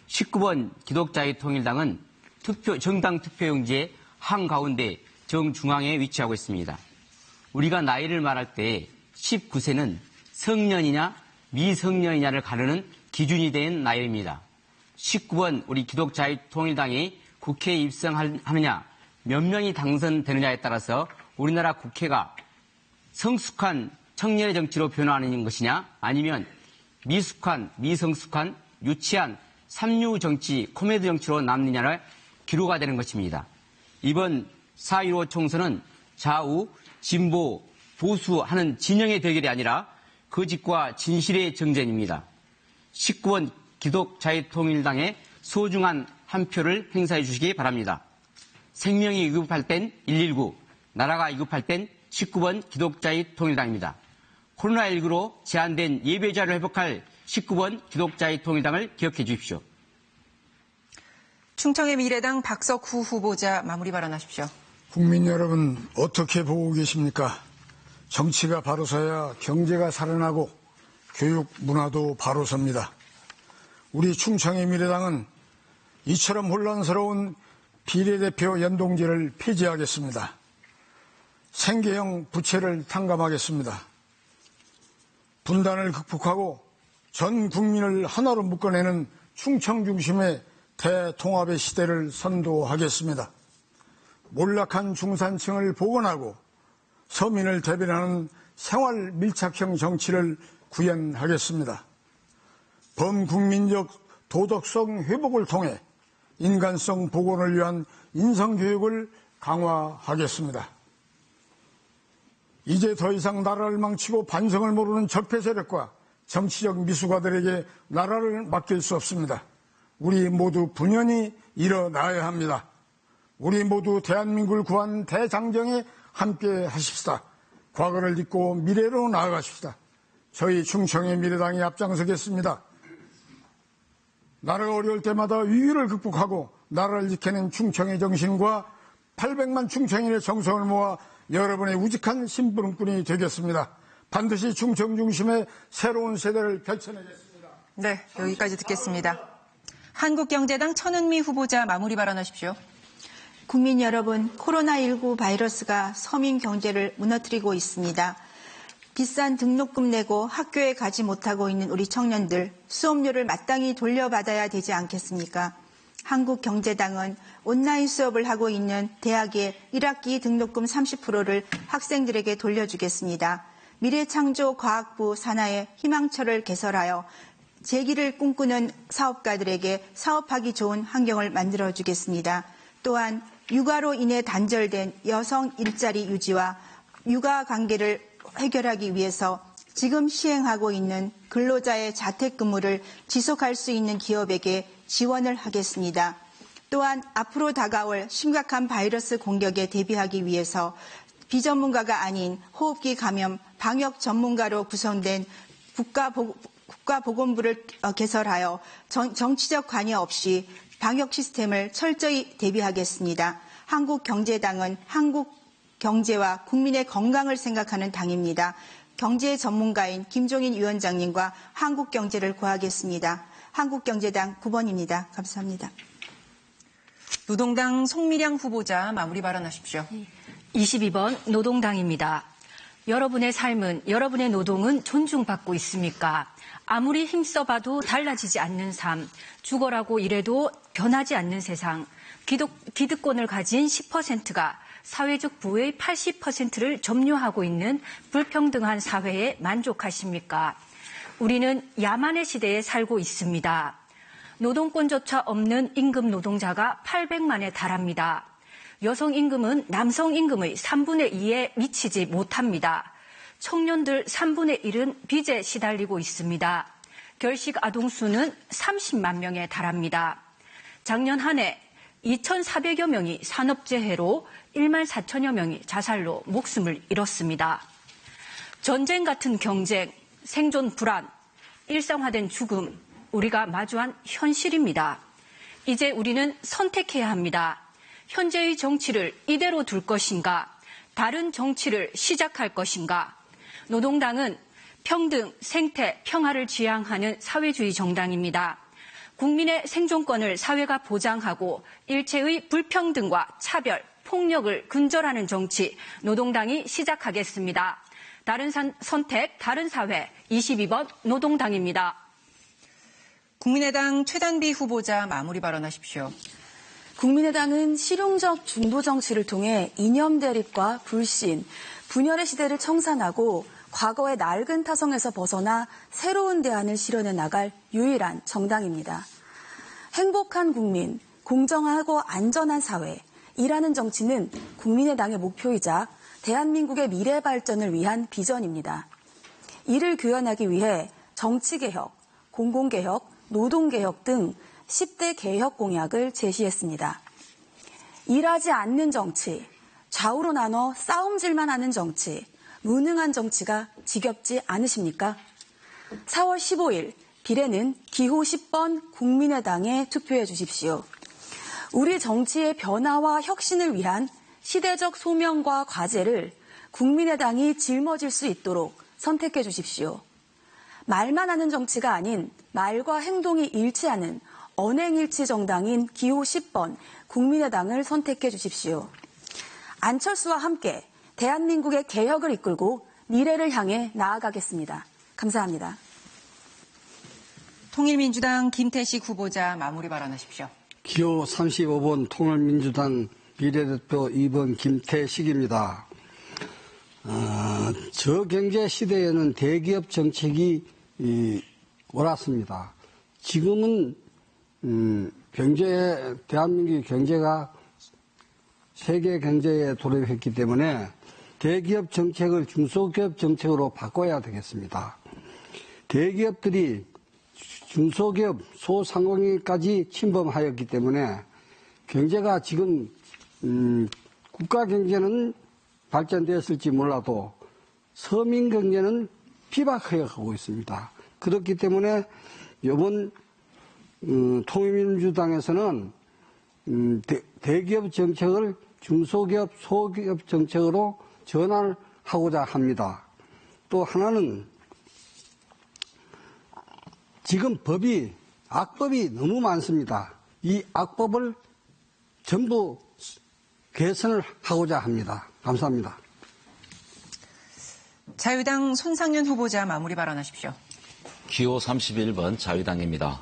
S3: 19번 기독자유통일당은 정당 투표용지의 한가운데 정중앙에 위치하고 있습니다. 우리가 나이를 말할 때 19세는 성년이냐 미성년이냐를 가르는 기준이 된 나이입니다. 19번 우리 기독자유통일당이 국회에 입성하느냐 몇 명이 당선되느냐에 따라서 우리나라 국회가 성숙한 청년의 정치로 변화하는 것이냐 아니면 미숙한 미성숙한 유치한 삼류 정치 코미디 정치로 남느냐를 기로가 되는 것입니다. 이번 4.15 총선은 좌우 진보 보수 하는 진영의 대결이 아니라 거짓과 진실의 정쟁입니다. 19번 기독자유통일당의 소중한 한 표를 행사해 주시기 바랍니다. 생명이 위급할 땐 119, 나라가 위급할 땐 19번 기독자유통일당입니다. 코로나19로 제한된 예배자를 회복할 19번 기독자유통일당을 기억해 주십시오.
S1: 충청의 미래당 박석후 후보자 마무리 발언하십시오.
S20: 국민 여러분 어떻게 보고 계십니까? 정치가 바로 서야 경제가 살아나고 교육 문화도 바로 섭니다. 우리 충청의 미래당은 이처럼 혼란스러운 비례대표 연동제를 폐지하겠습니다. 생계형 부채를 탕감하겠습니다. 분단을 극복하고 전 국민을 하나로 묶어내는 충청 중심의 대통합의 시대를 선도하겠습니다. 몰락한 중산층을 복원하고 서민을 대변하는 생활 밀착형 정치를 구현하겠습니다. 범국민적 도덕성 회복을 통해 인간성 복원을 위한 인성교육을 강화하겠습니다. 이제 더 이상 나라를 망치고 반성을 모르는 적폐 세력과 정치적 미숙아들에게 나라를 맡길 수 없습니다. 우리 모두 분연히 일어나야 합니다. 우리 모두 대한민국을 구한 대장정에 함께 하십시다. 과거를 잊고 미래로 나아가십시다. 저희 충청의 미래당이 앞장서겠습니다. 나라가 어려울 때마다 위기를 극복하고 나라를 지키는 충청의 정신과 800만 충청인의 정성을 모아 여러분의 우직한 심부름꾼이 되겠습니다. 반드시 충청 중심의 새로운 세대를 펼쳐내겠습니다.
S1: 네, 여기까지 듣겠습니다. 한국경제당 천은미 후보자 마무리 발언하십시오.
S4: 국민 여러분, 코로나19 바이러스가 서민 경제를 무너뜨리고 있습니다. 비싼 등록금 내고 학교에 가지 못하고 있는 우리 청년들 수업료를 마땅히 돌려받아야 되지 않겠습니까? 한국경제당은 온라인 수업을 하고 있는 대학의 1학기 등록금 30%를 학생들에게 돌려주겠습니다. 미래창조과학부 산하의 희망철을 개설하여 재기를 꿈꾸는 사업가들에게 사업하기 좋은 환경을 만들어주겠습니다. 또한 육아로 인해 단절된 여성 일자리 유지와 육아 관계를 해결하기 위해서 지금 시행하고 있는 근로자의 자택근무를 지속할 수 있는 기업에게 지원을 하겠습니다. 또한 앞으로 다가올 심각한 바이러스 공격에 대비하기 위해서 비전문가가 아닌 호흡기 감염 방역 전문가로 구성된 국가보건부를 개설하여 정치적 관여 없이 방역 시스템을 철저히 대비하겠습니다. 한국경제당은 한국 경제와 국민의 건강을 생각하는 당입니다. 경제 전문가인 김종인 위원장님과 한국경제를 구하겠습니다. 한국경제당 9번입니다. 감사합니다.
S1: 노동당 송미량 후보자 마무리 발언하십시오.
S5: 22번 노동당입니다. 여러분의 삶은, 여러분의 노동은 존중받고 있습니까? 아무리 힘써봐도 달라지지 않는 삶, 죽어라고 일해도 변하지 않는 세상, 기득권을 가진 10%가 사회적 부의 80%를 점유하고 있는 불평등한 사회에 만족하십니까? 우리는 야만의 시대에 살고 있습니다. 노동권조차 없는 임금 노동자가 800만에 달합니다. 여성 임금은 남성 임금의 3분의 2에 미치지 못합니다. 청년들 3분의 1은 빚에 시달리고 있습니다. 결식 아동수는 30만 명에 달합니다. 작년 한 해 2,400여 명이 산업재해로 1만 4천여 명이 자살로 목숨을 잃었습니다. 전쟁 같은 경쟁, 생존 불안, 일상화된 죽음, 우리가 마주한 현실입니다. 이제 우리는 선택해야 합니다. 현재의 정치를 이대로 둘 것인가, 다른 정치를 시작할 것인가. 노동당은 평등, 생태, 평화를 지향하는 사회주의 정당입니다. 국민의 생존권을 사회가 보장하고 일체의 불평등과 차별, 폭력을 근절하는 정치, 노동당이 시작하겠습니다. 다른 선택, 다른 사회, 22번 노동당입니다.
S1: 국민의당 최단비 후보자 마무리 발언하십시오.
S6: 국민의당은 실용적 중도 정치를 통해 이념 대립과 불신, 분열의 시대를 청산하고 과거의 낡은 타성에서 벗어나 새로운 대안을 실현해 나갈 유일한 정당입니다. 행복한 국민, 공정하고 안전한 사회, 일하는 정치는 국민의당의 목표이자 대한민국의 미래 발전을 위한 비전입니다. 이를 구현하기 위해 정치개혁, 공공개혁, 노동개혁 등 10대 개혁 공약을 제시했습니다. 일하지 않는 정치, 좌우로 나눠 싸움질만 하는 정치, 무능한 정치가 지겹지 않으십니까? 4월 15일 비례는 기호 10번 국민의당에 투표해 주십시오. 우리 정치의 변화와 혁신을 위한 시대적 소명과 과제를 국민의당이 짊어질 수 있도록 선택해 주십시오. 말만 하는 정치가 아닌 말과 행동이 일치하는 언행일치 정당인 기호 10번 국민의당을 선택해 주십시오. 안철수와 함께 대한민국의 개혁을 이끌고 미래를 향해 나아가겠습니다. 감사합니다.
S1: 통일민주당 김태식 후보자 마무리 발언하십시오.
S7: 기호 35번 통일민주당 비례대표 2번 김태식입니다. 저경제 시대에는 대기업 정책이 옳았습니다. 지금은 대한민국 경제가 세계 경제에 돌입했기 때문에 대기업 정책을 중소기업 정책으로 바꿔야 되겠습니다. 대기업들이 중소기업, 소상공인까지 침범하였기 때문에 경제가 지금 국가 경제는 발전되었을지 몰라도 서민 경제는 비박해 가고 있습니다. 그렇기 때문에 이번 통일민주당에서는 대기업 정책을 중소기업, 소기업 정책으로 전환을 하고자 합니다. 또 하나는 지금 악법이 너무 많습니다. 이 악법을 전부 개선을 하고자 합니다. 감사합니다.
S1: 자유당 손상윤 후보자 마무리 발언하십시오.
S8: 기호 31번 자유당입니다.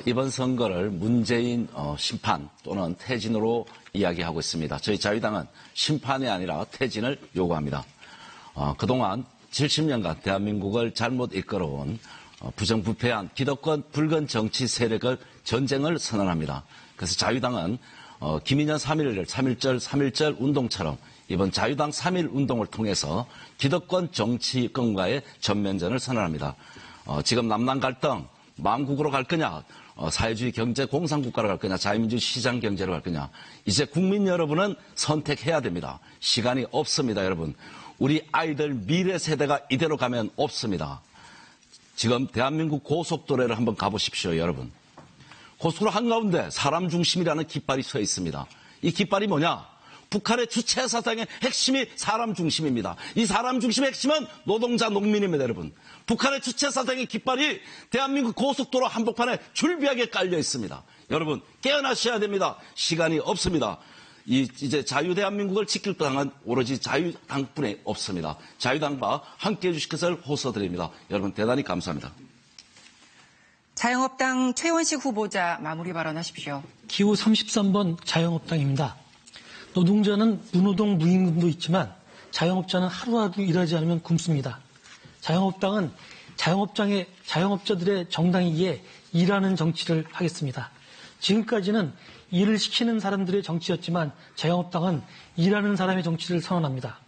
S8: 이번 선거를 문재인 심판 또는 퇴진으로 이야기하고 있습니다. 저희 자유당은 심판이 아니라 퇴진을 요구합니다. 그동안 70년간 대한민국을 잘못 이끌어온 부정부패한 기득권 불건 정치 세력을 전쟁을 선언합니다. 그래서 자유당은 김인현 3.1절 운동처럼 이번 자유당 3.1 운동을 통해서 기득권 정치권과의 전면전을 선언합니다. 지금 남남 갈등, 망국으로 갈 거냐, 사회주의 경제 공산국가로 갈 거냐, 자유민주 시장 경제로 갈 거냐. 이제 국민 여러분은 선택해야 됩니다. 시간이 없습니다, 여러분. 우리 아이들 미래 세대가 이대로 가면 없습니다. 지금 대한민국 고속도로를 한번 가보십시오, 여러분. 고속도로 한가운데 사람 중심이라는 깃발이 서 있습니다. 이 깃발이 뭐냐? 북한의 주체 사상의 핵심이 사람 중심입니다. 이 사람 중심의 핵심은 노동자, 농민입니다, 여러분. 북한의 주체 사상의 깃발이 대한민국 고속도로 한복판에 줄비하게 깔려 있습니다. 여러분, 깨어나셔야 됩니다. 시간이 없습니다. 이제 자유대한민국을 지킬 당은 오로지 자유당뿐이 없습니다. 자유당과 함께해 주실 것을 호소드립니다. 여러분 대단히 감사합니다.
S1: 자유한국당 최원식 후보자 마무리 발언하십시오.
S22: 기호 33번 자유한국당입니다. 노동자는 무노동 무임금도 있지만 자영업자는 하루라도 일하지 않으면 굶습니다. 자영업당은 자영업자들의 정당이기에 일하는 정치를 하겠습니다. 지금까지는 일을 시키는 사람들의 정치였지만 자영업당은 일하는 사람의 정치를 선언합니다.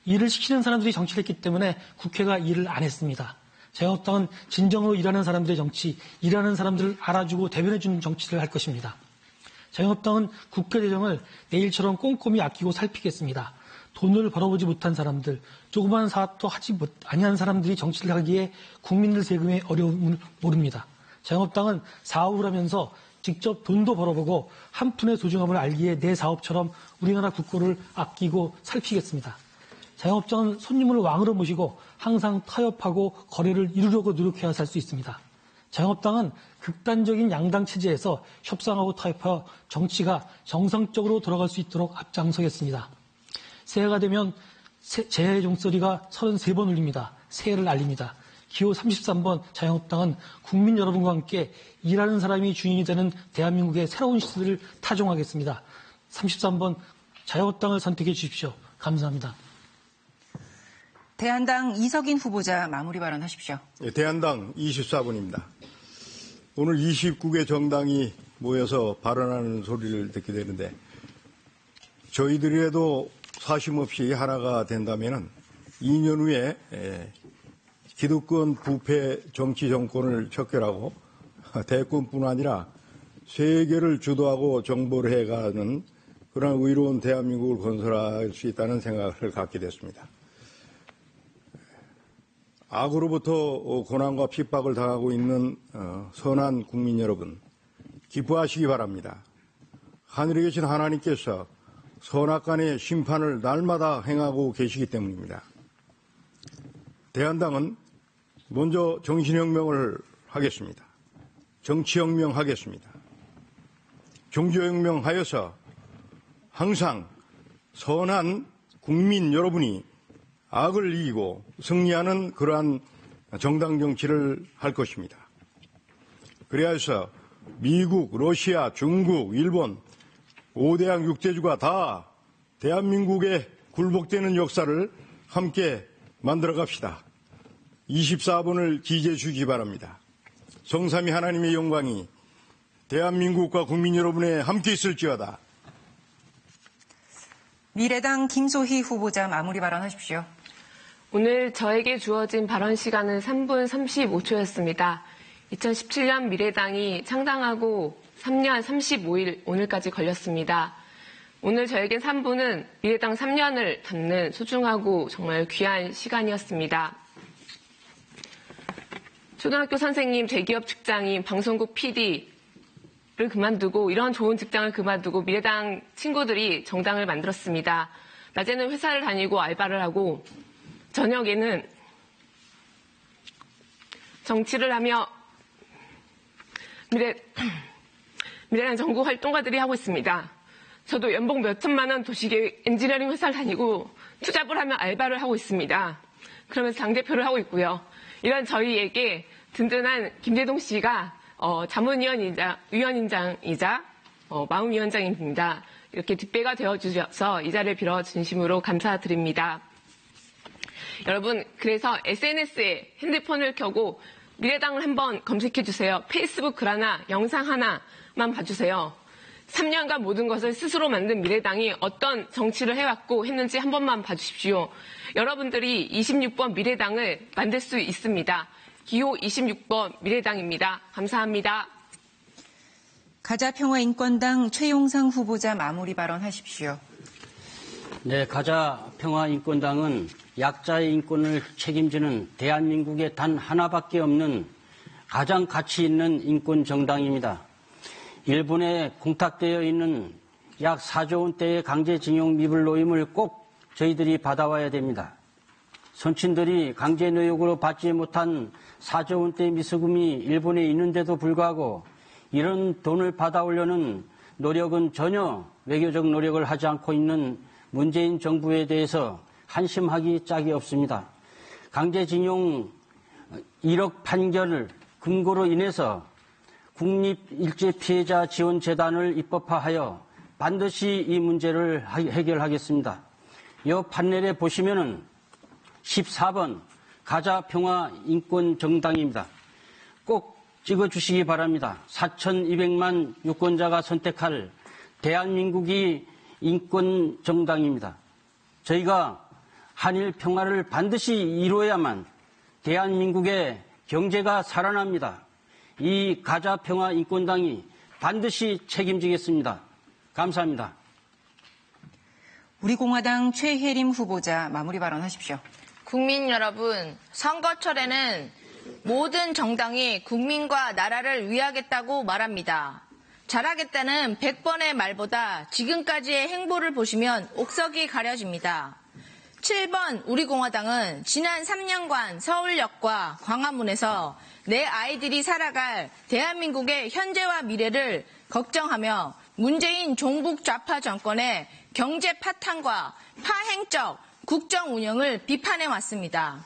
S22: 일을 시키는 사람들이 정치를 했기 때문에 국회가 일을 안 했습니다. 자영업당은 진정으로 일하는 사람들의 정치, 일하는 사람들을 알아주고 대변해주는 정치를 할 것입니다. 자유한국당은 국가 재정을 내일처럼 꼼꼼히 아끼고 살피겠습니다. 돈을 벌어보지 못한 사람들, 조그마한 사업도 하지 아니한 사람들이 정치를 하기에 국민들 세금의 어려움을 모릅니다. 자유한국당은 사업을 하면서 직접 돈도 벌어보고 한 푼의 소중함을 알기에 내 사업처럼 우리나라 국고를 아끼고 살피겠습니다. 자유한국당은 손님을 왕으로 모시고 항상 타협하고 거래를 이루려고 노력해야 살 수 있습니다. 자유한국당은 극단적인 양당 체제에서 협상하고 타협하여 정치가 정상적으로 돌아갈 수 있도록 앞장서겠습니다. 새해가 되면 재해 종소리가 33번 울립니다. 새해를 알립니다. 기호 33번 자유한국당은 국민 여러분과 함께 일하는 사람이 주인이 되는 대한민국의 새로운 시대를 타종하겠습니다. 33번 자유한국당을 선택해 주십시오. 감사합니다.
S1: 대한당 이석인 후보자 마무리 발언하십시오.
S20: 대한당 24분입니다. 오늘 29개 정당이 모여서 발언하는 소리를 듣게 되는데 저희들이라도 사심없이 하나가 된다면 2년 후에 기득권 부패 정치 정권을 척결하고 대권뿐 아니라 세계를 주도하고 정보를 해가는 그런 의로운 대한민국을 건설할 수 있다는 생각을 갖게 됐습니다. 악으로부터 고난과 핍박을 당하고 있는 선한 국민 여러분, 기뻐하시기 바랍니다. 하늘에 계신 하나님께서 선악간의 심판을 날마다 행하고 계시기 때문입니다. 대한당은 먼저 정신혁명을 하겠습니다. 정치혁명 하겠습니다. 종교혁명 하여서 항상 선한 국민 여러분이 악을 이기고 승리하는 그러한 정당 정치를 할 것입니다. 그래야 해서 미국, 러시아, 중국, 일본 5대양 6대주가 다 대한민국에 굴복되는 역사를 함께 만들어 갑시다. 24번을 기재해 주기 바랍니다. 성삼위 하나님의 영광이 대한민국과 국민 여러분에 함께 있을지어다.
S1: 미래당 김소희 후보자 마무리 발언하십시오.
S9: 오늘 저에게 주어진 발언 시간은 3분 35초였습니다. 2017년 미래당이 창당하고 3년 35일 오늘까지 걸렸습니다. 오늘 저에겐 3분은 미래당 3년을 담는 소중하고 정말 귀한 시간이었습니다. 초등학교 선생님, 대기업 직장인, 방송국 PD를 그만두고 이런 좋은 직장을 그만두고 미래당 친구들이 정당을 만들었습니다. 낮에는 회사를 다니고 알바를 하고 저녁에는 정치를 하며 미래당 전국 활동가들이 하고 있습니다. 저도 연봉 몇 천만 원 도시계획 엔지니어링 회사를 다니고 투잡을 하며 알바를 하고 있습니다. 그러면서 당대표를 하고 있고요. 이런 저희에게 든든한 김대동 씨가 자문위원장이자 마음위원장입니다. 이렇게 뒷배가 되어주셔서 이 자리를 빌어 진심으로 감사드립니다. 여러분, 그래서 SNS에 핸드폰을 켜고 미래당을 한번 검색해주세요. 페이스북 글 하나, 영상 하나만 봐주세요. 3년간 모든 것을 스스로 만든 미래당이 어떤 정치를 해왔고 했는지 한 번만 봐주십시오. 여러분들이 26번 미래당을 만들 수 있습니다. 기호 26번 미래당입니다. 감사합니다.
S1: 가자평화인권당 최용상 후보자 마무리 발언하십시오.
S3: 네, 가자평화인권당은 약자의 인권을 책임지는 대한민국에 단 하나밖에 없는 가장 가치 있는 인권 정당입니다. 일본에 공탁되어 있는 약 4조 원대의 강제징용 미불노임을 꼭 저희들이 받아와야 됩니다. 선친들이 강제노역으로 받지 못한 4조 원대 미수금이 일본에 있는데도 불구하고 이런 돈을 받아오려는 노력은 전혀 외교적 노력을 하지 않고 있는 문재인 정부에 대해서 한심하기 짝이 없습니다. 강제징용 1억 판결을 근거로 인해서 국립일제피해자지원재단을 입법화하여 반드시 이 문제를 해결하겠습니다. 이 판넬에 보시면은 14번 가자평화인권정당입니다. 꼭 찍어주시기 바랍니다. 4,200만 유권자가 선택할 대한민국이 인권정당입니다. 저희가 한일 평화를 반드시 이루어야만 대한민국의 경제가 살아납니다. 이 가자평화인권당이 반드시 책임지겠습니다. 감사합니다.
S1: 우리공화당 최혜림 후보자 마무리 발언하십시오.
S10: 국민 여러분, 선거철에는 모든 정당이 국민과 나라를 위하겠다고 말합니다. 잘하겠다는 100번의 말보다 지금까지의 행보를 보시면 옥석이 가려집니다. 7번 우리공화당은 지난 3년간 서울역과 광화문에서 내 아이들이 살아갈 대한민국의 현재와 미래를 걱정하며 문재인 종북 좌파 정권의 경제 파탄과 파행적 국정 운영을 비판해 왔습니다.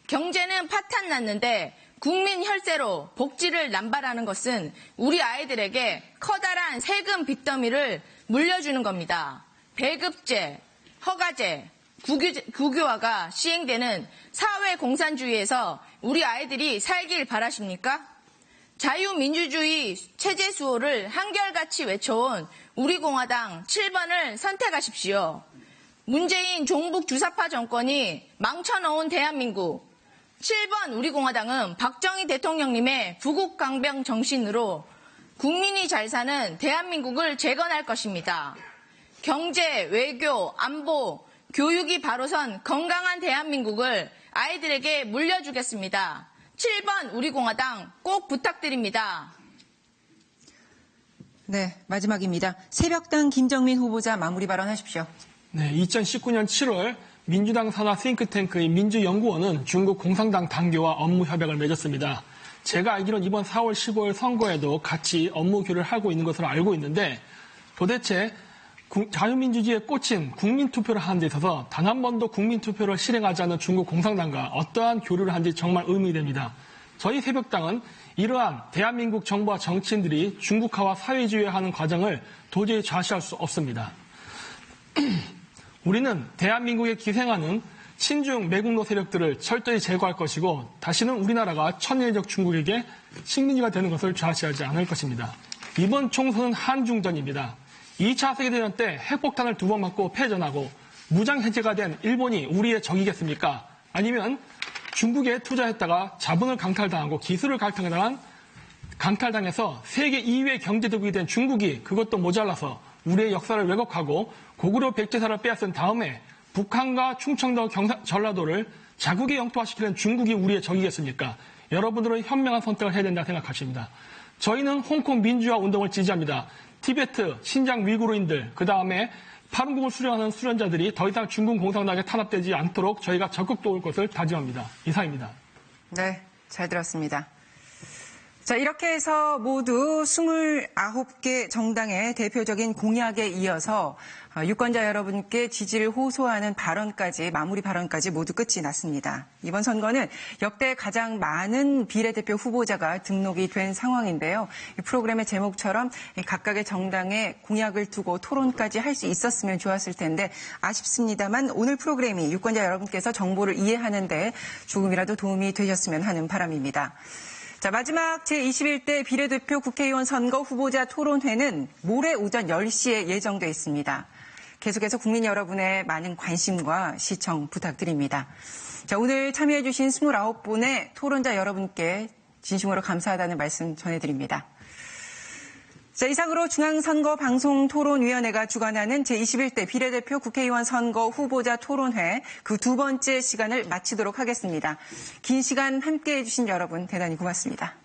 S10: 경제는 파탄 났는데 국민 혈세로 복지를 남발하는 것은 우리 아이들에게 커다란 세금 빚더미를 물려주는 겁니다. 배급제, 허가제, 국유화가 시행되는 사회공산주의에서 우리 아이들이 살길 바라십니까? 자유민주주의 체제 수호를 한결같이 외쳐온 우리공화당 7번을 선택하십시오. 문재인 종북 주사파 정권이 망쳐놓은 대한민국 7번 우리공화당은 박정희 대통령님의 부국강병 정신으로 국민이 잘 사는 대한민국을 재건할 것입니다. 경제, 외교, 안보, 교육이 바로선 건강한 대한민국을 아이들에게 물려주겠습니다. 7번 우리공화당 꼭 부탁드립니다.
S1: 네, 마지막입니다. 새벽당 김정민 후보자 마무리 발언하십시오.
S11: 네, 2019년 7월 민주당 산하 싱크탱크인 민주연구원은 중국 공산당 당교와 업무 협약을 맺었습니다. 제가 알기로는 이번 4월 15일 선거에도 같이 업무 교류를 하고 있는 것으로 알고 있는데 도대체 자유민주주의에 꽂힌 국민투표를 하는 데 있어서 단 한 번도 국민투표를 실행하지 않은 중국 공산당과 어떠한 교류를 한지 정말 의문됩니다. 저희 새벽당은 이러한 대한민국 정부와 정치인들이 중국화와 사회주의화하는 과정을 도저히 좌시할 수 없습니다. 우리는 대한민국에 기생하는 친중 매국노 세력들을 철저히 제거할 것이고 다시는 우리나라가 천년적 중국에게 식민지가 되는 것을 좌시하지 않을 것입니다. 이번 총선은 한중전입니다. 2차 세계대전 때 핵폭탄을 2번 맞고 패전하고 무장해제가 된 일본이 우리의 적이겠습니까? 아니면 중국에 투자했다가 자본을 강탈당하고 기술을 강탈당해서 세계 2위의 경제대국이 된 중국이 그것도 모자라서 우리의 역사를 왜곡하고 고구려 백제사를 빼앗은 다음에 북한과 충청도, 전라도를 자국의 영토화시키는 중국이 우리의 적이겠습니까? 여러분들은 현명한 선택을 해야 된다고 생각하십니다. 저희는 홍콩 민주화 운동을 지지합니다. 티베트, 신장 위구르인들, 그 다음에 파룬궁을 수령하는 수련자들이 더 이상 중국 공산당에 탄압되지 않도록 저희가 적극 도울 것을 다짐합니다. 이상입니다.
S1: 네, 잘 들었습니다. 자, 이렇게 해서 모두 29개 정당의 대표적인 공약에 이어서 유권자 여러분께 지지를 호소하는 발언까지, 마무리 발언까지 모두 끝이 났습니다. 이번 선거는 역대 가장 많은 비례대표 후보자가 등록이 된 상황인데요. 이 프로그램의 제목처럼 각각의 정당의 공약을 두고 토론까지 할 수 있었으면 좋았을 텐데 아쉽습니다만 오늘 프로그램이 유권자 여러분께서 정보를 이해하는 데 조금이라도 도움이 되셨으면 하는 바람입니다. 자, 마지막 제21대 비례대표 국회의원 선거 후보자 토론회는 모레 오전 10시에 예정돼 있습니다. 계속해서 국민 여러분의 많은 관심과 시청 부탁드립니다. 자, 오늘 참여해주신 29분의 토론자 여러분께 진심으로 감사하다는 말씀 전해드립니다. 자, 이상으로 중앙선거방송토론위원회가 주관하는 제21대 비례대표 국회의원 선거 후보자 토론회 그 두 번째 시간을 마치도록 하겠습니다. 긴 시간 함께해 주신 여러분 대단히 고맙습니다.